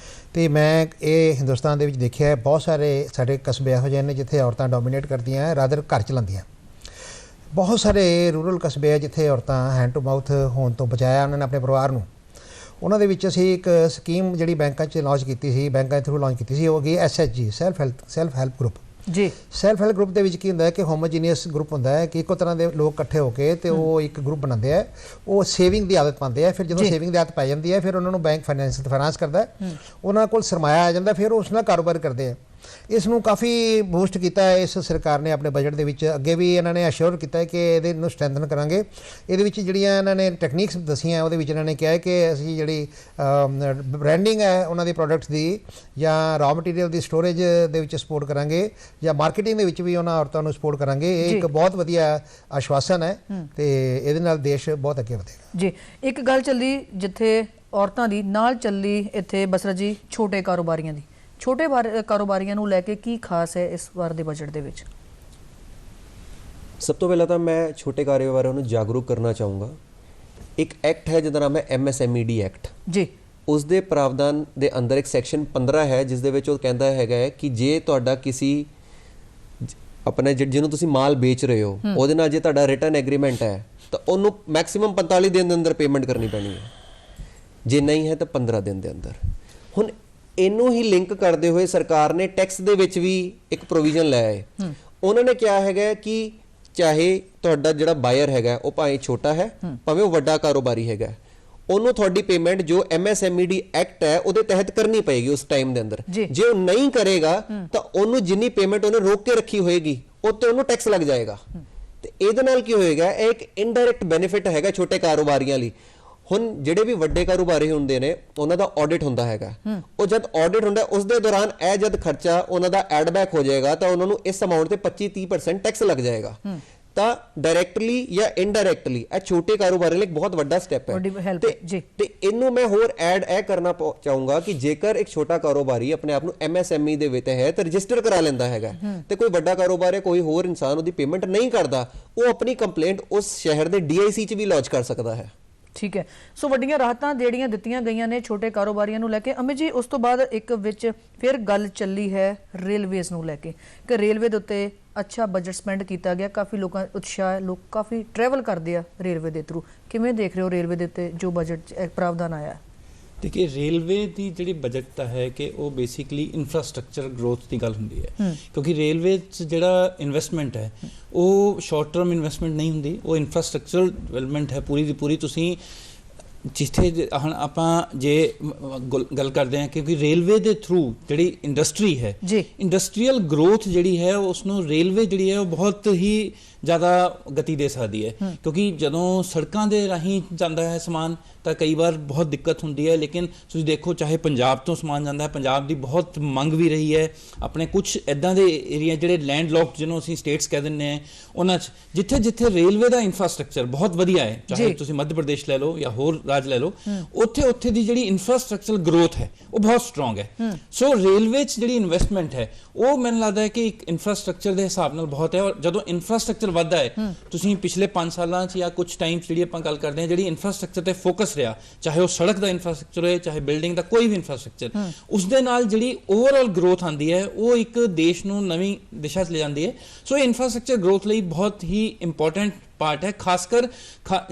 ਤੇ ਮੈਂ ਇਹ ਹਿੰਦੁਸਤਾਨ ਦੇ ਵਿੱਚ ਦੇਖਿਆ ਹੈ ਬਹੁਤ ਸਾਰੇ ਸਾਡੇ ਕਸਬੇ ਇਹੋ ਜਿਹੇ ਨੇ ਜਿੱਥੇ ਔਰਤਾਂ ਡੋਮੀਨੇਟ ਕਰਦੀਆਂ ਰਾਦਰ ਘਰ ਚਲਾਉਂਦੀਆਂ। ਬਹੁਤ ਸਾਰੇ ਰੂਰਲ ਕਸਬੇ ਆ ਜਿੱਥੇ ਔਰਤਾਂ ਹੈਂਡ ਟੂ ਮਾਊਥ ਹੋਣ ਤੋਂ ਬਚਾਇਆ ਉਹਨਾਂ ਨੇ ਆਪਣੇ ਪਰਿਵਾਰ ਨੂੰ। ਉਹਨਾਂ ਦੇ ਵਿੱਚ ਅਸੀਂ ਇੱਕ ਸਕੀਮ ਜਿਹੜੀ ਬੈਂਕਾਂ 'ਚ ਲਾਂਚ ਕੀਤੀ ਸੀ, ਬੈਂਕਾਂ ਦੇ ਥਰੂ ਲਾਂਚ ਕੀਤੀ ਸੀ, ਉਹ ਗਈ SHG ਸੈਲਫ ਹੈਲਪ ਗਰੁੱਪ। ਜੀ ਸੈਲਫ ਹੈਲਪ ਗਰੁੱਪ ਦੇ ਵਿੱਚ ਕੀ ਹੁੰਦਾ ਹੈ ਕਿ ਹੋਮੋਜੀਨੀਅਸ ਗਰੁੱਪ ਹੁੰਦਾ ਹੈ ਕਿ ਇੱਕੋ ਤਰ੍ਹਾਂ ਦੇ ਲੋਕ ਇਕੱਠੇ ਹੋ ਕੇ ਤੇ ਉਹ ਇੱਕ ਗਰੁੱਪ ਬਣਾਉਂਦੇ ਆ। ਉਹ ਸੇਵਿੰਗ ਦੀ ਆਦਤ ਪਾਉਂਦੇ ਆ। ਫਿਰ ਜਦੋਂ ਸੇਵਿੰਗ ਦੀ ਆਦਤ ਪੈ ਜਾਂਦੀ ਹੈ ਫਿਰ ਉਹਨਾਂ ਨੂੰ ਬੈਂਕ ਫਾਈਨਾਂਸ ਕਰਦਾ ਹੈ, ਉਹਨਾਂ ਕੋਲ ਸਰਮਾਇਆ ਆ ਜਾਂਦਾ, ਫਿਰ ਉਸ ਨਾਲ ਕਾਰੋਬਾਰ ਕਰਦੇ ਆ। ਇਸ ਨੂੰ ਕਾਫੀ ਬੂਸਟ ਕੀਤਾ ਹੈ ਇਸ ਸਰਕਾਰ ਨੇ ਆਪਣੇ ਬਜਟ ਦੇ ਵਿੱਚ। ਅੱਗੇ ਵੀ ਇਹਨਾਂ ਨੇ ਅਸ਼ੋਰ ਕੀਤਾ ਹੈ ਕਿ ਇਹਦੇ ਨੂੰ ਸਟਰੈਂਥਨ ਕਰਾਂਗੇ। ਇਹਦੇ ਵਿੱਚ ਜਿਹੜੀਆਂ ਇਹਨਾਂ ਨੇ ਟੈਕਨੀਕਸ ਦੱਸੀਆਂ ਉਹਦੇ ਵਿੱਚ ਇਹਨਾਂ ਨੇ ਕਿਹਾ ਹੈ ਕਿ ਅਸੀਂ ਜਿਹੜੀ ਬ੍ਰਾਂਡਿੰਗ ਹੈ ਉਹਨਾਂ ਦੇ ਪ੍ਰੋਡਕਟਸ ਦੀ ਜਾਂ ਰॉ ਮਟੀਰੀਅਲ ਦੀ ਸਟੋਰੇਜ ਦੇ ਵਿੱਚ ਸਪੋਰਟ ਕਰਾਂਗੇ ਜਾਂ ਮਾਰਕੀਟਿੰਗ ਦੇ ਵਿੱਚ ਵੀ ਉਹਨਾਂ ਔਰਤਾਂ ਨੂੰ ਸਪੋਰਟ ਕਰਾਂਗੇ। ਇਹ ਇੱਕ ਬਹੁਤ ਵਧੀਆ ਆਸ਼ਵਾਸਨ ਹੈ ਤੇ ਇਹਦੇ ਨਾਲ ਦੇਸ਼ ਬਹੁਤ ਅੱਗੇ ਵਧੇਗਾ। ਜੀ ਇੱਕ ਗੱਲ ਚੱਲੀ ਜਿੱਥੇ ਔਰਤਾਂ ਦੀ ਨਾਲ ਚੱਲੀ ਇੱਥੇ ਬਸਰਤ ਜੀ ਛੋਟੇ ਕਾਰੋਬਾਰੀਆਂ ਦੀ। ਛੋਟੇ ਕਾਰੋਬਾਰੀਆਂ ਨੂੰ ਲੈ ਕੇ ਕੀ ਖਾਸ ਹੈ ਇਸ ਵਾਰ ਦੇ ਬਜਟ ਦੇ ਵਿੱਚ? ਸਭ ਤੋਂ ਪਹਿਲਾਂ ਤਾਂ ਮੈਂ ਛੋਟੇ ਕਾਰੋਬਾਰੀਆਂ ਨੂੰ ਜਾਗਰੂਕ ਕਰਨਾ ਚਾਹੂੰਗਾ। ਇੱਕ ਐਕਟ ਹੈ ਜਿਹਦਾ ਨਾਮ ਹੈ MSMED ਐਕਟ। ਜੀ ਉਸ ਦੇ ਪ੍ਰਾਵਧਾਨ ਦੇ ਅੰਦਰ ਇੱਕ ਸੈਕਸ਼ਨ 15 ਹੈ ਜਿਸ ਦੇ ਵਿੱਚ ਉਹ ਕਹਿੰਦਾ ਹੈਗਾ ਹੈ ਕਿ ਜੇ ਤੁਹਾਡਾ ਕਿਸੇ ਆਪਣੇ ਜਿਹਨੂੰ ਤੁਸੀਂ ਮਾਲ ਵੇਚ ਰਹੇ ਹੋ ਉਹਦੇ ਨਾਲ ਜੇ ਤੁਹਾਡਾ ਰਿਟਰਨ ਐਗਰੀਮੈਂਟ ਹੈ ਤਾਂ ਉਹਨੂੰ ਮੈਕਸਿਮਮ 45 ਦਿਨ ਦੇ ਅੰਦਰ ਪੇਮੈਂਟ ਕਰਨੀ ਪੈਣੀ ਹੈ, ਜੇ ਨਹੀਂ ਹੈ ਤਾਂ 15 ਦਿਨ ਦੇ ਅੰਦਰ। ਹੁਣ ਇਹਨੂੰ ਹੀ ਲਿੰਕ ਕਰਦੇ ਹੋਏ ਸਰਕਾਰ ਨੇ ਟੈਕਸ ਦੇ ਵਿੱਚ ਵੀ ਇੱਕ ਪ੍ਰੋਵੀਜ਼ਨ ਲਾਇਆ ਹੈ। ਉਹਨਾਂ ਨੇ ਕਿਹਾ ਹੈਗਾ ਕਿ ਚਾਹੇ ਤੁਹਾਡਾ ਜਿਹੜਾ ਬਾਇਰ ਹੈਗਾ ਉਹ ਭਾਵੇਂ ਛੋਟਾ ਹੈ ਭਾਵੇਂ ਉਹ ਵੱਡਾ ਕਾਰੋਬਾਰੀ ਹੈਗਾ, ਉਹਨੂੰ ਤੁਹਾਡੀ ਪੇਮੈਂਟ ਜੋ MSMED ਐਕਟ ਹੈ ਉਹਦੇ ਤਹਿਤ ਕਰਨੀ ਪਏਗੀ ਉਸ ਟਾਈਮ ਦੇ ਅੰਦਰ। ਜੇ ਉਹ ਨਹੀਂ ਕਰੇਗਾ ਤਾਂ ਉਹਨੂੰ ਜਿੰਨੀ ਪੇਮੈਂਟ ਉਹਨੇ ਰੋਕ ਕੇ ਰੱਖੀ ਹੋਏਗੀ ਉੱਤੇ ਉਹਨੂੰ ਟੈਕਸ ਲੱਗ ਜਾਏਗਾ। ਤੇ ਇਹਦੇ ਨਾਲ ਕੀ ਹੋਏਗਾ, ਇਹ ਇੱਕ ਇਨਡਾਇਰੈਕਟ ਬੈਨੀਫਿਟ ਹੈਗਾ ਛੋਟੇ ਕਾਰੋਬਾਰੀਆਂ ਲਈ। ਹੁਣ ਜਿਹੜੇ ਵੀ ਵੱਡੇ ਕਾਰੋਬਾਰੀ ਹੁੰਦੇ ਨੇ ਉਹਨਾਂ ਦਾ ਆਡਿਟ ਹੁੰਦਾ ਹੈਗਾ, ਉਹ ਜਦ ਆਡਿਟ ਹੁੰਦਾ ਉਸ ਦੇ ਦੌਰਾਨ ਇਹ ਜਦ ਖਰਚਾ ਉਹਨਾਂ ਦਾ ਐਡ ਬੈਕ ਹੋ ਜਾਏਗਾ ਤਾਂ ਉਹਨਾਂ ਨੂੰ ਇਸ ਅਮਾਉਂਟ ਤੇ 25-30% ਟੈਕਸ ਲੱਗ ਜਾਏਗਾ। ਤਾਂ ਡਾਇਰੈਕਟਲੀ ਜਾਂ ਇਨਡਾਇਰੈਕਟਲੀ ਇਹ ਛੋਟੇ ਕਾਰੋਬਾਰੀ ਲਈ ਬਹੁਤ ਵੱਡਾ ਸਟੈਪ ਹੈ। ਤੇ ਇਹਨੂੰ ਮੈਂ ਹੋਰ ਐਡ ਇਹ ਕਰਨਾ ਚਾਹੂੰਗਾ ਕਿ ਜੇਕਰ ਇੱਕ ਛੋਟਾ ਕਾਰੋਬਾਰੀ ਆਪਣੇ ਆਪ ਨੂੰ MSME ਦੇ ਵਿੱਚ ਹੈ ਤਾਂ ਰਜਿਸਟਰ ਕਰਾ ਲੈਂਦਾ ਹੈਗਾ ਤੇ ਕੋਈ ਵੱਡਾ ਕਾਰੋਬਾਰ ਕੋਈ ਹੋਰ ਇਨਸਾਨ ਉਹਦੀ ਪੇਮੈਂਟ ਨਹੀਂ ਕਰਦਾ, ਉਹ ਆਪਣੀ ਕੰਪਲੇਂਟ ਉਸ ਸ਼ਹਿਰ ਦੇ DIC 'ਚ ਵੀ ਲੌਂਚ ਕਰ ਸਕਦਾ ਹੈ। ਠੀਕ ਹੈ। ਸੋ ਵੱਡੀਆਂ ਰਾਹਤਾਂ ਜਿਹੜੀਆਂ ਦਿੱਤੀਆਂ ਗਈਆਂ ਨੇ ਛੋਟੇ ਕਾਰੋਬਾਰੀਆਂ ਨੂੰ ਲੈ ਕੇ। ਅਮਿਤ ਜੀ ਉਸ ਤੋਂ ਬਾਅਦ ਇੱਕ ਵਿੱਚ ਫਿਰ ਗੱਲ ਚੱਲੀ ਹੈ ਰੇਲਵੇਜ਼ ਨੂੰ ਲੈ ਕੇ ਕਿ ਰੇਲਵੇ ਦੇ ਉੱਤੇ ਅੱਛਾ ਬਜਟ ਸਪੈਂਡ ਕੀਤਾ ਗਿਆ, ਕਾਫੀ ਲੋਕਾਂ ਉਤਸ਼ਾਹ ਹੈ, ਲੋਕ ਕਾਫੀ ਟਰੈਵਲ ਕਰਦੇ ਆ ਰੇਲਵੇ ਦੇ ਥਰੂ। ਕਿਵੇਂ ਦੇਖ ਰਹੇ ਹੋ ਰੇਲਵੇ ਦੇ ਉੱਤੇ ਜੋ ਬਜਟ ਪ੍ਰਾਵਧਾਨ ਆਇਆ? ਦੇਖिए रेलवे की जी बजट है कि वो बेसिकली इंफ्रास्ट्रक्चर ग्रोथ की गल होंगी है, क्योंकि रेलवे जो इन्वेस्टमेंट है वो शॉर्ट टर्म इन्वेस्टमेंट नहीं होंगी, वो इंफ्रास्ट्रक्चर डिवेलपमेंट है पूरी की पूरी। तुसी जिथे हम आप जे गल करते हैं क्योंकि रेलवे के थ्रू जी इंडस्ट्री है, इंडस्ट्रीयल ग्रोथ जी है उसनों रेलवे जी है वो बहुत ही ज़्यादा गति दे सकती है, क्योंकि जदों सड़कों के राही जाता है समान तो कई बार बहुत दिक्कत होती है। लेकिन तुम देखो चाहे पंजाब तो समान जाता है, पंजाब की बहुत मंग भी रही है। अपने कुछ इदा के एरिया जोड़े लैंडलॉक जिन्होंने असीं स्टेट्स कह दें उन्होंने जिथे जिथे रेलवे का इंफ्रास्ट्रक्चर बहुत वधिया है, चाहे तुम मध्य प्रदेश ले लो या होर राज ले लो, उत्थे उत्थे दी जिहड़ी इंफ्रास्ट्रक्चर ग्रोथ है वो बहुत स्ट्रोंग है। सो रेलवे च जिहड़ी इन्वेस्टमेंट है वो मैनूं लगदा है कि एक इंफ्रास्ट्रक्चर के हिसाब नाल बहुत है। और जदों इंफ्रास्ट्रक्चर वधदा है तुसीं पिछले 5 सालां च या कुछ टाइम जिहड़ी आपां गल करदे हां जिहड़ी इंफ्रास्ट्रक्चर ते फोकस रहा, चाहे वो सड़क का इंफ्रास्ट्रक्चर हो चाहे बिल्डिंग का कोई भी इंफ्रास्ट्रक्चर, उस दे नाल जिहड़ी ओवरऑल ग्रोथ आती है वो एक देश नूं नवीं दिशा च ले जाती है। सो इंफ्रास्ट्रक्चर ग्रोथ लई बहुत ही इंपॉर्टेंट पार्ट है, खासकर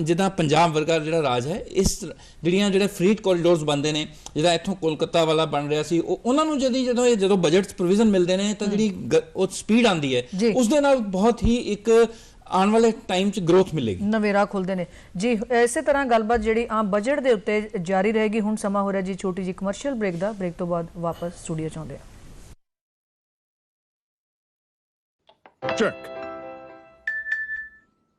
जिदा पंजाब वर्गा जिहड़ा राज है इस जिहड़ियां जिहड़े फ्रीट कॉरीडोर्स बनते हैं, जिहड़ा इत्थों कोलकाता वाला बन रहा सी उन्हां नूं जदों बजट प्रोविजन मिलते हैं तो जिहड़ी स्पीड आती है उस दे नाल बहुत ही एक आने वाले टाइम च ग्रोथ मिलेगी, नवेरा खुलते हैं जी। इस तरह गलबात जी आम बजट के उत्ते जारी रहेगी। हुण समा हो रहा जी छोटी जी कमर्शियल ब्रेक का, ब्रेक तो बाद वापस स्टूडियो च आउंदे आ।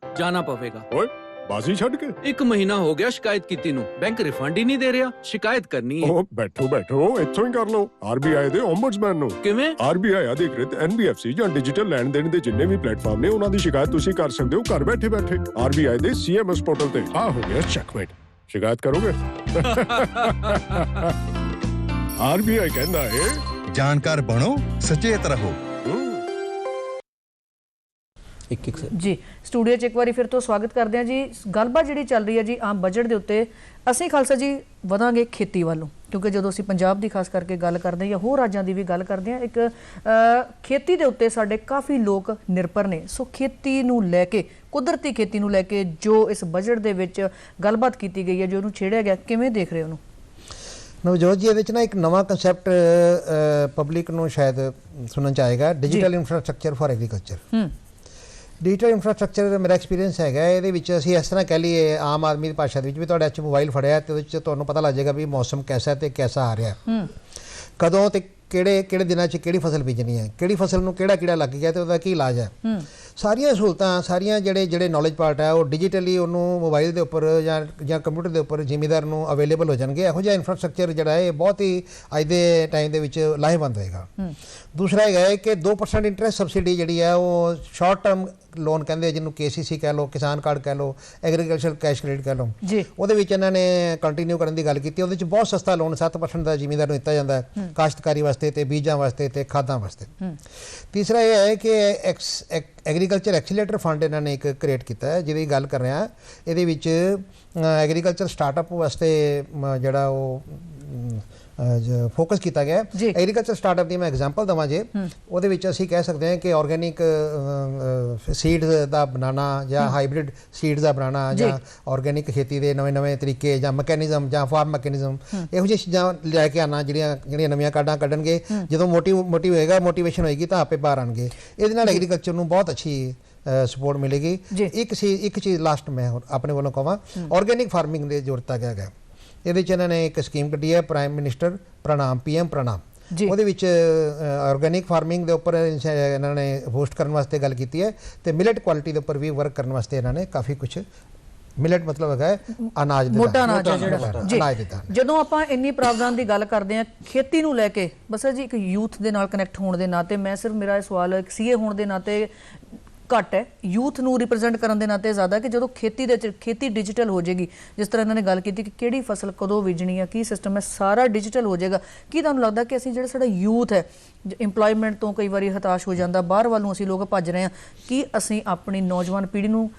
जाना पवेगा। ओए बाजी छड़ के 1 महीना हो गया शिकायत की तीनों, बैंक रिफंड ही नहीं दे रहा। शिकायत करनी है। ओ बैठो बैठो इत्थों ही कर लो आरबीआई दे ओम्बड्समैन ਨੂੰ। ਕਿਵੇਂ? आरबीआई अधिकृत एनबीएफसी ਜਾਂ ਡਿਜੀਟਲ ਲੈਣ ਦੇਣ ਦੇ ਜਿੰਨੇ ਵੀ ਪਲੇਟਫਾਰਮ ਨੇ ਉਹਨਾਂ ਦੀ ਸ਼ਿਕਾਇਤ ਤੁਸੀਂ ਕਰ ਸਕਦੇ ਹੋ ਘਰ ਬੈਠੇ ਬੈਠੇ ਆਰਬੀਆਈ ਦੇ ਸੀਐਮਐਸ ਪੋਰਟਲ ਤੇ। ਆ ਹੋ ਗਿਆ ਚੈਕਮੇਟ। ਸ਼ਿਕਾਇਤ ਕਰੋਗੇ? ਆਰਬੀਆਈ ਕਹਿੰਦਾ ਹੈ ਜਾਣਕਾਰ ਬਣੋ ਸਚੇਤ ਰਹੋ। ਇੱਕ ਜੀ ਸਟੂਡੀਓ 'ਚ ਇੱਕ ਵਾਰੀ ਫਿਰ ਤੋਂ ਸਵਾਗਤ ਕਰਦੇ ਹਾਂ ਜੀ। ਗੱਲਬਾਤ ਜਿਹੜੀ ਚੱਲ ਰਹੀ ਹੈ ਜੀ ਆਮ ਬਜਟ ਦੇ ਉੱਤੇ, ਅਸੀਂ ਖਾਲਸਾ ਜੀ ਵਧਾਂਗੇ ਖੇਤੀ ਵੱਲੋਂ, ਕਿਉਂਕਿ ਜਦੋਂ ਅਸੀਂ ਪੰਜਾਬ ਦੀ ਖਾਸ ਕਰਕੇ ਗੱਲ ਕਰਦੇ ਹਾਂ ਜਾਂ ਹੋਰ ਰਾਜਾਂ ਦੀ ਵੀ ਗੱਲ ਕਰਦੇ ਹਾਂ, ਇੱਕ ਖੇਤੀ ਦੇ ਉੱਤੇ ਸਾਡੇ ਕਾਫੀ ਲੋਕ ਨਿਰਭਰ ਨੇ। ਸੋ ਖੇਤੀ ਨੂੰ ਲੈ ਕੇ, ਕੁਦਰਤੀ ਖੇਤੀ ਨੂੰ ਲੈ ਕੇ ਜੋ ਇਸ ਬਜਟ ਦੇ ਵਿੱਚ ਗੱਲਬਾਤ ਕੀਤੀ ਗਈ ਹੈ, ਜੋ ਉਹਨੂੰ ਛੇੜਿਆ ਗਿਆ, ਕਿਵੇਂ ਦੇਖ ਰਹੇ ਹੋ ਉਹਨੂੰ? ਨਵਜੋਤ ਜੀ, ਇਹਦੇ ਵਿੱਚ ਨਾ ਇੱਕ ਨਵਾਂ ਕੰਸੈਪਟ ਪਬਲਿਕ ਨੂੰ ਸ਼ਾਇਦ ਸੁਣਨ ਚ ਆਏਗਾ, digital infrastructure for agriculture. Digital infrastructure ਮੇਰਾ ਐਕਸਪੀਰੀਅੰਸ ਹੈਗਾ, ਇਹਦੇ ਵਿੱਚ ਅਸੀਂ ਇਸ ਤਰ੍ਹਾਂ ਕਹਿ ਲਈਏ ਆਮ ਆਦਮੀ ਦੀ ਭਾਸ਼ਾ ਦੇ ਵਿੱਚ ਵੀ, ਤੁਹਾਡੇ ਅੱਜ ਮੋਬਾਈਲ ਫੜਿਆ ਤੇ ਉਹਦੇ ਵਿੱਚ ਤੁਹਾਨੂੰ ਪਤਾ ਲੱਗ ਜਾਏਗਾ ਵੀ ਮੌਸਮ ਕੈਸਾ ਤੇ ਕੈਸਾ ਆ ਰਿਹਾ, ਕਦੋਂ ਤੇ ਕਿਹੜੇ ਦਿਨਾਂ 'ਚ ਕਿਹੜੀ ਫਸਲ ਬੀਜਣੀ ਹੈ, ਕਿਹੜੀ ਫਸਲ ਨੂੰ ਕਿਹੜਾ ਕੀੜਾ ਲੱਗ ਗਿਆ ਤੇ ਉਹਦਾ ਕੀ ਇਲਾਜ ਹੈ। ਸਾਰੀਆਂ ਸਹੂਲਤਾਂ, ਸਾਰੀਆਂ ਜਿਹੜੇ ਨੌਲੇਜ ਪਾਰਟ ਹੈ ਉਹ ਡਿਜੀਟਲੀ ਉਹਨੂੰ ਮੋਬਾਈਲ ਦੇ ਉੱਪਰ ਜਾਂ ਕੰਪਿਊਟਰ ਦੇ ਉੱਪਰ ਜ਼ਿਮੀਦਾਰ ਨੂੰ ਅਵੇਲੇਬਲ ਹੋ ਜਾਣਗੇ। ਇਹੋ ਜਿਹਾ ਇਨਫਰਾਸਟ੍ਰਕਚਰ ਜਿਹੜਾ ਹੈ ਇਹ ਬਹੁਤ ਹੀ ਅੱਜ ਦੇ ਟਾਈਮ ਦੇ ਵਿੱਚ ਲਾਹੇਵੰਦ ਹੋਏਗਾ। ਦੂਸਰਾ ਹੈਗਾ ਹੈ ਕਿ 2% ਇੰਟਰਸਟ ਸਬਸਿਡੀ ਜਿਹੜੀ ਹੈ ਉਹ ਸ਼ਾਰਟ ਟਰਮ ਲੋਨ ਕਹਿੰਦੇ, ਜਿਹਨੂੰ KCC ਕਹਿ ਲਓ, ਕਿਸਾਨ ਕਾਰਡ ਕਹਿ ਲਓ, ਐਗਰੀਕਲਚਰ ਕੈਸ਼ ਕ੍ਰੈਡਿਟ ਕਹਿ ਲਓ, ਉਹਦੇ ਵਿੱਚ ਇਹਨਾਂ ਨੇ ਕੰਟੀਨਿਊ ਕਰਨ ਦੀ ਗੱਲ ਕੀਤੀ। ਉਹਦੇ ਵਿੱਚ ਬਹੁਤ ਸਸਤਾ ਲੋਨ 7% ਦਾ ਜ਼ਿਮੀਦਾਰ ਨੂੰ ਦਿੱਤਾ ਜਾਂਦਾ ਹੈ, ਕਾਸ਼ਤਕਾਰੀ ਵਾਸਤੇ ਤੇ ਬੀਜਾਂ ਵਾਸਤੇ ਤੇ ਖਾਦਾਂ ਵਾਸਤੇ। ਤੀਸਰਾ ਇਹ ਹੈ ਕਿ ਐਗਰੀਕਲਚਰ ਐਕਸੀਲਰੇਟਰ ਫੰਡ ਇਹਨਾਂ ਨੇ ਇੱਕ ਕ੍ਰੀਏਟ ਕੀਤਾ ਹੈ, ਜਿਹਦੀ ਗੱਲ ਕਰ ਰਿਹਾ। ਇਹਦੇ ਵਿੱਚ ਐਗਰੀਕਲਚਰ ਸਟਾਰਟਅਪ ਵਾਸਤੇ ਜਿਹੜਾ ਉਹ ਫੋਕਸ ਕੀਤਾ ਗਿਆ। ਐਗਰੀਕਲਚਰ ਸਟਾਰਟਅਪ ਦੀ ਮੈਂ ਐਗਜ਼ਾਮਪਲ ਦੇਵਾਂ ਜੇ, ਉਹਦੇ ਵਿੱਚ ਅਸੀਂ ਕਹਿ ਸਕਦੇ ਹਾਂ ਕਿ ਆਰਗੈਨਿਕ ਸੀਡਸ ਦਾ ਬਣਾਉਣਾ ਜਾਂ ਹਾਈਬ੍ਰਿਡ ਸੀਡਸ ਦਾ ਬਣਾਉਣਾ ਜਾਂ ਆਰਗੈਨਿਕ ਖੇਤੀ ਦੇ ਨਵੇਂ ਤਰੀਕੇ ਜਾਂ ਮਕੈਨਿਜ਼ਮ ਜਾਂ ਫਾਰਮ ਮਕੈਨਿਜ਼ਮ, ਇਹੋ ਜਿਹੀਆਂ ਚੀਜ਼ਾਂ ਲੈ ਕੇ ਆਉਣਾ ਜਿਹੜੀਆਂ ਨਵੀਆਂ ਕਾਢਾਂ ਕੱਢਣਗੇ। ਜਦੋਂ ਮੋਟਿਵ ਹੋਏਗਾ, ਮੋਟੀਵੇਸ਼ਨ ਹੋਏਗੀ ਤਾਂ ਆਪੇ ਬਾਹਰ ਆਉਣਗੇ। ਇਹਦੇ ਨਾਲ ਐਗਰੀਕਲਚਰ ਨੂੰ ਬਹੁਤ ਅੱਛੀ ਸਪੋਰਟ ਮਿਲੇਗੀ। ਇੱਕ ਚੀਜ਼ ਲਾਸਟ ਮੈਂ ਆਪਣੇ ਵੱਲੋਂ ਕਹਾਂ, ਆਰਗੈਨਿਕ ਫਾਰਮਿੰਗ ਦੇ ਜ਼ੋਰ ਦਿੱਤਾ ਗਿਆ ਹੈ। ਇਹਦੇ 'ਚ ਇਹਨਾਂ ਨੇ ਇੱਕ ਸਕੀਮ ਕੱਢੀ ਹੈ, ਪ੍ਰਾਈਮ ਮਿਨਿਸਟਰ ਪ੍ਰਣਾਮ, PM ਪ੍ਰਣਾਮ। ਉਹਦੇ ਵਿੱਚ ਆਰਗੈਨਿਕ ਫਾਰਮਿੰਗ ਦੇ ਉੱਪਰ ਇਹਨਾਂ ਨੇ ਹੋਸਟ ਕਰਨ ਵਾਸਤੇ ਗੱਲ ਕੀਤੀ ਹੈ ਤੇ ਮਿਲਟ ਕੁਆਲਿਟੀ ਦੇ ਉੱਪਰ ਵੀ ਵਰਕ ਕਰਨ ਵਾਸਤੇ ਇਹਨਾਂ ਨੇ ਕਾਫੀ ਕੁਝ। ਮਿਲਟ ਮਤਲਬ ਹੈਗਾ ਅਨਾਜ, ਮੋਟਾ ਅਨਾਜ ਜਿਹੜਾ। ਜਦੋਂ ਆਪਾਂ ਇੰਨੀ ਪ੍ਰਾਵਧਾਨ ਦੀ ਗੱਲ ਕਰਦੇ ਹਾਂ ਖੇਤੀ ਨੂੰ ਲੈ ਕੇ, ਬਸ ਜੀ ਇੱਕ ਯੂਥ ਦੇ ਨਾਲ ਕਨੈਕਟ ਹੋਣ ਦੇ ਨਾਤੇ, ਮੈਂ ਸਿਰਫ ਮੇਰਾ ਸਵਾਲ ਇੱਕ CA ਹੋਣ ਦੇ ਨਾਤੇ ਘੱਟ ਹੈ, ਯੂਥ ਨੂੰ ਰਿਪਰੈਜ਼ੈਂਟ ਕਰਨ ਦੇ ਨਾਤੇ ਜ਼ਿਆਦਾ, ਕਿ ਜਦੋਂ ਖੇਤੀ ਡਿਜੀਟਲ ਹੋ ਜਾਏਗੀ, ਜਿਸ ਤਰ੍ਹਾਂ ਇਹਨਾਂ ਨੇ ਗੱਲ ਕੀਤੀ ਕਿ ਕਿਹੜੀ ਫਸਲ ਕਦੋਂ ਬੀਜਣੀ ਹੈ, ਕੀ ਸਿਸਟਮ ਹੈ, ਸਾਰਾ ਡਿਜੀਟਲ ਹੋ ਜਾਏਗਾ। ਕੀ ਤੁਹਾਨੂੰ ਲੱਗਦਾ ਕਿ ਅਸੀਂ ਜਿਹੜਾ ਸਾਡਾ ਯੂਥ ਹੈ, ਇੰਪਲੋਇਮੈਂਟ ਤੋਂ ਕਈ ਵਾਰੀ ਹਤਾਸ਼ ਹੋ ਜਾਂਦਾ, ਬਾਹਰ ਵੱਲ ਨੂੰ ਅਸੀਂ ਲੋਕ ਭੱਜ ਰਹੇ ਹਾਂ, ਕੀ ਅਸੀਂ ਆਪਣੀ ਨੌਜਵਾਨ ਪੀੜ੍ਹੀ ਨੂੰ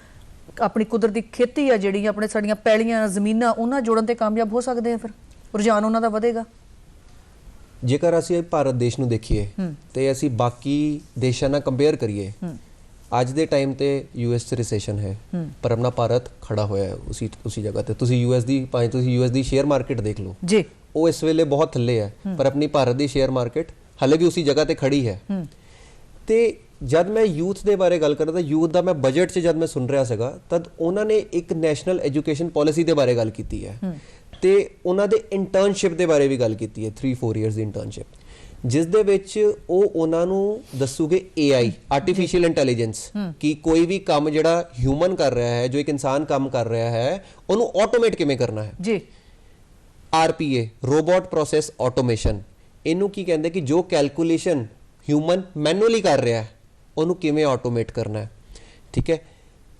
ਆਪਣੀ ਕੁਦਰਤੀ ਖੇਤੀ ਆ ਜਿਹੜੀ ਆਪਣੇ ਸਾਡੀਆਂ ਪੈਲੀਆਂ ਜ਼ਮੀਨਾਂ ਉਹਨਾਂ ਜੋੜਨ ਤੇ ਕਾਮਯਾਬ ਹੋ ਸਕਦੇ ਆ? ਫਿਰ ਰੁਝਾਨ ਉਹਨਾਂ ਦਾ ਵਧੇਗਾ। ਜੇਕਰ ਅਸੀਂ ਭਾਰਤ ਦੇਸ਼ ਨੂੰ ਦੇਖੀਏ ਤੇ ਅਸੀਂ ਬਾਕੀ ਦੇਸ਼ਾਂ ਨਾਲ ਕੰਪੇਅਰ ਕਰੀਏ, ਅੱਜ ਦੇ ਟਾਈਮ ਤੇ US 'ਚ ਰਿਸੈਸ਼ਨ ਹੈ, ਪਰ ਆਪਣਾ ਭਾਰਤ ਖੜਾ ਹੋਇਆ ਹੈ ਉसी ਜਗ੍ਹਾ ਤੇ। ਤੁਸੀਂ US ਦੀ ਸ਼ੇਅਰ ਮਾਰਕੀਟ ਦੇਖ ਲਓ ਜੀ, ਉਹ ਇਸ ਵੇਲੇ ਬਹੁਤ ਥੱਲੇ ਹੈ, ਪਰ ਆਪਣੀ ਭਾਰਤ ਦੀ ਸ਼ੇਅਰ ਮਾਰਕੀਟ ਹਾਲੇ ਵੀ ਉसी ਜਗ੍ਹਾ ਤੇ ਖੜੀ ਹੈ। ਤੇ ਜਦ ਮੈਂ ਯੂਥ ਦੇ ਬਾਰੇ ਗੱਲ ਕਰਦਾ, ਯੂਥ ਦਾ ਮੈਂ ਬਜਟ 'ਚ ਜਦ ਮੈਂ ਸੁਣ ਰਿਹਾ ਸੀਗਾ, ਤਦ ਉਹਨਾਂ ਨੇ ਇੱਕ ਨੈਸ਼ਨਲ ਐਜੂਕੇਸ਼ਨ ਪਾਲਿਸੀ ਦੇ ਬਾਰੇ ਗੱਲ ਕੀਤੀ ਹੈ ਤੇ ਉਹਨਾਂ ਦੇ ਇੰਟਰਨਸ਼ਿਪ ਦੇ ਬਾਰੇ ਵੀ ਗੱਲ ਕੀਤੀ ਹੈ, 3-4 ਇਅਰਸ ਦੀ ਇੰਟਰਨਸ਼ਿਪ, ਜਿਸ ਦੇ ਵਿੱਚ ਉਹ ਉਹਨਾਂ ਨੂੰ ਦੱਸੂਗੇ AI, ਆਰਟੀਫਿਸ਼ੀਅਲ ਇੰਟੈਲੀਜੈਂਸ, ਕਿ ਕੋਈ ਵੀ ਕੰਮ ਜਿਹੜਾ ਹਿਊਮਨ ਕਰ ਰਿਹਾ ਹੈ, ਜੋ ਇੱਕ ਇਨਸਾਨ ਕੰਮ ਕਰ ਰਿਹਾ ਹੈ, ਉਹਨੂੰ ਆਟੋਮੇਟ ਕਿਵੇਂ ਕਰਨਾ ਹੈ ਜੀ। RPA, ਰੋਬੋਟ ਪ੍ਰੋਸੈਸ ਆਟੋਮੇਸ਼ਨ, ਇਹਨੂੰ ਕੀ ਕਹਿੰਦੇ ਕਿ ਜੋ ਕੈਲਕੂਲੇਸ਼ਨ ਹਿਊਮਨ ਮੈਨੂਅਲੀ ਕਰ ਰਿਹਾ ਹੈ, ਉਹਨੂੰ ਕਿਵੇਂ ਆਟੋਮੇਟ ਕਰਨਾ ਹੈ। ਠੀਕ ਹੈ।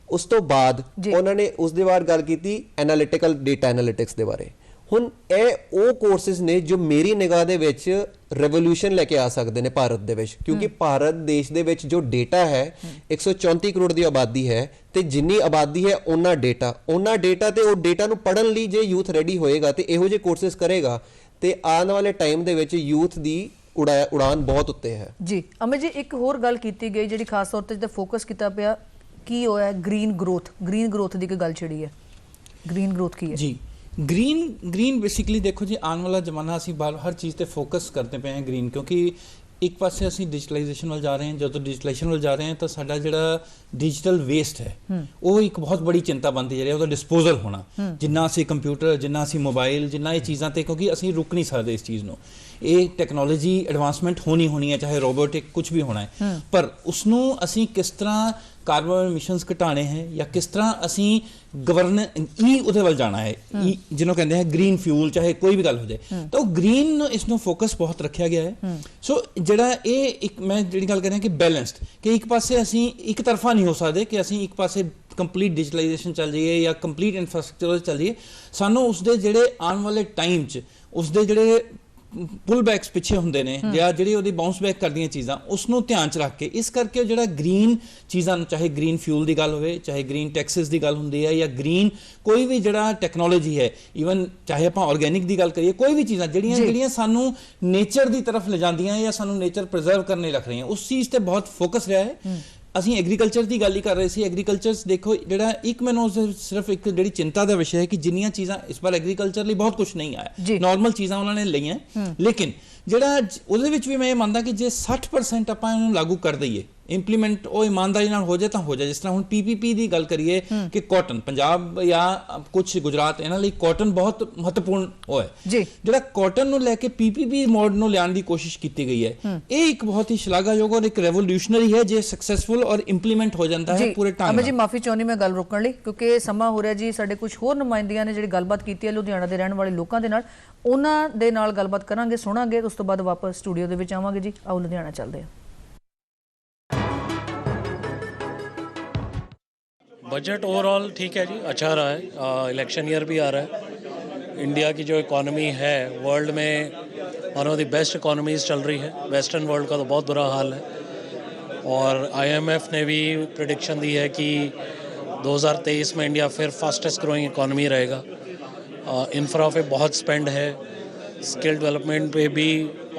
ਉਸ ਤੋਂ ਬਾਅਦ ਉਹਨਾਂ ਨੇ ਉਸ ਦੇ ਬਾਰੇ ਗੱਲ ਕੀਤੀ ਐਨਾਲਿਟੀਕਲ ਡੇਟਾ ਐਨਾਲਿਟਿਕਸ ਦੇ ਬਾਰੇ। ਹੁਣ ਇਹ ਉਹ ਕੋਰਸਿਸ ਨੇ ਜੋ ਮੇਰੀ ਨਿਗਾਹ ਦੇ ਵਿੱਚ ਰੈਵੋਲੂਸ਼ਨ ਲੈ ਕੇ ਆ ਸਕਦੇ ਨੇ ਭਾਰਤ ਦੇ ਵਿੱਚ, ਕਿਉਂਕਿ ਭਾਰਤ ਦੇਸ਼ ਦੇ ਵਿੱਚ ਜੋ ਡੇਟਾ ਹੈ 134 ਕਰੋੜ ਦੀ ਆਬਾਦੀ ਹੈ ਤੇ ਜਿੰਨੀ ਆਬਾਦੀ ਹੈ ਉਹਨਾਂ ਡੇਟਾ ਤੇ ਉਹ ਡੇਟਾ ਨੂੰ ਪੜ੍ਹਨ ਲਈ ਜੇ ਯੂਥ ਰੈਡੀ ਹੋਏਗਾ ਤੇ ਇਹੋ ਜਿਹੇ ਕੋਰਸਿਸ ਕਰੇਗਾ ਤੇ ਆਉਣ ਵਾਲੇ ਟਾਈਮ ਦੇ ਵਿੱਚ ਯੂਥ ਦੀ ਉਡਾਨ ਬਹੁਤ ਉੱਤੇ ਹੈ ਜੀ। ਅਮਿਤ ਜੀ, ਇੱਕ ਹੋਰ ਗੱਲ ਕੀਤੀ ਗਈ ਜਿਹੜੀ ਖਾਸ ਤੌਰ ਤੇ ਫੋਕਸ ਕੀਤਾ ਪਿਆ, ਕੀ ਹੋਇਆ ਗ੍ਰੀਨ ਗਰੋਥ ਦੀ ਕੋਈ ਗੱਲ ਛਿੜੀ ਹੈ। ਗ੍ਰੀਨ ਗਰੋਥ ਕੀ ਹੈ ਜੀ? ग्रीन बेसिकली देखो जी, आने वाला जमाना ਅਸੀਂ ਹਰ ਚੀਜ਼ ਤੇ ਫੋਕਸ ਕਰਦੇ ਪਏ ਹਾਂ ਗ੍ਰੀਨ, ਕਿਉਂਕਿ ਇੱਕ ਪਾਸੇ ਅਸੀਂ ਡਿਜੀਟਲਾਈਜੇਸ਼ਨ ਵੱਲ ਜਾ ਰਹੇ ਹਾਂ। ਜਦੋਂ ਡਿਜੀਟਲਾਈਜੇਸ਼ਨ ਵੱਲ ਜਾ ਰਹੇ ਹਾਂ ਤਾਂ ਸਾਡਾ ਜਿਹੜਾ ਡਿਜੀਟਲ ਵੇਸਟ ਹੈ ਉਹ ਇੱਕ ਬਹੁਤ ਬੜੀ ਚਿੰਤਾ ਬਣਦੀ ਜਾ ਰਹੀ ਹੈ, ਉਹਦਾ ਡਿਸਪੋਜ਼ਲ ਹੋਣਾ। ਜਿੰਨਾ ਅਸੀਂ ਕੰਪਿਊਟਰ, ਜਿੰਨਾ ਅਸੀਂ ਮੋਬਾਈਲ, ਜਿੰਨਾ ਇਹ ਚੀਜ਼ਾਂ ਤੇ, ਕਿਉਂਕਿ ਅਸੀਂ ਰੁਕ ਨਹੀਂ ਸਕਦੇ ਇਸ ਚੀਜ਼ ਨੂੰ, ਇਹ ਟੈਕਨੋਲੋਜੀ ਐਡਵਾਂਸਮੈਂਟ ਹੋਣੀ ਹੈ, ਚਾਹੇ ਰੋਬੋਟਿਕ ਕੁਝ ਵੀ ਹੋਣਾ ਹੈ, ਪਰ ਉਸਨੂੰ ਅਸੀਂ ਕਿਸ ਤਰ੍ਹਾਂ ਕਾਰਬਨ ਐਮਿਸ਼ਨਸ ਘਟਾਣੇ ਹੈ ਜਾਂ ਕਿਸ ਤਰ੍ਹਾਂ ਅਸੀਂ ਉਹਦੇ ਵੱਲ ਜਾਣਾ ਹੈ, ਜਿਹਨੂੰ ਕਹਿੰਦੇ ਹੈ ਗ੍ਰੀਨ ਫਿਊਲ, ਚਾਹੇ ਕੋਈ ਵੀ ਗੱਲ ਹੋ ਜਾਏ, ਤਾਂ ਉਹ ਗ੍ਰੀਨ ਇਸ ਨੂੰ ਫੋਕਸ ਬਹੁਤ ਰੱਖਿਆ ਗਿਆ ਹੈ। ਸੋ ਜਿਹੜਾ ਇਹ ਇੱਕ ਮੈਂ ਜਿਹੜੀ ਗੱਲ ਕਰ ਰਿਹਾ ਕਿ ਬੈਲੈਂਸਡ, ਕਿ ਇੱਕ ਪਾਸੇ ਅਸੀਂ ਇੱਕ ਤਰਫਾ ਨਹੀਂ ਹੋ ਸਕਦੇ ਕਿ ਅਸੀਂ ਇੱਕ ਪਾਸੇ ਕੰਪਲੀਟ ਡਿਜੀਟਲਾਈਜੇਸ਼ਨ ਚੱਲ ਜਾਈਏ ਜਾਂ ਕੰਪਲੀਟ ਇਨਫਰਾਸਟ੍ਰਕਚਰ ਚੱਲ ਜਾਈਏ। ਸਾਨੂੰ ਉਸਦੇ ਜਿਹੜੇ ਆਉਣ ਵਾਲੇ ਟਾਈਮ 'ਚ ਉਸਦੇ ਜਿਹੜੇ ਪੁੱਲ ਬੈਕਸ ਪਿੱਛੇ ਹੁੰਦੇ ਨੇ ਜਾਂ ਜਿਹੜੀ ਉਹਦੀ ਬਾਉਂਸ ਬੈਕ ਕਰਦੀਆਂ ਚੀਜ਼ਾਂ ਉਸ ਨੂੰ ਧਿਆਨ 'ਚ ਰੱਖ ਕੇ, ਇਸ ਕਰਕੇ ਜਿਹੜਾ ਗ੍ਰੀਨ ਚੀਜ਼ਾਂ ਨੂੰ, ਚਾਹੇ ਗ੍ਰੀਨ ਫਿਊਲ ਦੀ ਗੱਲ ਹੋਵੇ, ਚਾਹੇ ਗ੍ਰੀਨ ਟੈਕਸਿਸ ਦੀ ਗੱਲ ਹੁੰਦੀ ਹੈ, ਜਾਂ ਗ੍ਰੀਨ ਕੋਈ ਵੀ ਜਿਹੜਾ ਟੈਕਨੋਲੋਜੀ ਹੈ, ਈਵਨ ਚਾਹੇ ਆਪਾਂ ਆਰਗੈਨਿਕ ਦੀ ਗੱਲ ਕਰੀਏ, ਕੋਈ ਵੀ ਚੀਜ਼ਾਂ ਜਿਹੜੀਆਂ ਸਾਨੂੰ ਨੇਚਰ ਦੀ ਤਰਫ ਲਿਜਾਂਦੀਆਂ ਜਾਂ ਸਾਨੂੰ ਨੇਚਰ ਪ੍ਰੀਜ਼ਰਵ ਕਰਨੇ ਲੱਗ ਰਹੀਆਂ, ਉਸ ਚੀਜ਼ ਤੇ ਬਹੁਤ ਫੋਕਸ ਰਿਹਾ ਹੈ। ਅਸੀਂ ਐਗਰੀਕਲਚਰ ਦੀ ਗੱਲ ਹੀ ਕਰ ਰਹੇ ਸੀ। ਐਗਰੀਕਲਚਰ ਦੇਖੋ, ਜਿਹੜਾ ਇੱਕ ਮੈਨੂੰ ਸਿਰਫ ਇੱਕ ਜਿਹੜੀ ਚਿੰਤਾ ਦਾ ਵਿਸ਼ਾ ਹੈ ਕਿ ਜਿੰਨੀਆਂ ਚੀਜ਼ਾਂ ਇਸ ਵਾਰ ਐਗਰੀਕਲਚਰ ਲਈ ਬਹੁਤ ਕੁਝ ਨਹੀਂ ਆਇਆ, ਨਾਰਮਲ ਚੀਜ਼ਾਂ ਉਹਨਾਂ ਨੇ ਲਈਆਂ, ਲੇਕਿਨ ਜਿਹੜਾ ਉਹਦੇ ਵਿੱਚ ਵੀ ਮੈਂ ਇਹ ਮੰਨਦਾ ਕਿ ਜੇ 60% ਆਪਾਂ ਇਹਨੂੰ ਲਾਗੂ ਕਰ ਦਈਏ, ਇੰਪਲੀਮੈਂਟ ਉਹ ਇਮਾਨਦਾਰੀ ਨਾਲ ਹੋ ਜਾਏ ਤਾਂ ਹੋ ਜਾਏ। ਜਿਸ ਤਰ੍ਹਾਂ ਹੁਣ PPP ਦੀ ਗੱਲ ਕਰੀਏ ਕਿ ਕਾਟਨ, ਪੰਜਾਬ ਜਾਂ ਕੁਝ ਗੁਜਰਾਤ, ਇਹਨਾਂ ਲਈ ਕਾਟਨ ਬਹੁਤ ਮਹੱਤਵਪੂਰਨ ਉਹ ਹੈ। ਜਿਹੜਾ ਕਾਟਨ ਨੂੰ ਲੈ ਕੇ PPP ਮੋਡ ਨੂੰ ਲਿਆਉਣ ਦੀ ਕੋਸ਼ਿਸ਼ ਕੀਤੀ ਗਈ ਹੈ, ਇਹ ਇੱਕ ਬਹੁਤ ਹੀ ਸ਼ਲਾਘਾਯੋਗ ਔਰ ਇੱਕ ਰੈਵੋਲੂਸ਼ਨਰੀ ਹੈ ਜੇ ਸਕਸੈਸਫੁਲ ਔਰ ਇੰਪਲੀਮੈਂਟ ਹੋ ਜਾਂਦਾ ਹੈ ਪੂਰੇ ਢੰਗ ਨਾਲ। ਜੀ ਮਾਫੀ ਚਾਹੁੰਦੀ ਮੈਂ ਗੱਲ ਰੋਕਣ ਲਈ, ਕਿਉਂਕਿ ਸਮਾਂ ਹੋ ਰਿਹਾ ਜੀ। ਸਾਡੇ ਕੁਝ ਹੋਰ ਨੁਮਾਇੰਦੀਆਂ ਨੇ ਜਿਹੜੀ ਗੱਲਬਾਤ ਕੀਤੀ ਹੈ ਲੁਧਿਆਣਾ ਦੇ ਰਹਿਣ ਵਾਲੇ ਲੋਕਾਂ ਦੇ ਨਾਲ, ਉਹਨਾਂ ਦੇ ਨਾਲ ਗੱਲਬਾਤ ਕਰਾਂਗੇ, ਸੁਣਾਂਗੇ, ਉਸ ਤੋਂ ਬਾਅਦ ਵਾਪਸ ਸਟੂਡੀਓ ਦੇ ਵਿੱਚ ਆਵਾਂਗੇ ਜੀ। ਆਓ ਲੁਧਿਆਣਾ ਚੱਲਦੇ ਹਾਂ। बजट ओवरऑल ठीक है जी, अच्छा रहा है। इलेक्शन ईयर भी आ रहा है। इंडिया की जो इकॉनमी है वर्ल्ड में one of the best economies चल रही है। वेस्टर्न वर्ल्ड का तो बहुत बुरा हाल है और IMF ने भी प्रेडिक्शन दी है कि 2023 में इंडिया फिर फास्टेस्ट ग्रोइंग इकॉनमी रहेगा। इंफ्रा पे बहुत स्पेंड है, स्किल डेवलपमेंट पे भी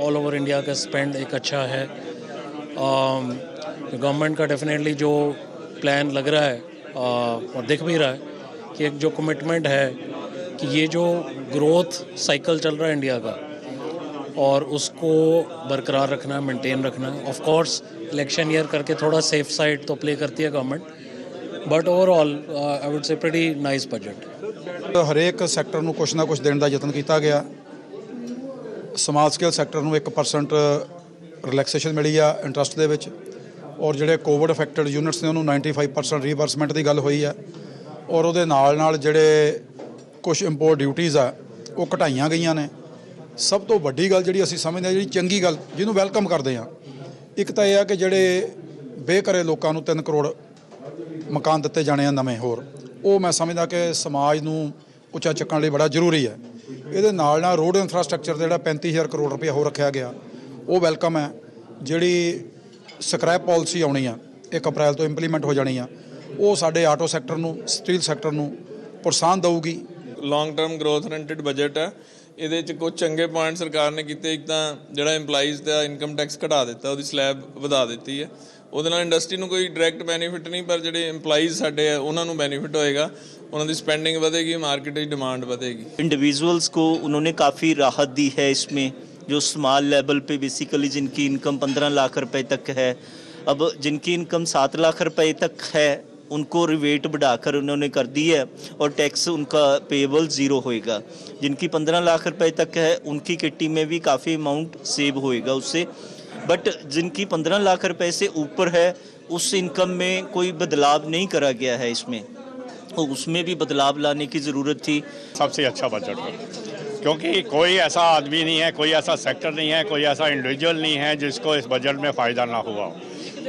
ऑल ओवर इंडिया का स्पेंड एक अच्छा है। गवर्नमेंट का डेफिनेटली जो प्लान लग रहा है और दिख भी रहा है कि एक जो कमिटमेंट है कि ये जो ग्रोथ साइकिल चल रहा है इंडिया का और उसको बरकरार रखना, मेंटेन रखना। ऑफ कोर्स इलेक्शन ईयर करके थोड़ा सेफ साइड तो प्ले करती है government, but overall I would say pretty nice budget. हरेक सैक्टर ਨੂੰ ਕੁਛ ਨਾ ਕੁਛ ਦੇਣ ਦਾ ਯਤਨ ਕੀਤਾ ਗਿਆ। ਸਮਾਲ ਸਕੇਲ ਸੈਕਟਰ ਨੂੰ 1% ਰਿਲੈਕਸੇਸ਼ਨ ਮਿਲੀ ਆ ਇੰਟਰਸਟ ਦੇ ਵਿੱਚ, ਔਰ ਜਿਹੜੇ ਕੋਵਿਡ ਅਫੈਕਟਡ ਯੂਨਿਟਸ ਨੇ ਉਹਨੂੰ 95% ਰੀਇੰਬਰਸਮੈਂਟ ਦੀ ਗੱਲ ਹੋਈ ਆ, ਔਰ ਉਹਦੇ ਨਾਲ ਜਿਹੜੇ ਕੁਝ ਇੰਪੋਰਟ ਡਿਊਟੀਜ਼ ਆ ਉਹ ਘਟਾਈਆਂ ਗਈਆਂ ਨੇ। ਸਭ ਤੋਂ ਵੱਡੀ ਗੱਲ ਜਿਹੜੀ ਅਸੀਂ ਸਮਝਦੇ ਹਾਂ, ਜਿਹੜੀ ਚੰਗੀ ਗੱਲ ਜਿਹਨੂੰ ਵੈਲਕਮ ਕਰਦੇ ਹਾਂ, ਇੱਕ ਤਾਂ ਇਹ ਆ ਕਿ ਜਿਹੜੇ ਬੇਘਰੇ ਲੋਕਾਂ ਨੂੰ 3 ਕਰੋੜ ਮਕਾਨ ਦਿੱਤੇ ਜਾਣੇ ਆ ਨਵੇਂ ਹੋਰ, ਉਹ ਮੈਂ ਸਮਝਦਾ ਕਿ ਸਮਾਜ ਨੂੰ ਉੱਚਾ ਚੱਕਣ ਲਈ ਬੜਾ ਜ਼ਰੂਰੀ ਹੈ। ਇਹਦੇ ਨਾਲ ਰੋਡ ਇਨਫਰਾਸਟ੍ਰਕਚਰ ਦਾ ਜਿਹੜਾ 35,000 ਕਰੋੜ ਰੁਪਇਆ ਹੋਰ ਰੱਖਿਆ ਗਿਆ, ਉਹ ਵੈਲਕਮ ਹੈ। ਜਿਹੜੀ ਸਕ੍ਰੈਪ ਪਾਲਿਸੀ ਆਉਣੀ ਆ 1 ਅਪ੍ਰੈਲ ਤੋਂ ਇੰਪਲੀਮੈਂਟ ਹੋ ਜਾਣੀ ਆ, ਉਹ ਸਾਡੇ ਆਟੋ ਸੈਕਟਰ ਨੂੰ, ਸਟੀਲ ਸੈਕਟਰ ਨੂੰ ਪ੍ਰੋਤਸਾਹਨ ਦੇਊਗੀ। Long term growth oriented budget ਹੈ। ਇਹਦੇ 'ਚ ਕੁਝ ਚੰਗੇ ਪੁਆਇੰਟ ਸਰਕਾਰ ਨੇ ਕੀਤੇ। ਇੱਕ ਤਾਂ ਜਿਹੜਾ ਇੰਪਲਾਈਜ਼ ਦਾ ਇਨਕਮ ਟੈਕਸ ਘਟਾ ਦਿੱਤਾ, ਉਹਦੀ ਸਲੈਬ ਵਧਾ ਦਿੱਤੀ ਹੈ। ਉਹਦੇ ਨਾਲ ਇੰਡਸਟਰੀ ਨੂੰ ਕੋਈ ਡਾਇਰੈਕਟ ਬੈਨੀਫਿਟ ਨਹੀਂ, ਪਰ ਜਿਹੜੇ ਇੰਪਲਾਈਜ਼ ਸਾਡੇ ਆ ਉਹਨਾਂ ਨੂੰ ਬੈਨੀਫਿਟ ਹੋਏਗਾ। ਉਹਨਾਂ ਦੀ स्पेंडिंग बढ़ेगी, मार्केट की डिमांड बढ़ेगी। इंडिविजुअल्स को उन्होंने काफ़ी राहत दी है इसमें, जो स्मॉल लेवल पे बेसिकली जिनकी इनकम 15 लाख रुपए तक है, अब जिनकी इनकम 7 लाख रुपए तक है उनको रिवेट बढ़ाकर उन्होंने कर दी है और टैक्स उनका पेएबल ज़ीरो होएगा। जिनकी 15 लाख रुपए तक है उनकी किट्टी में भी काफ़ी अमाउंट सेव होएगा उससे, बट जिनकी 15 लाख रुपए से ऊपर है उस इनकम में कोई बदलाव नहीं करा गया है इसमें, तो उसमें भी बदलाव लाने की ज़रूरत थी। सबसे अच्छा बजट है, क्योंकि कोई ऐसा आदमी नहीं है, कोई ऐसा सेक्टर नहीं है, कोई ऐसा इंडिविजुअल नहीं है जिसको इस बजट में फ़ायदा ना हुआ।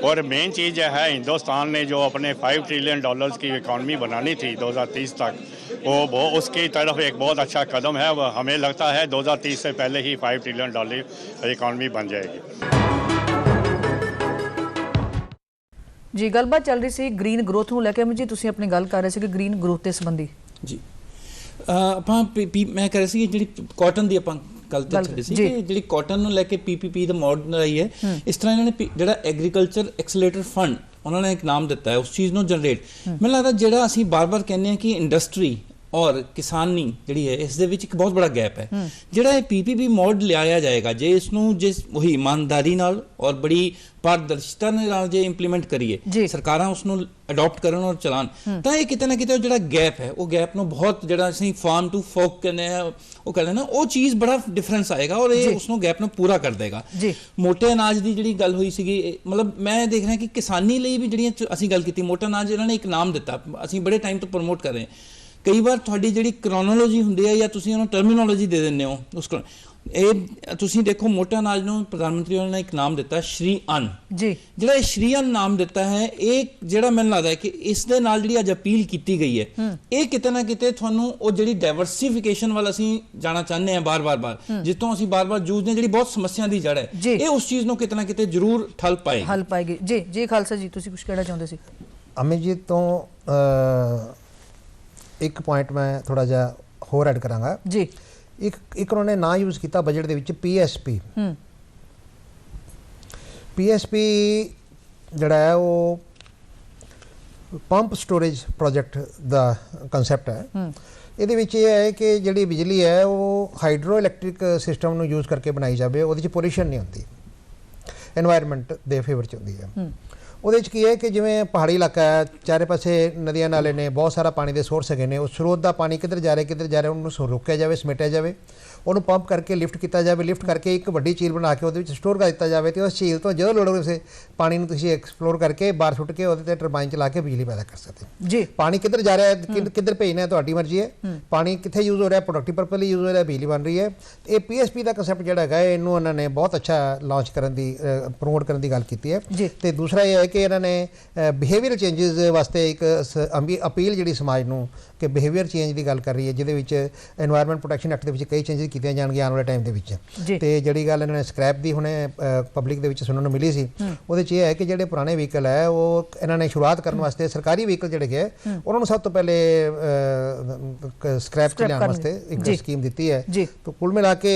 और मेन चीज़ है हिंदुस्तान ने जो अपने $5 ट्रिलियन की इकॉनमी बनानी थी 2030 तक, वो उसकी तरफ एक बहुत अच्छा कदम है। हमें लगता है 2030 से पहले ही $5 ट्रिलियन इकॉनमी बन जाएगी। ਜੀ ਗੱਲਬਾਤ ਚੱਲ ਰਹੀ ਸੀ ਗ੍ਰੀਨ ਗਰੋਥ ਨੂੰ ਲੈ ਕੇ। ਜੀ ਤੁਸੀਂ ਆਪਣੀ ਗੱਲ ਕਰ ਰਹੇ ਸੀ ਕਿ ਗ੍ਰੀਨ ਗਰੋਥ ਦੇ ਸੰਬੰਧੀ। ਜੀ ਆਪਾਂ ਮੈਂ ਕਰ ਰਹੀ ਸੀ ਜਿਹੜੀ ਕਾਟਨ ਦੀ ਆਪਾਂ ਗੱਲ ਤੇ ਛੱਡੀ ਸੀ ਕਿ ਜਿਹੜੀ ਕਾਟਨ ਨੂੰ ਲੈ ਕੇ PPP ਦਾ ਮੋਡਲ ਆਈ ਹੈ। ਇਸ ਤਰ੍ਹਾਂ ਇਹਨਾਂ ਨੇ ਜਿਹੜਾ ਐਗਰੀਕਲਚਰ ਐਕਸਲੇਟਰ ਫੰਡ ਉਹਨਾਂ ਨੇ ਇੱਕ ਨਾਮ ਦਿੱਤਾ ਹੈ ਉਸ ਚੀਜ਼ ਨੂੰ ਜਨਰੇਟ। ਮੈਨੂੰ ਲੱਗਦਾ ਜਿਹੜਾ ਅਸੀਂ ਬਾਰ-ਬਾਰ ਕਹਿੰਦੇ ਹਾਂ ਕਿ ਇੰਡਸਟਰੀ ਔਰ ਕਿਸਾਨੀ ਜਿਹੜੀ ਹੈ ਇਸ ਦੇ ਵਿੱਚ ਇੱਕ ਬਹੁਤ ਬੜਾ ਗੈਪ ਹੈ। ਜਿਹੜਾ ਇਹ PPP ਮੋਡ ਲਿਆਇਆ ਜਾਏਗਾ, ਜੇ ਇਸ ਨੂੰ ਉਹੀ ਇਮਾਨਦਾਰੀ ਨਾਲ ਔਰ ਬੜੀ ਪਾਰਦਰਸ਼ਤਾ ਨਾਲ ਜੇ ਇੰਪਲੀਮੈਂਟ ਕਰੀਏ, ਸਰਕਾਰਾਂ ਉਸ ਨੂੰ ਅਡਾਪਟ ਕਰਨ ਔਰ ਚਲਾਉਣ, ਤਾਂ ਇਹ ਕਿਤੇ ਨਾ ਕਿਤੇ ਉਹ ਜਿਹੜਾ ਗੈਪ ਹੈ, ਉਹ ਗੈਪ ਨੂੰ ਬਹੁਤ ਜਿਹੜਾ ਅਸੀਂ ਫਾਰਮ ਟੂ ਫੋਕ ਕਹਿੰਦੇ ਆ, ਉਹ ਕਹਿੰਦੇ ਨਾ, ਉਹ ਚੀਜ਼ ਬੜਾ ਡਿਫਰੈਂਸ ਆਏਗਾ ਔਰ ਇਹ ਉਸ ਨੂੰ ਗੈਪ ਨੂੰ ਪੂਰਾ ਕਰ ਦੇਗਾ। ਮੋਟੇ ਅਨਾਜ ਦੀ ਜਿਹੜੀ ਗੱਲ ਹੋਈ ਸੀਗੀ, ਮਤਲਬ ਮੈਂ ਦੇਖ ਰਿਹਾ ਕਿ ਕਿਸਾਨੀ ਲਈ ਵੀ ਜਿਹੜੀਆਂ ਅਸੀਂ ਗੱਲ ਕੀਤੀ, ਮੋਟਾ ਅਨਾਜ ਇਹਨਾਂ ਨੇ ਇੱਕ ਨਾਮ ਦਿੱਤਾ, ਅਸੀਂ ਬੜੇ ਟਾਈਮ ਤੋਂ ਪ੍ਰਮੋਟ ਕਰ ਰਹੇ ਹਾਂ। ਕਈ ਵਾਰ ਤੁਹਾਡੀ ਜਿਹੜੀ ਕ੍ਰੋਨੋਲੋਜੀ ਹੁੰਦੀ ਹੈ ਜਾਂ ਤੁਸੀਂ ਉਹਨੂੰ ਟਰਮੀਨੋਲੋਜੀ ਦੇ ਦਿੰਦੇ ਹੋ, ਉਸ ਇਹ ਤੁਸੀਂ ਦੇਖੋ ਮੋਟੇ ਅਨਾਜ ਨੂੰ ਪ੍ਰਧਾਨ ਮੰਤਰੀ ਹੋਰਾਂ ਨੇ ਇੱਕ ਨਾਮ ਦਿੱਤਾ ਸ਼੍ਰੀ ਅੰਨ ਜੀ। ਜਿਹੜਾ ਇਹ ਸ਼੍ਰੀ ਅੰਨ ਨਾਮ ਦਿੱਤਾ ਹੈ, ਇਹ ਜਿਹੜਾ ਮੈਨੂੰ ਲੱਗਦਾ ਹੈ ਕਿ ਇਸ ਦੇ ਨਾਲ ਜਿਹੜੀ ਅੱਜ ਅਪੀਲ ਕੀਤੀ ਗਈ ਹੈ, ਇਹ ਕਿਤੇ ਨਾ ਕਿਤੇ ਤੁਹਾਨੂੰ ਉਹ ਜਿਹੜੀ ਡਾਇਵਰਸੀਫਿਕੇਸ਼ਨ ਵੱਲ ਅਸੀਂ ਜਾਣਾ ਚਾਹੁੰਦੇ ਹਾਂ ਬਾਰ-ਬਾਰ ਜਿੱਥੋਂ ਅਸੀਂ ਬਾਰ-ਬਾਰ ਜੂਝਦੇ ਜਿਹੜੀ ਬਹੁਤ ਸਮੱਸਿਆ ਦੀ ਜੜ ਹੈ, ਇਹ ਉਸ ਚੀਜ਼ ਨੂੰ ਕਿਤੇ ਨਾ ਕਿਤੇ ਜ਼ਰੂਰ ਹੱਲ ਪਾਏਗੀ। ਜੀ ਜੀ ਖਾਲਸਾ ਜੀ, ਤੁਸੀਂ ਕੁਝ ਕਹਿਣਾ ਚਾਹੁੰਦੇ ਸੀ? ਅਮਿਤ ਜੀ ਤੋਂ ਇੱਕ ਪੁਆਇੰਟ ਮੈਂ ਥੋੜਾ ਜਿਹਾ ਹੋਰ ਐਡ ਕਰਾਂਗਾ ਜੀ। ਇੱਕ ਉਹਨਾਂ ਨੇ ਨਾਂ ਯੂਜ਼ ਕੀਤਾ ਬਜਟ ਦੇ ਵਿੱਚ ਪੀਐਸਪੀ। ਪੀਐਸਪੀ ਜਿਹੜਾ ਹੈ ਉਹ ਪੰਪ ਸਟੋਰੇਜ ਪ੍ਰੋਜੈਕਟ ਦਾ ਕਨਸੈਪਟ ਹੈ। ਇਹਦੇ ਵਿੱਚ ਇਹ ਹੈ ਕਿ ਜਿਹੜੀ ਬਿਜਲੀ ਹੈ ਉਹ ਹਾਈਡਰੋ ਇਲੈਕਟ੍ਰਿਕ ਸਿਸਟਮ ਨੂੰ ਯੂਜ਼ ਕਰਕੇ ਬਣਾਈ ਜਾਵੇ, ਉਹਦੇ 'ਚ ਪੋਲਿਊਸ਼ਨ ਨਹੀਂ ਹੁੰਦੀ, এনवायरमेंट ਦੇ ਫੇਵਰ 'ਚ ਹੁੰਦੀ ਹੈ। ਉਹਦੇ 'ਚ ਕੀ ਹੈ ਕਿ ਜਿਵੇਂ ਪਹਾੜੀ ਇਲਾਕਾ ਹੈ, ਚਾਰੇ ਪਾਸੇ ਨਦੀਆਂ ਨਾਲੇ ਨੇ, ਬਹੁਤ ਸਾਰਾ ਪਾਣੀ ਦੇ ਸੋਰਸ ਹੈਗੇ ਨੇ, ਉਸ ਸਰੋਤ ਦਾ ਪਾਣੀ ਕਿੱਧਰ ਜਾ ਰਿਹਾ ਉਹਨੂੰ ਰੋਕਿਆ ਜਾਵੇ, ਸਮੇਟਿਆ ਜਾਵੇ, ਉਹਨੂੰ ਪੰਪ ਕਰਕੇ ਲਿਫਟ ਕੀਤਾ ਜਾਵੇ, ਲਿਫਟ ਕਰਕੇ ਇੱਕ ਵੱਡੀ ਝੀਲ ਬਣਾ ਕੇ ਉਹਦੇ ਵਿੱਚ ਸਟੋਰ ਕਰ ਦਿੱਤਾ ਜਾਵੇ ਤੇ ਉਸ ਝੀਲ ਤੋਂ ਜਦੋਂ ਲੋੜ ਹੋਵੇ ਉਸੇ ਪਾਣੀ ਨੂੰ ਤੁਸੀਂ ਐਕਸਪਲੋਰ ਕਰਕੇ ਬਾਹਰ ਸੁੱਟ ਕੇ ਉਹਦੇ 'ਤੇ ਟਰਬਾਈਨ ਚਲਾ ਕੇ ਬਿਜਲੀ ਪੈਦਾ ਕਰ ਸਕਦੇ ਜੀ। ਪਾਣੀ ਕਿੱਧਰ ਜਾ ਰਿਹਾ ਹੈ, ਕਿੱਧਰ ਭੇਜਣਾ ਹੈ, ਤੁਹਾਡੀ ਮਰਜ਼ੀ ਹੈ। ਪਾਣੀ ਕਿੱਥੇ ਯੂਜ਼ ਹੋ ਰਿਹਾ, ਪ੍ਰੋਡਕਟਿਵ ਪਰਪਸ ਲਈ ਯੂਜ਼ ਹੋ ਰਿਹਾ, ਬਿਜਲੀ ਬਣ ਰਹੀ ਹੈ। ਇਹ ਪੀਐਸਪੀ ਦਾ ਕਨਸੈਪਟ ਜਿਹੜਾ ਹੈਗਾ ਇਹਨੂੰ ਉਹਨਾਂ ਨੇ ਬਹੁਤ ਅੱਛਾ ਲਾਂਚ ਕਰਨ ਦੀ ਪ੍ਰਮੋਟ ਕਰਨ ਦੀ ਗੱਲ ਕੀਤੀ ਹੈ। ਤੇ ਦੂਸਰਾ ਇਹ ਹੈ ਕਿ ਇਹਨਾਂ ਨੇ ਬਿਹੇਵੀਅਰ ਚੇਂਜਸ ਵਾਸਤੇ ਇੱਕ ਅਪੀਲ ਜਿਹੜੀ ਸਮਾਜ ਨੂੰ ਕਿ ਬਿਹੇਵੀਅਰ ਚੇਂਜ ਦੀ ਗੱਲ ਕਰ ਰਹੀ ਹੈ, ਜਿਹਦੇ ਵਿੱਚ এনवायरमेंट ਪ੍ਰੋਟੈਕਸ਼ਨ ਐਕਟ ਦੇ ਵਿੱਚ ਕਈ ਚੇਂਜਸ ਕੀਤੀਆਂ ਜਾਣਗੀਆਂ ਆਉਣ ਵਾਲੇ ਟਾਈਮ ਦੇ ਵਿੱਚ। ਤੇ ਜਿਹੜੀ ਗੱਲ ਇਹਨਾਂ ਨੇ ਸਕ੍ਰੈਪ ਦੀ ਹੁਣੇ ਪਬਲਿਕ ਦੇ ਵਿੱਚ ਸੁਣਨ ਨੂੰ ਮਿਲੀ ਸੀ, ਉਹਦੇ 'ਚ ਇਹ ਹੈ ਕਿ ਜਿਹੜੇ ਪੁਰਾਣੇ ਵਹੀਕਲ ਹੈ ਉਹ ਇਹਨਾਂ ਨੇ ਸ਼ੁਰੂਆਤ ਕਰਨ ਵਾਸਤੇ ਸਰਕਾਰੀ ਵਹੀਕਲ ਜਿਹੜੇ ਗਏ ਉਹਨਾਂ ਨੂੰ ਸਭ ਤੋਂ ਪਹਿਲੇ ਸਕ੍ਰੈਪ 'ਚ ਲਿਆਉਣ ਵਾਸਤੇ ਇੱਕ ਸਕੀਮ ਦਿੱਤੀ ਹੈ। ਤਾਂ ਕੁੱਲ ਮਿਲਾ ਕੇ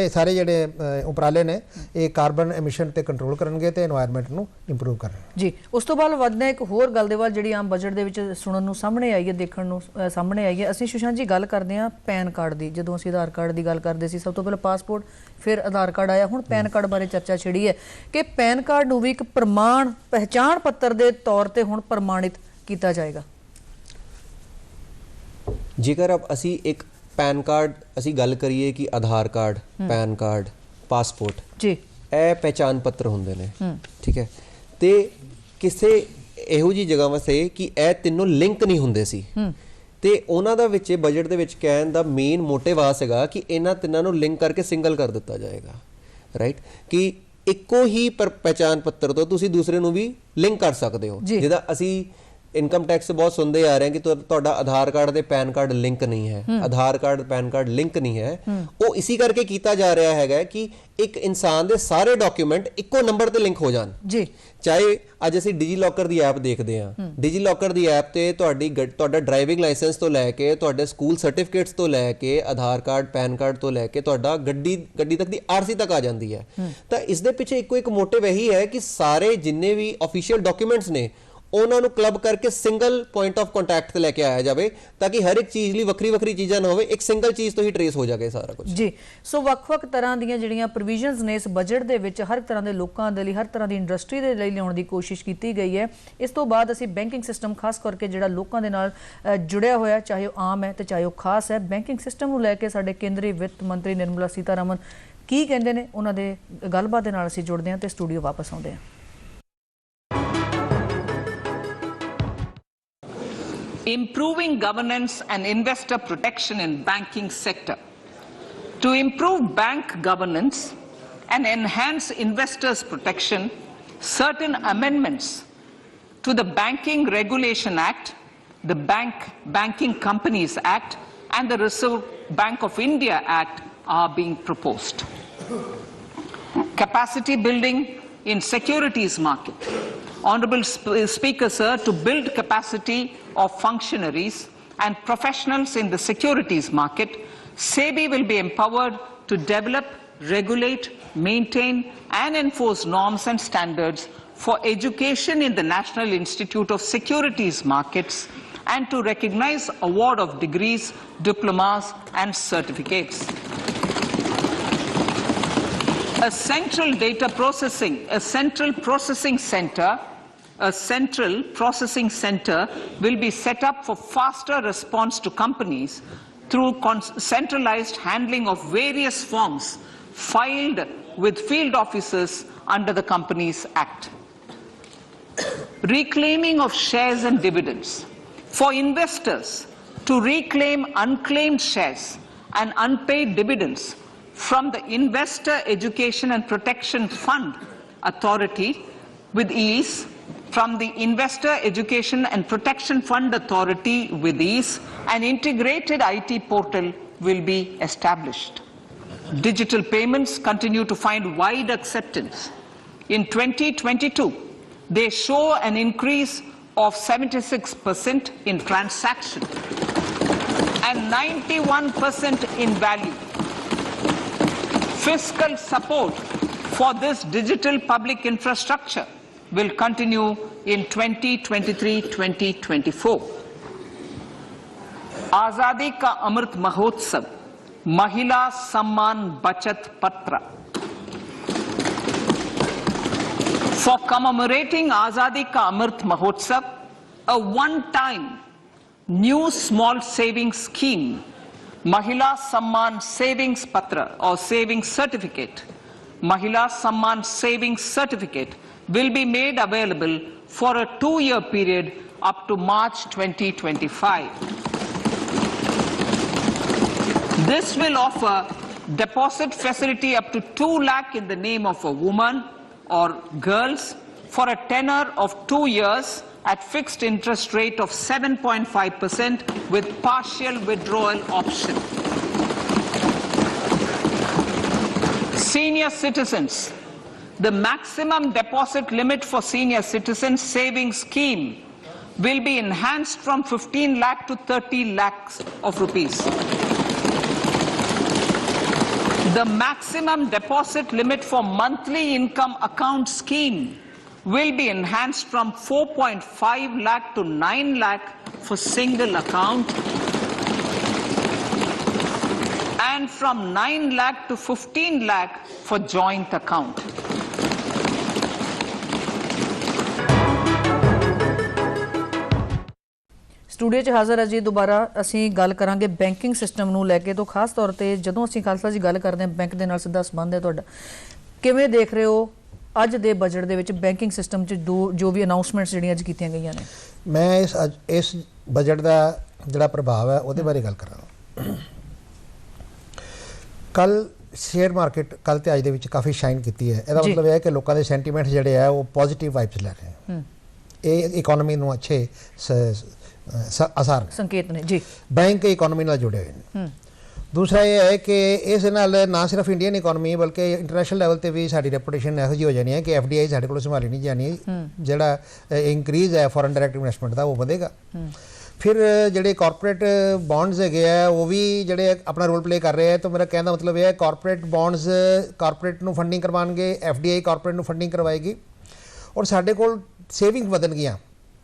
ਸਾਰੇ ਜਿਹੜੇ ਉਪਰਾਲੇ ਨੇ ਇਹ ਕਾਰਬਨ ਐਮਿਸ਼ਨ ਤੇ ਕੰਟਰੋਲ ਕਰਨਗੇ ਤੇ এনवायरमेंट ਨੂੰ ਇੰਪਰੂਵ ਕਰਨਗੇ ਜੀ। ਉਸ ਤੋਂ ਬਾਅਦ ਵਧਦੇ ਇੱਕ ਹੋਰ ਗੱਲ ਦੇ ਵੱਲ ਜਿਹੜੀ ਆਮ ਬਜਟ ਦੇ ਵਿੱਚ ਸੁਣਨ ਨੂੰ ਸਾਹਮਣੇ ਆਈ ਹੈ, ਦੇਖਣ ਨੂੰ ਸਾਹਮਣੇ ਆਈ ਹੈ। ਅਸੀਂ ਸੁਸ਼ਾਂਤ ਜੀ ਗੱਲ ਕਰਦੇ ਹਾਂ ਪੈਨ ਕਾਰਡ ਦੀ। ਜਦੋਂ ਅਸੀਂ ਆਧਾਰ ਕਾਰਡ ਦੀ ਗੱਲ ਕਰਦੇ ਸੀ, ਸਭ ਤੋਂ ਪਹਿਲਾਂ ਪਾਸਪੋਰਟ, ਫਿਰ ਆਧਾਰ ਕਾਰਡ ਆਇਆ, ਹੁਣ ਪੈਨ ਕਾਰਡ ਬਾਰੇ ਚਰਚਾ ਛਿੜੀ ਹੈ ਕਿ ਪੈਨ ਕਾਰਡ ਨੂੰ ਵੀ ਇੱਕ ਪਹਿਚਾਣ ਪੱਤਰ ਦੇ ਤੌਰ ਤੇ ਹੁਣ ਪ੍ਰਮਾਣਿਤ ਕੀਤਾ ਜਾਏਗਾ। ਜੇਕਰ ਅਸੀਂ ਇੱਕ ਪੈਨ ਕਾਰਡ ਅਸੀਂ ਗੱਲ ਕਰੀਏ ਕਿ ਆਧਾਰ ਕਾਰਡ, ਪੈਨ ਕਾਰਡ, ਪਾਸਪੋਰਟ ਜੀ, ਇਹ ਪਹਿਚਾਣ ਪੱਤਰ ਹੁੰਦੇ ਨੇ, ਠੀਕ ਹੈ। ਤੇ ਕਿਸੇ ਇਹੋ ਜਿਹੀ ਜਗ੍ਹਾ ਵਾਸਤੇ ਕਿ ਇਹ ਤਿੰਨੋਂ ਲਿੰਕ ਨਹੀਂ ਹੁੰਦੇ ਸੀ ਤੇ ਉਹਨਾਂ ਦਾ ਵਿੱਚ ਬਜਟ ਦੇ ਵਿੱਚ ਕਹਿਣ ਦਾ ਮੇਨ ਮੋਟਿਵ ਆ ਸੀਗਾ ਕਿ ਇਹਨਾਂ ਤਿੰਨਾਂ ਨੂੰ ਲਿੰਕ ਕਰਕੇ ਸਿੰਗਲ ਕਰ ਦਿੱਤਾ ਜਾਏਗਾ, ਰਾਈਟ, ਕਿ ਇੱਕੋ ਹੀ ਪਹਿਚਾਣ ਪੱਤਰ ਤੋਂ ਤੁਸੀਂ ਦੂਸਰੇ ਨੂੰ ਵੀ ਲਿੰਕ ਕਰ ਸਕਦੇ ਹੋ। ਜਿਹਦਾ ਅਸੀਂ ਇਨਕਮ ਟੈਕਸ ਬਹੁਤ ਸੁਣਦੇ ਆ ਰਹੇ ਕਿ ਤੁਹਾਡਾ ਆਧਾਰ ਕਾਰਡ ਤੇ ਪੈਨ ਕਾਰਡ ਲਿੰਕ ਨਹੀਂ ਹੈ, ਆਧਾਰ ਕਾਰਡ ਪੈਨ ਕਾਰਡ ਲਿੰਕ ਨਹੀਂ ਹੈ। ਉਹ ਇਸੇ ਕਰਕੇ ਕੀਤਾ ਜਾ ਰਿਹਾ ਹੈਗਾ ਕਿ ਇੱਕ ਇਨਸਾਨ ਦੇ ਸਾਰੇ ਡਾਕੂਮੈਂਟ ਇੱਕੋ ਨੰਬਰ ਤੇ ਲਿੰਕ ਹੋ ਜਾਣ ਜੀ। ਚਾਹੇ ਅੱਜ ਅਸੀਂ ਡਿਜੀ ਲੋਕਰ ਦੀ ਐਪ ਦੇਖਦੇ ਹਾਂ, ਡਿਜੀ ਲੋਕਰ ਦੀ ਐਪ ਤੇ ਤੁਹਾਡਾ ਡਰਾਈਵਿੰਗ ਲਾਇਸੈਂਸ ਤੋਂ ਲੈ ਕੇ ਤੁਹਾਡੇ ਸਕੂਲ ਸਰਟੀਫਿਕੇਟਸ ਤੋਂ ਲੈ ਕੇ ਆਧਾਰ ਕਾਰਡ, ਪੈਨ ਕਾਰਡ ਤੋਂ ਲੈ ਕੇ ਤੁਹਾਡਾ ਗੱਡੀ ਤੱਕ ਦੀ ਆਰਸੀ ਤੱਕ ਆ ਜਾਂਦੀ ਹੈ। ਤਾਂ ਇਸ ਦੇ ਪਿੱਛੇ ਇੱਕੋ ਇੱਕ ਮੋਟਿਵ ਇਹੀ ਹੈ ਕਿ ਸਾਰੇ ਜਿੰਨੇ ਵੀ ਆਫੀਸ਼ੀਅਲ ਡਾਕੂਮੈਂਟਸ ਨੇ ਉਹਨਾਂ ਨੂੰ ਕਲੱਬ ਕਰਕੇ ਸਿੰਗਲ ਪੁਆਇੰਟ ਆਫ ਕੰਟੈਕਟ ਤੇ ਲੈ ਕੇ ਆਇਆ ਜਾਵੇ ਤਾਂ ਕਿ ਹਰ ਇੱਕ ਚੀਜ਼ ਲਈ ਵੱਖਰੀ ਚੀਜ਼ਾਂ ਨਾ ਹੋਵੇ, ਇੱਕ ਸਿੰਗਲ ਚੀਜ਼ ਤੋਂ ਹੀ ਟਰੇਸ ਹੋ ਜਾਵੇ ਸਾਰਾ ਕੁਝ ਜੀ। ਸੋ ਵੱਖ-ਵੱਖ ਤਰ੍ਹਾਂ ਦੀਆਂ ਜਿਹੜੀਆਂ ਪ੍ਰੋਵੀਜ਼ਨਸ ਨੇ ਇਸ ਬਜਟ ਦੇ ਵਿੱਚ ਹਰ ਤਰ੍ਹਾਂ ਦੇ ਲੋਕਾਂ ਦੇ ਲਈ, ਹਰ ਤਰ੍ਹਾਂ ਦੀ ਇੰਡਸਟਰੀ ਦੇ ਲਈ ਲਿਆਉਣ ਦੀ ਕੋਸ਼ਿਸ਼ ਕੀਤੀ ਗਈ ਹੈ। ਇਸ ਤੋਂ ਬਾਅਦ ਅਸੀਂ ਬੈਂਕਿੰਗ ਸਿਸਟਮ ਖਾਸ ਕਰਕੇ ਜਿਹੜਾ ਲੋਕਾਂ ਦੇ ਨਾਲ ਜੁੜਿਆ ਹੋਇਆ, ਚਾਹੇ ਉਹ ਆਮ ਹੈ ਤੇ ਚਾਹੇ ਉਹ ਖਾਸ ਹੈ, ਬੈਂਕਿੰਗ ਸਿਸਟਮ ਨੂੰ ਲੈ ਕੇ ਸਾਡੇ ਕੇਂਦਰੀ ਵਿੱਤ ਮੰਤਰੀ ਨਿਰਮਲਾ ਸੀਤਾਰਮਨ ਕੀ ਕਹਿੰਦੇ ਨੇ, ਉਹਨਾਂ ਦੇ ਗੱਲਬਾਤ ਦੇ ਨਾਲ ਅਸੀਂ ਜੁੜਦੇ ਹਾਂ ਤੇ ਸਟੂਡੀਓ ਵਾਪਸ ਆਉਂਦੇ ਹਾਂ। Improving governance and investor protection in banking sector. To improve bank governance and enhance investors' protection, certain amendments to the Banking Regulation Act, the Banking Companies Act, and the Reserve Bank of India Act are being proposed. Capacity building in securities market. Honorable Speaker, sir, to build capacity of functionaries and professionals in the securities market, SEBI will be empowered to develop, regulate, maintain and enforce norms and standards for education in the National Institute of Securities Markets and to recognize award of degrees, diplomas and certificates. A central processing center will be set up for faster response to companies through centralized handling of various forms filed with field officers under the Companies Act. Reclaiming of shares and dividends. For investors to reclaim unclaimed shares and unpaid dividends from the Investor Education and Protection Fund Authority with ease, from the Investor Education and Protection Fund Authority with ease, an integrated IT portal will be established. Digital payments continue to find wide acceptance. In 2022, they show an increase of 76% in transaction and 91% in value. Fiscal support for this digital public infrastructure will continue in 2023-2024. आजादी का अमृत महोत्सव महिला सम्मान बचत पत्र. For commemorating Azadi Ka Amrit Mahotsav, a one-time new small savings scheme, Mahila Samman Savings Patra or Savings Certificate, Mahila Samman Savings Certificate will be made available for a 2-year period up to March 2025. This will offer deposit facility up to 2 lakh in the name of a woman or girls for a tenure of 2 years at fixed interest rate of 7.5% with partial withdrawal option. Senior citizens, the maximum deposit limit for senior citizens savings scheme will be enhanced from 15 lakh to 30 lakhs of rupees. The maximum deposit limit for monthly income account scheme will be enhanced from 4.5 lakh to 9 lakh for single account and from 9 lakh to 15 lakh for joint account. Studio 'ਚ ਹਾਜ਼ਰ ਹੈ ਜੀ ਦੁਬਾਰਾ। ਅਸੀਂ ਗੱਲ ਕਰਾਂਗੇ banking system ਨੂੰ ਲੈ ਕੇ। ਤੋਂ ਖਾਸ ਤੌਰ ਤੇ ਜਦੋਂ ਅਸੀਂ ਖਾਲਸਾ ਜੀ ਗੱਲ ਕਰਦੇ ਹਾਂ ਬੈਂਕ ਦੇ ਨਾਲ ਸਿੱਧਾ ਸੰਬੰਧ ਹੈ ਤੁਹਾਡਾ, ਕਿਵੇਂ ਦੇਖ ਰਹੇ ਹੋ ਅੱਜ ਦੇ ਬਜਟ ਦੇ ਵਿੱਚ ਬੈਂਕਿੰਗ ਸਿਸਟਮ 'ਚ ਜੋ ਵੀ ਅਨਾਉਂਸਮੈਂਟਸ ਜਿਹੜੀਆਂ ਅੱਜ ਕੀਤੀਆਂ ਗਈਆਂ ਨੇ? ਮੈਂ ਇਸ ਬਜਟ ਦਾ ਜਿਹੜਾ ਪ੍ਰਭਾਵ ਹੈ ਉਹਦੇ ਬਾਰੇ ਗੱਲ ਕਰਾਂਗਾ। ਕੱਲ ਸ਼ੇਅਰ ਮਾਰਕੀਟ ਕੱਲ ਤੇ ਅੱਜ ਦੇ ਵਿੱਚ ਕਾਫੀ ਸ਼ਾਈਨ ਕੀਤੀ ਹੈ। ਇਹਦਾ ਮਤਲਬ ਇਹ ਹੈ ਕਿ ਲੋਕਾਂ ਦੇ ਸੈਂਟੀਮੈਂਟ ਜਿਹੜੇ ਆ ਉਹ ਪੋਜ਼ਿਟਿਵ ਵਾਈਬਸ ਲੈ ਰਹੇ ਹਨ। ਇਹ ਇਕਨੋਮੀ ਨੂੰ ਅੱਛੇ ਅਸਾਰ ਸੰਕੇਤ ਨੇ ਜੀ। ਬੈਂਕ ਇਕਨੋਮੀ ਨਾਲ ਜੁੜੇ ਹੋਏ ਨੇ। ਦੂਸਰਾ ਇਹ ਹੈ ਕਿ ਇਸ ਨਾਲ ਨਾ ਸਿਰਫ ਇੰਡੀਅਨ ਇਕਨੋਮੀ ਬਲਕਿ ਇੰਟਰਨੈਸ਼ਨਲ ਲੈਵਲ ਤੇ ਵੀ ਸਾਡੀ ਰੈਪੂਟੇਸ਼ਨ ਇਹੋ ਜਿਹੀ ਹੋ ਜਾਣੀ ਹੈ ਕਿ FDI ਸਾਡੇ ਕੋਲ ਸੰਭਾਲੀ ਨਹੀਂ ਜਾਣੀ। ਜਿਹੜਾ ਇੰਕਰੀਜ਼ ਹੈ ਫੋਰਨ ਡਾਇਰੈਕਟ ਇਨਵੈਸਟਮੈਂਟ ਦਾ ਉਹ ਵਧੇਗਾ। ਫਿਰ ਜਿਹੜੇ ਕਾਰਪੋਰੇਟ ਬੌਂਡਸ ਹੈਗੇ ਆ ਉਹ ਵੀ ਜਿਹੜੇ ਆਪਣਾ ਰੋਲ ਪਲੇ ਕਰ ਰਹੇ ਆ। ਤਾਂ ਮੇਰਾ ਕਹਿਣ ਦਾ ਮਤਲਬ ਇਹ ਹੈ ਕਾਰਪੋਰੇਟ ਬੌਂਡਸ ਕਾਰਪੋਰੇਟ ਨੂੰ ਫੰਡਿੰਗ ਕਰਵਾਉਣਗੇ, FDI ਕਾਰਪੋਰੇਟ ਨੂੰ ਫੰਡਿੰਗ ਕਰਵਾਏਗੀ। ਔਰ ਸਾਡੇ ਕੋਲ ਸੇਵਿੰਗ ਵਧਣਗੀਆਂ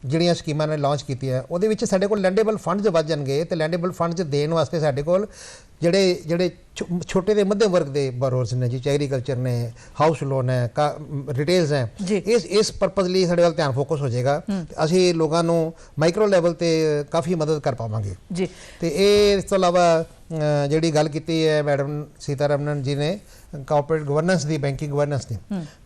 ਜਿਹੜੀਆਂ ਸਕੀਮਾਂ ਨੇ ਲਾਂਚ ਕੀਤੀਆਂ ਉਹਦੇ ਵਿੱਚ ਸਾਡੇ ਕੋਲ ਲੈਂਡੇਬਲ ਫੰਡਸ ਵੱਧ ਜਾਣਗੇ। ਅਤੇ ਲੈਂਡੇਬਲ ਫੰਡਸ ਦੇਣ ਵਾਸਤੇ ਸਾਡੇ ਕੋਲ ਜਿਹੜੇ ਛੋਟੇ ਦੇ ਮੱਧਮ ਵਰਗ ਦੇ ਬੋਰੋਰਸ ਨੇ ਜੀ, ਐਗਰੀਕਲਚਰ ਨੇ, ਹਾਊਸ ਲੋਨ ਹੈ, ਰਿਟੇਲਸ ਹੈ, ਇਸ ਪਰਪਸ ਲਈ ਸਾਡੇ ਵੱਲ ਧਿਆਨ ਫੋਕਸ ਹੋ ਜਾਏਗਾ। ਅਸੀਂ ਲੋਕਾਂ ਨੂੰ ਮਾਈਕਰੋ ਲੈਵਲ ਤੇ ਕਾਫੀ ਮਦਦ ਕਰ ਪਾਵਾਂਗੇ ਜੀ। ਤੇ ਇਹ ਇਸ ਤੋਂ ਇਲਾਵਾ ਜਿਹੜੀ ਗੱਲ ਕੀਤੀ ਹੈ ਮੈਡਮ ਸੀਤਾਰਮਨ ਜੀ ਨੇ ਕਾਰਪੋਰੇਟ ਗਵਰਨੈਂਸ ਦੀ, ਬੈਂਕਿੰਗ ਗਵਰਨੈਂਸ ਦੀ,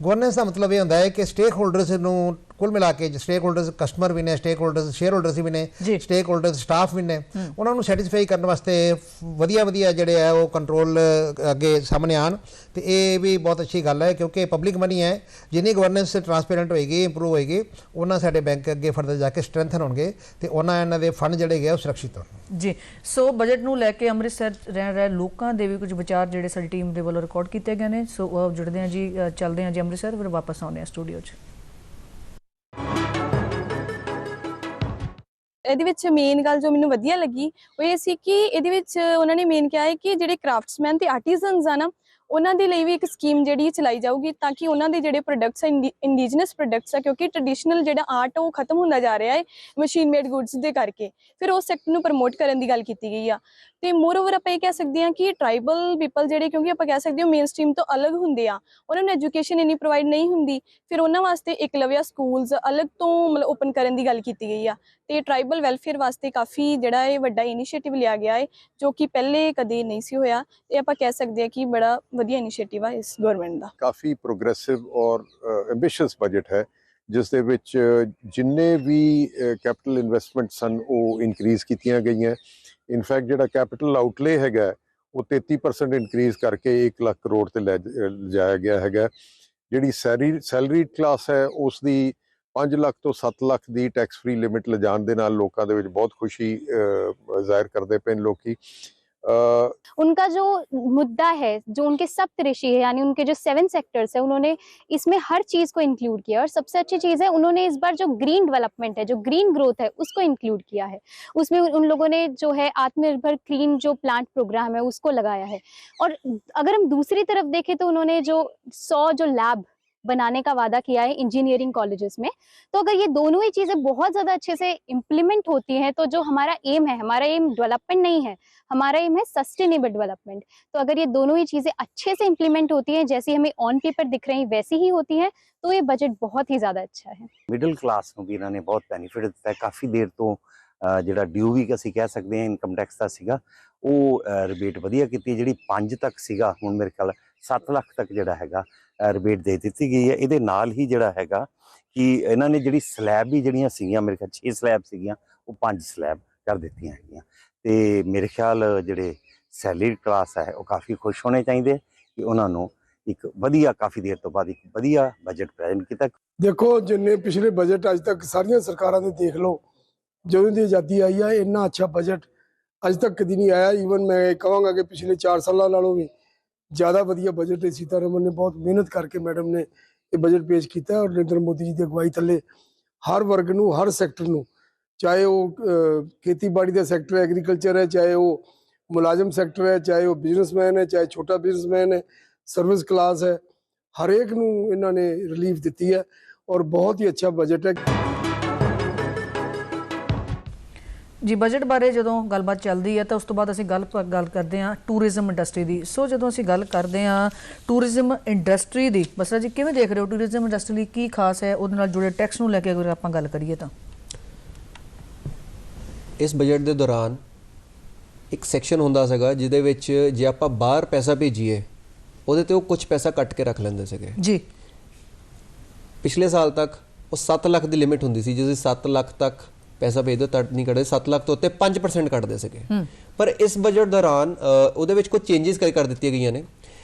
ਗਵਰਨੈਂਸ ਦਾ ਮਤਲਬ ਇਹ ਹੁੰਦਾ ਹੈ ਕਿ ਸਟੇਕ ਹੋਲਡਰਸ ਨੂੰ ਕੁੱਲ ਮਿਲਾ ਕੇ ਸਟੇਕ ਹੋਲਡਰਸ ਕਸਟਮਰ ਵੀ ਨੇ, ਸਟੇਕ ਹੋਲਡਰਸ ਸ਼ੇਅਰ ਹੋਲਡਰਸ ਵੀ ਨੇ, ਸਟੇਕ ਹੋਲਡਰਸ ਸਟਾਫ ਵੀ ਨੇ, ਉਹਨਾਂ ਨੂੰ ਸੈਟੀਸਫਾਈ ਕਰਨ ਵਾਸਤੇ ਵਧੀਆ ਜਿਹੜੇ ਹੈ ਉਹ ਕੰਟਰੋਲ ਅੱਗੇ ਸਾਹਮਣੇ ਆਉਣ। ਤੇ ਇਹ ਵੀ ਬਹੁਤ ਅੱਛੀ ਗੱਲ ਹੈ ਕਿਉਂਕਿ ਪਬਲਿਕ ਮਨੀ ਹੈ। ਜਿੰਨੀ ਗਵਰਨੈਂਸ ਟਰਾਂਸਪੇਰੈਂਟ ਹੋਏਗੀ, ਇੰਪਰੂਵ ਹੋਏਗੀ, ਉਹਨਾਂ ਸਾਡੇ ਬੈਂਕ ਅੱਗੇ ਫਰਦਰ ਜਾ ਕੇ ਸਟਰੈਂਥਨ ਹੋਣਗੇ ਤੇ ਉਹਨਾਂ ਇਹਨਾਂ ਦੇ ਫੰਡ ਜਿਹੜੇ ਗਏ ਉਹ ਸੁਰੱਖਿਅਤ ਹੋਣਗੇ ਜੀ। ਸੋ ਬਜਟ ਨੂੰ ਲੈ ਕੇ ਅੰਮ੍ਰਿਤਸਰ ਰਹਿ ਰਹੇ ਲੋਕਾਂ ਦੇ ਵੀ ਕੁਝ ਵਿਚਾਰ ਜਿਹੜੇ ਸਾਡੀ ਟੀਮ ਦੇ ਵੱਲੋਂ ਰਿਕਾਰਡ ਕੀਤੇ ਗਏ ਨੇ। ਸੋ ਜੁੜਦੇ ਹਾਂ ਜੀ, ਚੱਲਦੇ ਹਾਂ ਜੀ ਅੰਮ੍ਰਿਤਸਰ, ਫਿਰ ਵਾਪਸ ਆਉਂਦੇ ਹਾਂ ਸਟੂਡੀਓ 'ਚ। ਇਹਦੇ ਵਿੱਚ ਮੇਨ ਗੱਲ ਜੋ ਮੈਨੂੰ ਵਧੀਆ ਲੱਗੀ ਉਹ ਇਹ ਸੀ ਕਿ ਇਹਦੇ ਵਿੱਚ ਉਹਨਾਂ ਨੇ ਮੇਨ ਕਿਹਾ ਹੈ ਕਿ ਜਿਹੜੇ ਕ੍ਰਾਫਟਸਮੈਨ ਤੇ ਆਰਟੀਜ਼ਨਸ ਆ ਨਾ ਉਹਨਾਂ ਦੇ ਲਈ ਵੀ ਇੱਕ ਸਕੀਮ ਜਿਹੜੀ ਚਲਾਈ ਜਾਊਗੀ ਤਾਂ ਕਿ ਉਹਨਾਂ ਦੇ ਜਿਹੜੇ ਪ੍ਰੋਡਕਟਸ ਆ ਇੰਡੀਜਨਸ ਪ੍ਰੋਡਕਟਸ ਆ, ਕਿਉਂਕਿ ਟ੍ਰੈਡੀਸ਼ਨਲ ਜਿਹੜਾ ਆਰਟ ਉਹ ਖਤਮ ਹੁੰਦਾ ਜਾ ਰਿਹਾ ਹੈ ਮਸ਼ੀਨ ਮੇਡ ਗੁੱਡਸ ਦੇ ਕਰਕੇ। ਫਿਰ ਉਸ ਸੈਕਟਰ ਨੂੰ ਪ੍ਰਮੋਟ ਕਰਨ ਦੀ ਗੱਲ ਕੀਤੀ ਗਈ ਆ। ਤੇ ਮੋਰਓਵਰ ਆਪਾਂ ਇਹ ਕਹਿ ਸਕਦੇ ਹਾਂ ਕਿ ਟਰਾਈਬਲ ਪੀਪਲ ਜਿਹੜੇ, ਕਿਉਂਕਿ ਆਪਾਂ ਕਹਿ ਸਕਦੇ ਹਾਂ ਮੇਨ ਸਟ੍ਰੀਮ ਤੋਂ ਅਲੱਗ ਹੁੰਦੇ ਆ, ਉਹਨਾਂ ਨੂੰ ਐਜੂਕੇਸ਼ਨ ਇੰਨੀ ਪ੍ਰੋਵਾਈਡ ਨਹੀਂ ਹੁੰਦੀ। ਫਿਰ ਉਹਨਾਂ ਵਾਸਤੇ ਏਕਲਵਿਆ ਸਕੂਲਸ ਅਲੱਗ ਤੋਂ ਮਤਲਬ ਓਪਨ ਕਰਨ ਦੀ ਗੱਲ ਕੀਤੀ ਗਈ ਆ। ਤੇ ਟਰਾਈਬਲ ਵੈਲਫੇਅਰ ਵਾਸਤੇ ਕਾਫੀ ਜਿਹੜਾ ਇਹ ਵੱਡਾ ਇਨੀਸ਼ੀਏਟਿਵ ਲਿਆ ਗਿਆ ਹੈ ਜੋ ਕਿ ਪਹਿਲੇ ਕਦੇ ਨਹੀਂ ਸੀ ਹੋਇਆ। ਇਹ ਆਪਾਂ ਕਹਿ ਸਕਦੇ ਹਾਂ ਕਿ ਬੜਾ ਵਧੀਆ ਇਨੀਸ਼ੀਏਟਿਵ ਆ ਇਸ ਗਵਰਨਮੈਂਟ ਦਾ। ਕਾਫੀ ਪ੍ਰੋਗਰੈਸਿਵ ਔਰ ਐਂਬੀਸ਼ੀਅਸ ਬਜਟ ਹੈ ਜਿਸ ਦੇ ਵਿੱਚ ਜਿੰਨੇ ਵੀ ਕੈਪੀਟਲ ਇਨਵੈਸਟਮੈਂਟ ਸਨ ਉਹ ਇਨਕਰੀਜ਼ ਕੀਤੀਆਂ ਗਈਆਂ। ਇਨਫੈਕਟ ਜਿਹੜਾ ਕੈਪੀਟਲ ਆਊਟਲੇ ਹੈਗਾ ਉਹ 33% ਇਨਕਰੀਜ਼ ਕਰਕੇ 1 ਲੱਖ ਕਰੋੜ ਤੇ ਲਿਜਾਇਆ ਗਿਆ ਹੈਗਾ। ਜਿਹੜੀ ਸੈਲਰੀ ਕਲਾਸ ਹੈ ਉਸ ਦੀ 5 ਲੱਖ ਤੋਂ 7 ਲੱਖ ਦੀ ਟੈਕਸ ਫ੍ਰੀ ਲਿਮਿਟ ਲਿਜਾਣ ਦੇ ਨਾਲ ਲੋਕਾਂ ਦੇ ਵਿੱਚ ਬਹੁਤ ਖੁਸ਼ੀ ਜ਼ਾਹਿਰ ਕਰਦੇ ਪਏ ਨੇ ਲੋਕੀ। उनका जो मुद्दा है, जो उनके सप्तऋषि है यानी उनके जो 7 सेक्टर्स है, उन्होंने इसमें हर चीज को इंक्लूड किया। और सबसे अच्छी चीज है उन्होंने इस बार जो ग्रीन डेवलपमेंट है, जो ग्रीन ग्रोथ है, उसको इंक्लूड किया है। उसमें उन लोगों ने जो है आत्मनिर्भर क्लीन जो प्लांट प्रोग्राम है उसको लगाया है। और अगर हम दूसरी तरफ देखें तो उन्होंने जो 100 जो लैब बनाने का वादा किया है इंजीनियरिंग कॉलेजेस में, तो अगर ये दोनों ही चीजें बहुत ज्यादा अच्छे से इम्प्लीमेंट होती हैं तो जो हमारा एम है, हमारा एम डेवलपमेंट नहीं है, हमारा एम है सस्टेनेबल डेवलपमेंट। तो अगर ये दोनों ही चीजें अच्छे से इम्प्लीमेंट होती हैं, जैसी हमें ऑन पेपर दिख रही वैसी ही होती हैं, तो ये बजट बहुत ही ज्यादा अच्छा है। मिडल क्लास ਨੂੰ ਵੀ ਇਹਨਾਂ ਨੇ ਬਹੁਤ ਬੈਨੀਫਿਟ ਦਿੱਤਾ ਹੈ। ਕਾਫੀ ਦੇਰ ਤੋਂ ਜਿਹੜਾ ਡਿਊ ਵੀ ਅਸੀਂ ਕਹਿ ਸਕਦੇ ਹਾਂ ਇਨਕਮ ਟੈਕਸ ਦਾ ਸੀਗਾ, ਉਹ ਰਿਬੇਟ ਵਧੀਆ ਕੀਤੀ। ਜਿਹੜੀ 5 ਤੱਕ ਸੀਗਾ ਹੁਣ ਮੇਰੇ ਖਿਆਲ 7 ਲੱਖ ਤੱਕ ਜਿਹੜਾ ਹੈਗਾ ਰਿਬੇਟ ਦੇ ਦਿੱਤੀ ਗਈ ਹੈ। ਇਹਦੇ ਨਾਲ ਹੀ ਜਿਹੜਾ ਹੈਗਾ ਕਿ ਇਹਨਾਂ ਨੇ ਜਿਹੜੀ ਸਲੈਬ ਵੀ ਜਿਹੜੀਆਂ ਸੀਗੀਆਂ ਮੇਰੇ ਖਿਆਲ 6 ਸਲੈਬ ਸੀਗੀਆਂ ਉਹ 5 ਸਲੈਬ ਕਰ ਦਿੱਤੀਆਂ ਹੈਗੀਆਂ। ਤੇ ਮੇਰੇ ਖਿਆਲ ਜਿਹੜੇ ਸੈਲਰੀ ਕਲਾਸ ਹੈ ਉਹ ਕਾਫੀ ਖੁਸ਼ ਹੋਣੇ ਚਾਹੀਦੇ ਕਿ ਉਹਨਾਂ ਨੂੰ ਇੱਕ ਵਧੀਆ ਕਾਫੀ ਦੇਰ ਤੋਂ ਬਾਅਦ ਇੱਕ ਵਧੀਆ ਬਜਟ ਪ੍ਰੈਜ਼ੈਂਟ ਕੀਤਾ। ਦੇਖੋ ਜਿੰਨੇ ਪਿਛਲੇ ਬਜਟ ਅੱਜ ਤੱਕ ਸਾਰੀਆਂ ਸਰਕਾਰਾਂ ਦੇ ਦੇਖ ਲਓ, ਜਦੋਂ ਦੀ ਆਜ਼ਾਦੀ ਆਈ ਹੈ ਇੰਨਾ ਅੱਛਾ ਬਜਟ ਅੱਜ ਤੱਕ ਕਦੀ ਨਹੀਂ ਆਇਆ। ਈਵਨ ਮੈਂ ਕਹਾਂਗਾ ਕਿ ਪਿਛਲੇ 4 ਸਾਲਾਂ ਨਾਲੋਂ ਵੀ ज़्यादा वधिया बजट है। सीतारमन ने बहुत मेहनत करके मैडम ने ये बजट पेश किया और नरेंद्र मोदी जी की अगवाई थले हर वर्ग नूं, हर सैक्टर नूं, चाहे वो खेतीबाड़ी का सैक्टर है, एग्रीकल्चर है, चाहे वो मुलाजम सैक्टर है, चाहे वो बिजनेसमैन है, चाहे छोटा बिजनेसमैन है, सर्विस क्लास है, हर एक नूं इन्होंने रिलीफ दी है और बहुत ही अच्छा बजट है। जी बजट बारे जो गलबात चलती है तो उस तो बाद असीं गल करते हैं टूरिज्म इंडस्ट्री की। सो जो असीं गल करते हैं टूरिज्म इंडस्ट्री की, बसरा जी किवें देख रहे हो टूरिज्म इंडस्ट्री की खास है, उहदे नाल जुड़े टैक्स नूं लैके अगर आपां गल करिए तो इस बजट के दौरान एक सैक्शन हुंदा सीगा जिहदे विच जे आपां बाहर पैसा भेजीए उहदे ते कुछ पैसा कट के रख लैंदे सीगे जी। पिछले साल तक वो 7 लाख की लिमिट हुंदी सी, जिस 7 लाख तक पैसा भेज दो तट नहीं कटते, 7 लाख तो उत्ते 5% कटते थे। पर इस बजट दौरान ਉਹਦੇ ਵਿੱਚ ਕੁਝ ਚੇਂजेस ਕਰ ਦਿੱਤੀਆਂ ਗਈਆਂ ਨੇ।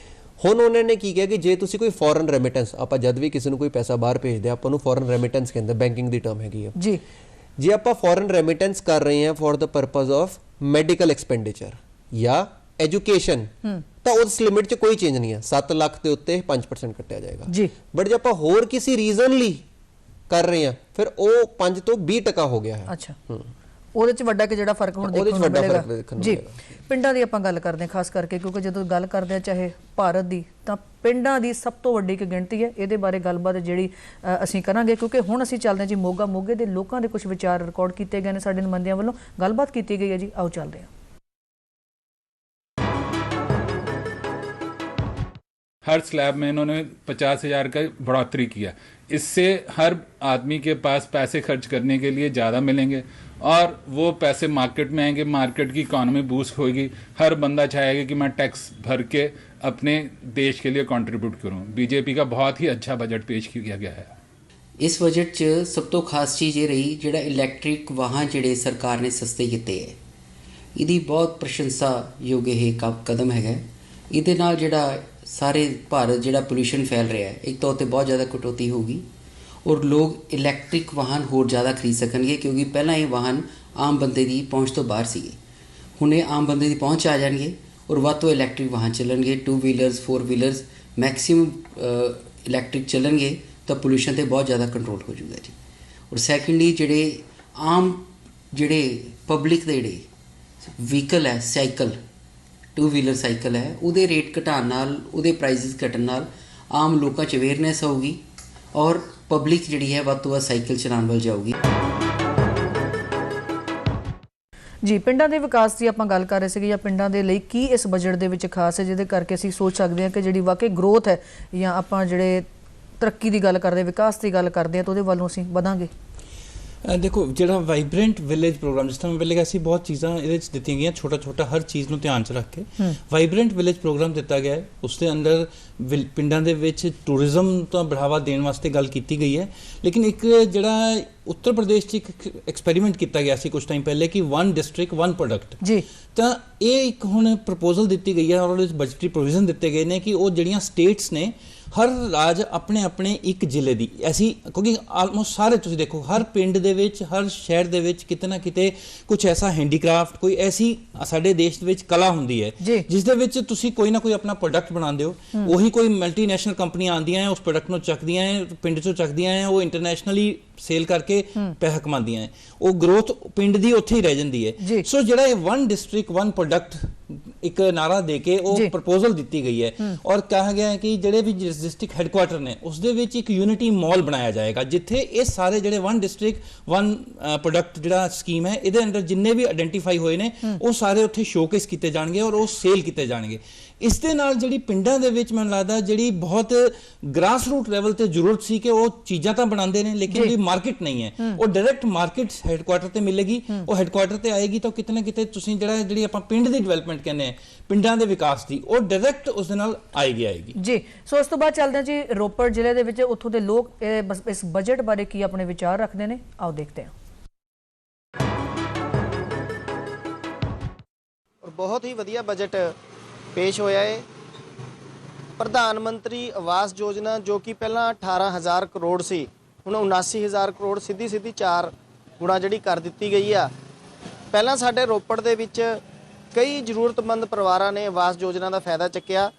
ਹੁਣ ਉਹਨਾਂ ਨੇ ਕੀ ਕਿਹਾ ਕਿ ਜੇ ਤੁਸੀਂ ਕੋਈ ਫੋਰਨ ਰੈਮਿਟੈਂਸ, ਆਪਾਂ ਜਦ ਵੀ ਕਿਸੇ ਨੂੰ ਕੋਈ ਪੈਸਾ ਬਾਹਰ ਭੇਜਦੇ ਆ ਆਪਾਂ ਨੂੰ ਫੋਰਨ ਰੈਮਿਟੈਂਸ ਕਹਿੰਦੇ, ਬੈਂਕਿੰਗ ਦੀ ਟਰਮ ਹੈਗੀ ਆ ਜੀ। ਜੇ ਆਪਾਂ ਫੋਰਨ ਰੈਮਿਟੈਂਸ ਕਰ ਰਹੇ ਹਾਂ for the purpose of medical expenditure ਜਾਂ ਐਜੂਕੇਸ਼ਨ ਤਾਂ ਉਸ ਲਿਮਿਟ 'ਚ ਕੋਈ ਚੇਂਜ ਨਹੀਂ ਹੈ। 7 ਲੱਖ ਦੇ ਉੱਤੇ 5% ਕੱਟਿਆ ਜਾਏਗਾ ਜੀ। ਬਟ ਜੇ ਆਪਾਂ ਹੋਰ ਕਿਸੇ ਰੀਜ਼ਨ ਲਈ ਕਰ ਰਹੇ ਹਾਂ ਫਿਰ ਉਹ 5 ਤੋਂ 20% ਹੋ ਗਿਆ ਹੈ। ਅੱਛਾ, ਉਹਦੇ ਚ ਵੱਡਾ ਕਿ ਜਿਹੜਾ ਫਰਕ ਹੁਣ ਦੇਖਣ ਨੂੰ ਮਿਲੇਗਾ ਜੀ। ਪਿੰਡਾਂ ਦੀ ਆਪਾਂ ਗੱਲ ਕਰਦੇ ਹਾਂ ਖਾਸ ਕਰਕੇ, ਕਿਉਂਕਿ ਜਦੋਂ ਗੱਲ ਕਰਦੇ ਆ ਚਾਹੇ ਭਾਰਤ ਦੀ ਤਾਂ ਪਿੰਡਾਂ ਦੀ ਸਭ ਤੋਂ ਵੱਡੀ ਇੱਕ ਗਿਣਤੀ ਹੈ। ਇਹਦੇ ਬਾਰੇ ਗੱਲਬਾਤ ਜਿਹੜੀ ਅਸੀਂ ਕਰਾਂਗੇ ਕਿਉਂਕਿ ਹੁਣ ਅਸੀਂ ਚੱਲਦੇ ਹਾਂ ਜੀ ਮੋਗਾ। ਮੋਗੇ ਦੇ ਲੋਕਾਂ ਦੇ ਕੁਝ ਵਿਚਾਰ ਰਿਕਾਰਡ ਕੀਤੇ ਗਏ ਨੇ ਸਾਡੇ ਨੁਮਾਇੰਦਿਆਂ ਵੱਲੋਂ, ਗੱਲਬਾਤ ਕੀਤੀ ਗਈ ਹੈ ਜੀ। ਆਓ ਚੱਲਦੇ ਹਾਂ। हर स्लैब में इन्होंने 50,000 का बढ़ोतरी किया। इससे हर आदमी के पास पैसे खर्च करने के लिए ज़्यादा मिलेंगे और वो पैसे मार्केट में आएंगे, मार्केट की इकॉनमी बूस्ट होगी। हर बंदा चाहेगा कि मैं टैक्स भर के अपने देश के लिए कंट्रीब्यूट करूं। बीजेपी का बहुत ही अच्छा बजट पेश किया गया है। इस बजट च सब तो खास चीज़ ये रही जिहड़ा इलैक्ट्रिक वाहन जिहड़े सरकार ने सस्ते किए है, इहदी बहुत प्रशंसायोग ये कदम है। इहदे नाल जिहड़ा सारे भारत जिहड़ा पोल्यूशन फैल रहा है, एक तो उत्ते बहुत ज़्यादा कटौती होगी और लोग इलैक्ट्रिक वाहन होर ज़्यादा खरीद सकेंगे, क्योंकि पहला ये वाहन आम बंदे की पहुँच तो बाहर सीगे, हुण ये आम बंदे की पहुँच आ जाएंगे और वध तो इलैक्ट्रिक वाहन चलणगे। 2 व्हीलर्स 4 व्हीलर्स मैक्सीमम इलैक्ट्रिक चलणगे तो पोल्यूशन ते बहुत ज़्यादा कंट्रोल हो जाएगा जी। और सैकेंडली जिहड़े आम जिहड़े पब्लिक दे जिहड़े व्हीकल है, साइकिल 2 व्हीलर साइकिल है, ਉਹਦੇ रेट घटाने नाल, ਉਹਦੇ प्राइसिस घटन नाल आम लोगों 'ਚ अवेयरनेस होगी और पब्लिक जिहड़ी है ਵੱਧ ਤੋਂ ਵੱਧ साइकिल चलाने वाल जाऊगी। जी ਪਿੰਡਾਂ ਦੇ ਵਿਕਾਸ ਦੀ ਆਪਾਂ ਗੱਲ ਕਰ ਰਹੇ ਸੀਗੇ ਜਾਂ ਪਿੰਡਾਂ ਦੇ ਲਈ ਕੀ ਇਸ ਬਜਟ ਦੇ ਵਿੱਚ ਖਾਸ ਹੈ ਜਿਹਦੇ ਕਰਕੇ ਅਸੀਂ ਸੋਚ ਸਕਦੇ ਹਾਂ ਕਿ ਜਿਹੜੀ ਵਾਕਈ ਗਰੋਥ ਹੈ ਜਾਂ ਆਪਾਂ ਜਿਹੜੇ ਤਰੱਕੀ ਦੀ ਗੱਲ ਕਰਦੇ, ਵਿਕਾਸ ਦੀ ਗੱਲ ਕਰਦੇ ਹਾਂ ਤਾਂ ਉਹਦੇ ਵੱਲੋਂ ਅਸੀਂ ਵਧਾਂਗੇ। ਦੇਖੋ ਜਿਹੜਾ ਵਾਈਬ੍ਰੈਂਟ ਵਿਲੇਜ ਪ੍ਰੋਗਰਾਮ, ਜਿਸ ਤਰ੍ਹਾਂ ਮੈਂ ਪਹਿਲੇ ਕਿਹਾ ਸੀ, ਬਹੁਤ ਚੀਜ਼ਾਂ ਇਹਦੇ ਵਿੱਚ ਦਿੱਤੀਆਂ ਗਈਆਂ, ਛੋਟਾ ਛੋਟਾ ਹਰ ਚੀਜ਼ ਨੂੰ ਧਿਆਨ 'ਚ ਰੱਖ ਕੇ ਵਾਈਬ੍ਰੈਂਟ ਵਿਲੇਜ ਪ੍ਰੋਗਰਾਮ ਦਿੱਤਾ ਗਿਆ ਹੈ। ਉਸ ਦੇ ਅੰਦਰ ਪਿੰਡਾਂ ਦੇ ਵਿੱਚ ਟੂਰਿਜ਼ਮ ਤੋਂ ਬੜਾਵਾ ਦੇਣ ਵਾਸਤੇ ਗੱਲ ਕੀਤੀ ਗਈ ਹੈ। ਲੇਕਿਨ ਇੱਕ ਜਿਹੜਾ ਉੱਤਰ ਪ੍ਰਦੇਸ਼ 'ਚ ਇੱਕ ਐਕਸਪੈਰੀਮੈਂਟ ਕੀਤਾ ਗਿਆ ਸੀ ਕੁਝ ਟਾਈਮ ਪਹਿਲੇ ਕਿ 1 ਡਿਸਟ੍ਰਿਕਟ 1 ਪ੍ਰੋਡਕਟ ਜੀ, ਤਾਂ ਇਹ ਇੱਕ ਹੁਣ ਪ੍ਰਪੋਜ਼ਲ ਦਿੱਤੀ ਗਈ ਹੈ ਔਰ ਉਹਦੇ ਵਿੱਚ ਬਜਟਰੀ ਪ੍ਰੋਵੀਜ਼ਨ ਦਿੱਤੇ ਗਏ ਨੇ ਕਿ ਉਹ ਜਿਹੜੀਆਂ ਸਟੇਟਸ ਨੇ ਹਰ ਰਾਜ ਆਪਣੇ ਆਪਣੇ ਇੱਕ ਜ਼ਿਲ੍ਹੇ ਦੀ ਐਸੀ, ਕਿਉਂਕਿ ਆਲਮੋਸਟ ਸਾਰੇ ਤੁਸੀਂ ਦੇਖੋ ਹਰ ਪਿੰਡ ਦੇ ਵਿੱਚ ਹਰ ਸ਼ਹਿਰ ਦੇ ਵਿੱਚ ਕਿਤੇ ਨਾ ਕਿਤੇ ਕੁਝ ਐਸਾ ਹੈਂਡੀਕ੍ਰਾਫਟ, ਕੋਈ ਐਸੀ ਸਾਡੇ ਦੇਸ਼ ਦੇ ਵਿੱਚ ਕਲਾ ਹੁੰਦੀ ਹੈ ਜਿਸ ਦੇ ਵਿੱਚ ਤੁਸੀਂ ਕੋਈ ਨਾ ਕੋਈ ਆਪਣਾ ਪ੍ਰੋਡਕਟ ਬਣਾਉਂਦੇ ਹੋ। ਉਹੀ ਕੋਈ ਮਲਟੀਨੈਸ਼ਨਲ ਕੰਪਨੀਆਂ ਆਉਂਦੀਆਂ ਉਸ ਪ੍ਰੋਡਕਟ ਨੂੰ ਚੱਕਦੀਆਂ ਹੈ, ਪਿੰਡ 'ਚੋਂ ਚੱਕਦੀਆਂ ਹੈ, ਉਹ ਇੰਟਰਨੈਸ਼ਨਲੀ ਸੇਲ ਕਰਕੇ ਪੈਸਾ ਕਮਾਉਂਦੀਆਂ ਹੈ, ਉਹ ਗਰੋਥ ਪਿੰਡ ਦੀ ਉੱਥੇ ਹੀ ਰਹਿ ਜਾਂਦੀ ਹੈ। ਸੋ ਜਿਹੜਾ ਇਹ 1 ਡਿਸਟ੍ਰਿਕਟ 1 ਪ੍ਰੋਡਕਟ ਇੱਕ ਨਾਰਾ ਦੇ ਕੇ ਉਹ ਪ੍ਰਪੋਜ਼ਲ ਦਿੱਤੀ ਗਈ ਹੈ ਔਰ ਕਿਹਾ ਗਿਆ ਹੈ ਕਿ ਜਿਹੜੇ ਵੀ ਡਿਸਟ੍ਰਿਕਟ ਹੈਡਕੁਆਟਰ ਨੇ ਉਸ ਦੇ ਵਿੱਚ ਇੱਕ ਯੂਨਿਟੀ ਮਾਲ ਬਣਾਇਆ ਜਾਏਗਾ ਜਿੱਥੇ ਇਹ ਸਾਰੇ ਜਿਹੜੇ 1 ਡਿਸਟ੍ਰਿਕਟ 1 ਪ੍ਰੋਡਕਟ ਜਿਹੜਾ ਸਕੀਮ ਹੈ ਇਹਦੇ ਅੰਦਰ ਜਿੰਨੇ ਵੀ ਆਇਡੈਂਟੀਫਾਈ ਹੋਏ ਨੇ ਉਹ ਸਾਰੇ ਉੱਥੇ ਸ਼ੋਕੇਸ ਕੀਤੇ ਜਾਣਗੇ ਔਰ ਉਹ ਸੇਲ ਕੀਤੇ ਜਾਣਗੇ। ਇਸ ਦੇ ਨਾਲ ਜਿਹੜੀ ਪਿੰਡਾਂ ਦੇ ਵਿੱਚ ਮੈਨੂੰ ਲੱਗਦਾ ਜਿਹੜੀ ਬਹੁਤ ਗ੍ਰਾਸ ਰੂਟ ਲੈਵਲ ਤੇ ਜ਼ਰੂਰਤ ਸੀ ਕਿ ਉਹ ਚੀਜ਼ਾਂ ਤਾਂ ਬਣਾਉਂਦੇ ਨੇ ਲੇਕਿਨ ਉਹਦੀ ਮਾਰਕੀਟ ਨਹੀਂ ਹੈ, ਉਹ ਡਾਇਰੈਕਟ ਮਾਰਕੀਟ ਹੈਡਕੁਆਟਰ ਤੇ ਮਿਲੇਗੀ, ਉਹ ਹੈਡਕੁਆਟਰ ਤੇ ਆਏਗੀ ਤਾਂ ਕਿਤੇ ਨਾ ਕਿਤੇ ਤੁਸੀਂ ਜਿਹੜੀ ਆਪਾਂ ਪਿੰਡ ਦੀ ਡਿਵੈਲਪਮੈਂਟ ਕਹਿੰਦੇ ਆ ਪਿੰਡਾਂ ਦੇ ਵਿਕਾਸ ਦੀ, ਉਹ ਡਾਇਰੈਕਟ ਉਸ ਦੇ ਨਾਲ ਆਏਗੀ ਜੀ। ਸੋ ਇਸ ਤੋਂ ਬਾਅਦ ਚੱਲਦੇ ਹਾਂ ਜੀ ਰੋਪੜ ਜ਼ਿਲ੍ਹੇ ਦੇ ਵਿੱਚ, ਉੱਥੋਂ ਦੇ ਲੋਕ ਇਸ ਬਜਟ ਬਾਰੇ ਕੀ ਆਪਣੇ ਵਿਚਾਰ ਰੱਖਦੇ ਨੇ, ਆਓ ਦੇਖਦੇ ਹਾਂ। ਬਹੁਤ ਹੀ ਵਧੀਆ ਬਜਟ ਪੇਸ਼ ਹੋਇਆ ਹੈ। ਪ੍ਰਧਾਨ ਮੰਤਰੀ ਆਵਾਸ ਯੋਜਨਾ ਜੋ ਕਿ ਪਹਿਲਾਂ 18,000 ਕਰੋੜ ਸੀ, ਹੁਣ 79,000 ਕਰੋੜ ਸਿੱਧੀ 4 ਗੁਣਾ ਜਿਹੜੀ ਕਰ ਦਿੱਤੀ ਗਈ ਆ। ਪਹਿਲਾਂ ਸਾਡੇ ਰੋਪੜ ਦੇ ਵਿੱਚ ਕਈ ਜ਼ਰੂਰਤਮੰਦ ਪਰਿਵਾਰਾਂ ਨੇ ਆਵਾਸ ਯੋਜਨਾ ਦਾ ਫਾਇਦਾ ਚੱਕਿਆ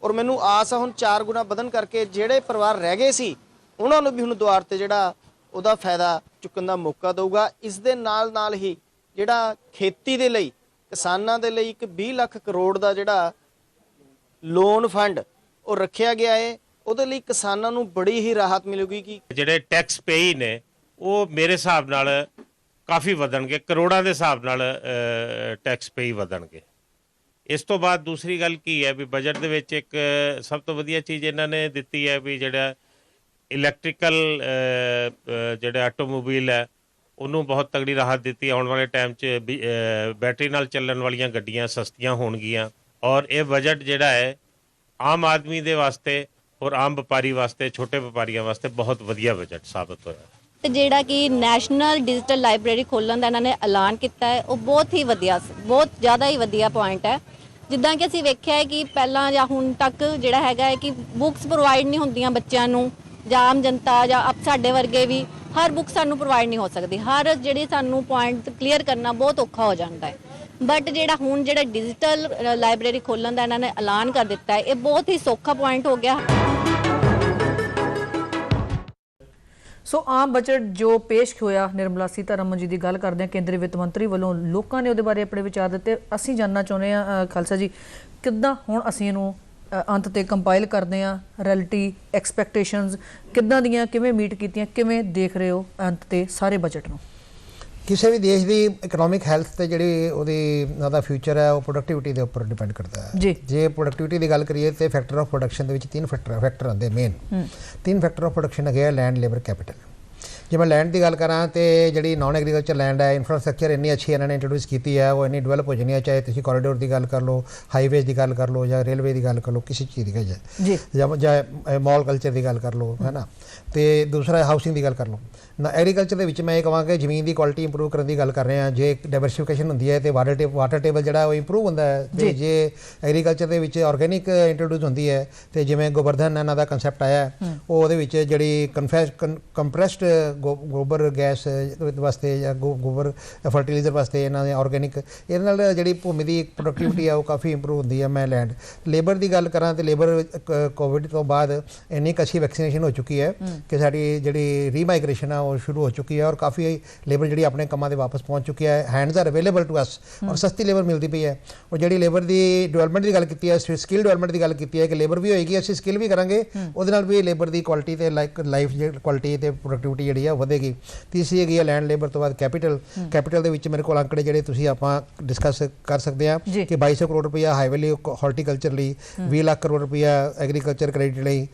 ਔਰ ਮੈਨੂੰ ਆਸ ਆ ਹੁਣ 4 ਗੁਣਾ ਵਧਣ ਕਰਕੇ ਜਿਹੜੇ ਪਰਿਵਾਰ ਰਹਿ ਗਏ ਸੀ ਉਹਨਾਂ ਨੂੰ ਵੀ ਹੁਣ ਦੁਆਰ ਤੇ ਜਿਹੜਾ ਉਹਦਾ ਫਾਇਦਾ ਚੁੱਕਣ ਦਾ ਮੌਕਾ ਦਊਗਾ। ਇਸ ਦੇ ਨਾਲ ਹੀ ਜਿਹੜਾ ਖੇਤੀ ਦੇ ਲਈ ਕਿਸਾਨਾਂ ਦੇ ਲਈ ਇੱਕ 20 ਲੱਖ ਕਰੋੜ ਦਾ ਜਿਹੜਾ ਲੋਨ ਫੰਡ ਉਹ ਰੱਖਿਆ ਗਿਆ ਹੈ, ਉਹਦੇ ਲਈ ਕਿਸਾਨਾਂ ਨੂੰ ਬੜੀ ਹੀ ਰਾਹਤ ਮਿਲੂਗੀ ਕਿ ਜਿਹੜੇ ਟੈਕਸ ਪੇਈ ਨੇ ਉਹ ਮੇਰੇ ਹਿਸਾਬ ਨਾਲ ਕਾਫੀ ਵਧਣਗੇ, ਕਰੋੜਾਂ ਦੇ ਹਿਸਾਬ ਨਾਲ ਟੈਕਸ ਪੇਈ ਵਧਣਗੇ। ਇਸ ਤੋਂ ਬਾਅਦ ਦੂਸਰੀ ਗੱਲ ਕੀ ਹੈ ਵੀ ਬਜਟ ਦੇ ਵਿੱਚ ਇੱਕ ਸਭ ਤੋਂ ਵਧੀਆ ਚੀਜ਼ ਇਹਨਾਂ ਨੇ ਦਿੱਤੀ ਹੈ ਵੀ ਜਿਹੜਾ ਇਲੈਕਟ੍ਰੀਕਲ ਜਿਹੜਾ ਆਟੋਮੋਬਾਈਲ ਹੈ ਉਹਨੂੰ ਬਹੁਤ ਤਗੜੀ ਰਾਹਤ ਦਿੱਤੀ। ਆਉਣ ਵਾਲੇ ਟਾਈਮ 'ਚ ਬੈਟਰੀ ਨਾਲ ਚੱਲਣ ਵਾਲੀਆਂ ਗੱਡੀਆਂ ਸਸਤੀਆਂ ਹੋਣਗੀਆਂ ਔਰ ਇਹ ਬਜਟ ਜਿਹੜਾ ਹੈ ਆਮ ਆਦਮੀ ਦੇ ਵਾਸਤੇ ਔਰ ਆਮ ਵਪਾਰੀ ਵਾਸਤੇ, ਛੋਟੇ ਵਪਾਰੀਆਂ ਵਾਸਤੇ ਬਹੁਤ ਵਧੀਆ ਬਜਟ ਸਾਬਤ ਹੋਇਆ। ਤੇ ਜਿਹੜਾ ਕਿ ਨੈਸ਼ਨਲ ਡਿਜੀਟਲ ਲਾਇਬ੍ਰੇਰੀ ਖੋਲ੍ਹਣ ਦਾ ਇਹਨਾਂ ਨੇ ਐਲਾਨ ਕੀਤਾ ਹੈ ਉਹ ਬਹੁਤ ਹੀ ਵਧੀਆ, ਬਹੁਤ ਜ਼ਿਆਦਾ ਹੀ ਵਧੀਆ ਪੁਆਇੰਟ ਹੈ। ਜਿੱਦਾਂ ਕਿ ਅਸੀਂ ਵੇਖਿਆ ਹੈ ਕਿ ਪਹਿਲਾਂ ਜਾਂ ਹੁਣ ਤੱਕ ਜਿਹੜਾ ਹੈਗਾ ਹੈ ਕਿ ਬੁੱਕਸ ਪ੍ਰੋਵਾਈਡ ਨਹੀਂ ਹੁੰਦੀਆਂ ਬੱਚਿਆਂ ਨੂੰ ਜਾਂ ਆਮ ਜਨਤਾ ਜਾਂ ਸਾਡੇ ਵਰਗੇ ਵੀ, ਹਰ ਬੁੱਕ ਸਾਨੂੰ ਪ੍ਰੋਵਾਈਡ ਨਹੀਂ ਹੋ ਸਕਦੀ, ਹਰ ਜਿਹੜੀ ਸਾਨੂੰ ਪੁਆਇੰਟ ਕਲੀਅਰ ਕਰਨਾ ਬਹੁਤ ਔਖਾ ਹੋ ਜਾਂਦਾ ਹੈ। ਬਟ ਜਿਹੜਾ ਹੁਣ ਜਿਹੜਾ ਡਿਜੀਟਲ ਲਾਇਬ੍ਰੇਰੀ ਖੋਲ੍ਹਣ ਦਾ ਇਹਨਾਂ ਨੇ ਐਲਾਨ ਕਰ ਦਿੱਤਾ ਹੈ ਇਹ ਬਹੁਤ ਹੀ ਸੌਖਾ ਪੁਆਇੰਟ ਹੋ ਗਿਆ। ਸੋ ਆਮ ਬਜਟ ਜੋ ਪੇਸ਼ ਹੋਇਆ, ਨਿਰਮਲਾ ਸੀਤਾਰਮਨ ਜੀ ਦੀ ਗੱਲ ਕਰਦੇ ਹਾਂ, ਕੇਂਦਰੀ ਵਿੱਤ ਮੰਤਰੀ ਵੱਲੋਂ ਲੋਕਾਂ ਨੇ ਉਹਦੇ ਬਾਰੇ ਆਪਣੇ ਵਿਚਾਰ ਦਿੱਤੇ। ਅਸੀਂ ਜਾਣਨਾ ਚਾਹੁੰਦੇ ਹਾਂ ਖਾਲਸਾ ਜੀ, ਕਿੱਦਾਂ ਹੁਣ ਅਸੀਂ ਇਹਨੂੰ ਅੰਤ ਤੇ ਕੰਪਾਈਲ ਕਰਦੇ ਹਾਂ, ਰਿਐਲਿਟੀ ਐਕਸਪੈਕਟੇਸ਼ਨਸ ਕਿੱਦਾਂ ਦੀਆਂ ਕਿਵੇਂ ਮੀਟ ਕੀਤੀਆਂ, ਕਿਵੇਂ ਦੇਖ ਰਹੇ ਹੋ ਅੰਤ ਤੇ ਸਾਰੇ ਬਜਟ ਨੂੰ? ਕਿਸੇ ਵੀ ਦੇਸ਼ ਦੀ ਇਕਨੋਮਿਕ ਹੈਲਥ ਤੇ ਜਿਹੜੀ ਉਹਦਾ ਫਿਊਚਰ ਹੈ ਉਹ ਪ੍ਰੋਡਕਟਿਵਿਟੀ ਦੇ ਉੱਪਰ ਡਿਪੈਂਡ ਕਰਦਾ ਹੈ ਜੀ। ਜੇ ਪ੍ਰੋਡਕਟਿਵਿਟੀ ਦੀ ਗੱਲ ਕਰੀਏ ਤੇ ਫੈਕਟਰ ਆਫ ਪ੍ਰੋਡਕਸ਼ਨ ਦੇ ਵਿੱਚ 3 ਫੈਕਟਰ ਆਉਂਦੇ ਮੇਨ। 3 ਫੈਕਟਰ ਆਫ ਪ੍ਰੋਡਕਸ਼ਨ ਹੈਗੇ ਆ ਲੈਂਡ, ਲੇਬਰ, ਕੈਪੀਟਲ। ਜੇ ਮੈਂ ਲੈਂਡ ਦੀ ਗੱਲ ਕਰਾਂ ਤੇ ਜਿਹੜੀ ਨਾਨ ਐਗਰੀਕਲਚਰ ਲੈਂਡ ਹੈ, ਇਨਫਰਾਸਟਰਕਚਰ ਇੰਨੀ ਅੱਛੀ ਇਹਨਾਂ ਨੇ ਇੰਟਰੋਡਿਊਸ ਕੀਤੀ ਹੈ, ਉਹ ਇੰਨੀ ਡਿਵੈਲਪ ਹੋ ਜਾਣੀ ਹੈ, ਚਾਹੇ ਤੁਸੀਂ ਕੋਰੀਡੋਰ ਦੀ ਗੱਲ ਕਰ ਲਓ, ਹਾਈਵੇਜ਼ ਦੀ ਗੱਲ ਕਰ ਲਓ ਜਾਂ ਰੇਲਵੇ ਦੀ ਗੱਲ ਕਰ ਲਓ, ਕਿਸੇ ਚੀਜ਼ ਦੀ ਗੱਲ ਜਾਂ ਮਾਲ ਕਲਚਰ ਦੀ ਗੱਲ ਕਰ ਲਓ, ਹੈ ਨਾ। ਤੇ ਦੂਸਰਾ ਹਾਊਸਿੰਗ ਦੀ ਗੱਲ ਕਰ ਲਓ ਨਾ। ਐਗਰੀਕਲਚਰ ਦੇ ਵਿੱਚ ਮੈਂ ਇਹ ਕਹਾਂਗਾ ਜ਼ਮੀਨ ਦੀ ਕੁਆਲਿਟੀ ਇੰਪਰੂਵ ਕਰਨ ਦੀ ਗੱਲ ਕਰ ਰਹੇ ਹਾਂ। ਜੇ ਡਾਇਵਰਸੀਫਿਕੇਸ਼ਨ ਹੁੰਦੀ ਹੈ ਤੇ ਵਾਟਰ ਟੇਬਲ ਜਿਹੜਾ ਉਹ ਇੰਪਰੂਵ ਹੁੰਦਾ ਹੈ। ਤੇ ਜੇ ਐਗਰੀਕਲਚਰ ਦੇ ਵਿੱਚ ਆਰਗੈਨਿਕ ਇੰਟਰੋਡਿਊਸ ਹੁੰਦੀ ਹੈ ਤੇ ਜਿਵੇਂ ਗੋਬਰਧਨ ਇਹਨਾਂ ਦਾ ਕੰਸੈਪਟ ਆਇਆ, ਉਹ ਉਹਦੇ ਵਿੱਚ ਜਿਹੜੀ ਕੰਪਰੈਸਡ ਗੋਬਰ ਗੈਸ ਵਾਸਤੇ ਜਾਂ ਗੋਬਰ ਫਰਟੀਲਾਈਜ਼ਰ ਵਾਸਤੇ ਇਹਨਾਂ ਦੇ ਆਰਗੈਨਿਕ, ਇਹਦੇ ਨਾਲ ਜਿਹੜੀ ਭੂਮੀ ਦੀ ਪ੍ਰੋਡਕਟਿਵਿਟੀ ਆ ਉਹ ਕਾਫੀ ਇੰਪਰੂਵ ਹੁੰਦੀ ਹੈ। ਮੈਂ ਲੈਂਡ ਲੇਬਰ ਦੀ ਗੱਲ ਕਰਾਂ ਤੇ ਲੇਬਰ ਕੋਵਿਡ ਤੋਂ ਬਾਅਦ ਇੰਨੀ ਅੱਛੀ ਵੈਕਸੀਨੇਸ਼ਨ ਹੋ ਚੁੱਕੀ ਹੈ ਕਿ ਸਾਡੀ ਜਿਹੜੀ ਰੀਮਾਈਗ੍ਰੇਸ਼ਨ ਆ ਉਹ ਸ਼ੁਰੂ ਹੋ ਚੁੱਕੀ ਹੈ ਔਰ ਕਾਫੀ ਲੇਬਰ ਜਿਹੜੀ ਆਪਣੇ ਕੰਮਾਂ 'ਤੇ ਵਾਪਸ ਪਹੁੰਚ ਚੁੱਕੀ ਹੈ। Hands are available to us ਔਰ ਸਸਤੀ ਲੇਬਰ ਮਿਲਦੀ ਪਈ ਹੈ। ਉਹ ਜਿਹੜੀ ਲੇਬਰ ਦੀ ਡਿਵੈਲਪਮੈਂਟ ਦੀ ਗੱਲ ਕੀਤੀ ਹੈ, ਸਕਿੱਲ ਡਿਵੈਲਪਮੈਂਟ ਦੀ ਗੱਲ ਕੀਤੀ ਹੈ ਕਿ ਲੇਬਰ ਵੀ ਹੋਏਗੀ, ਅਸੀਂ ਸਕਿੱਲ ਵੀ ਕਰਾਂਗੇ, ਉਹਦੇ ਨਾਲ ਵੀ ਲੇਬਰ ਦੀ ਕੁਆਲਿਟੀ ਤੇ ਲਾਈਫ ਕੁਆਲਿਟੀ ਤੇ ਪ੍ਰੋਡਕਟਿਵਿਟੀ ਜਿਹੜੀ ਆ ਵਧੇਗੀ। ਤੀਸਰੀ ਹੈਗੀ ਆ ਲੈਂਡ ਲੇਬਰ ਤੋਂ ਬਾਅਦ ਕੈਪੀਟਲ ਦੇ ਵਿੱਚ ਮੇਰੇ ਕੋਲ ਅੰਕੜੇ ਜਿਹੜੇ ਤੁਸੀਂ ਆਪਾਂ ਡਿਸਕਸ ਕਰ ਸਕਦੇ ਆ ਕਿ 2200 ਕਰੋੜ ਰੁਪਇਆ ਹਾਈਵੇ ਲਈ, ਹਾਰਟੀਕਲਚਰ ਲਈ, 20 ਲੱਖ ਕਰੋੜ ਰੁਪਇਆ ਐਗਰੀਕਲਚਰ ਕ੍ਰੈਡਿਟ ਲਈ,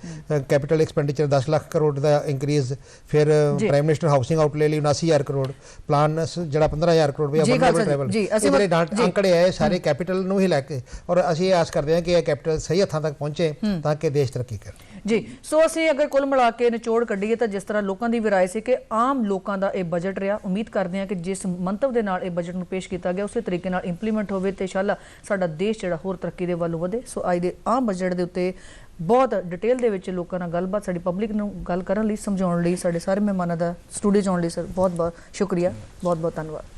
ਕੈਪੀਟਲ ਐਕਸਪੈਂਡੀਚਰ 10 ਲੱਖ ਕਰੋੜ ਦਾ ਇੰਕਰੀਜ਼, ਫਿਰ ਪ੍ਰਾਈਮ ਮਿਨਿਸਟਰ ਹਾਊਸਿੰਗ ਆਊਟਲੇ ਲਈ 79,000 ਕਰੋੜ, ਪਲਾਨ ਜਿਹੜਾ 15,000 ਕਰੋੜ ਰੁਪਇਆ ਟਰੈਵਲ, ਇਹ ਜਿਹੜੇ ਅੰਕੜੇ ਆਏ ਸਾਰੇ ਕੈਪੀਟਲ ਨੂੰ ਹੀ ਲੈ ਕੇ, ਔਰ ਅਸੀਂ ਆਸ ਕਰਦੇ ਹਾਂ ਕਿ ਇਹ ਕੈਪੀਟਲ ਸਹੀ ਹੱਥਾਂ ਤੱਕ ਪਹੁੰਚੇ ਤਾਂ ਕਿ ਦੇਸ਼ ਤਰੱਕੀ ਕਰੇ। ਜੀ, ਸੋ ਅਸੀਂ ਅਗਰ ਕੁੱਲ ਮਿਲਾ ਕੇ ਨਿਚੋੜ ਕੱਢੀਏ ਤਾਂ ਜਿਸ ਤਰ੍ਹਾਂ ਲੋਕਾਂ ਦੀ ਵੀ ਰਾਏ ਸੀ ਕਿ ਆਮ ਲੋਕਾਂ ਦਾ ਇਹ ਬਜਟ ਰਿਹਾ, ਉਮੀਦ ਕਰਦੇ ਹਾਂ ਕਿ ਜਿਸ ਮੰਤਵ ਦੇ ਨਾਲ ਇਹ ਬਜਟ ਨੂੰ ਪੇਸ਼ ਕੀਤਾ ਗਿਆ ਉਸੇ ਤਰੀਕੇ ਨਾਲ ਇੰਪਲੀਮੈਂਟ ਹੋਵੇ ਤੇ ਇਨਸ਼ਾਅੱਲਾ ਸਾਡਾ ਦੇਸ਼ ਜਿਹੜਾ ਹੋਰ ਤਰੱਕੀ ਦੇ ਵੱਲ ਵਧੇ। ਸੋ ਅੱਜ ਦੇ ਆਮ ਬਜਟ ਦੇ ਉੱਤੇ ਬਹੁਤ ਡਿਟੇਲ ਦੇ ਵਿੱਚ ਲੋਕਾਂ ਨਾਲ ਗੱਲਬਾਤ, ਸਾਡੀ ਪਬਲਿਕ ਨੂੰ ਗੱਲ ਕਰਨ ਲਈ, ਸਮਝਾਉਣ ਲਈ, ਸਾਡੇ ਸਾਰੇ ਮਹਿਮਾਨਾਂ ਦਾ ਸਟੂਡੀਓ 'ਚ ਆਉਣ ਲਈ ਸਰ ਬਹੁਤ ਬਹੁਤ ਸ਼ੁਕਰੀਆ, ਬਹੁਤ ਬਹੁਤ ਧੰਨਵਾਦ।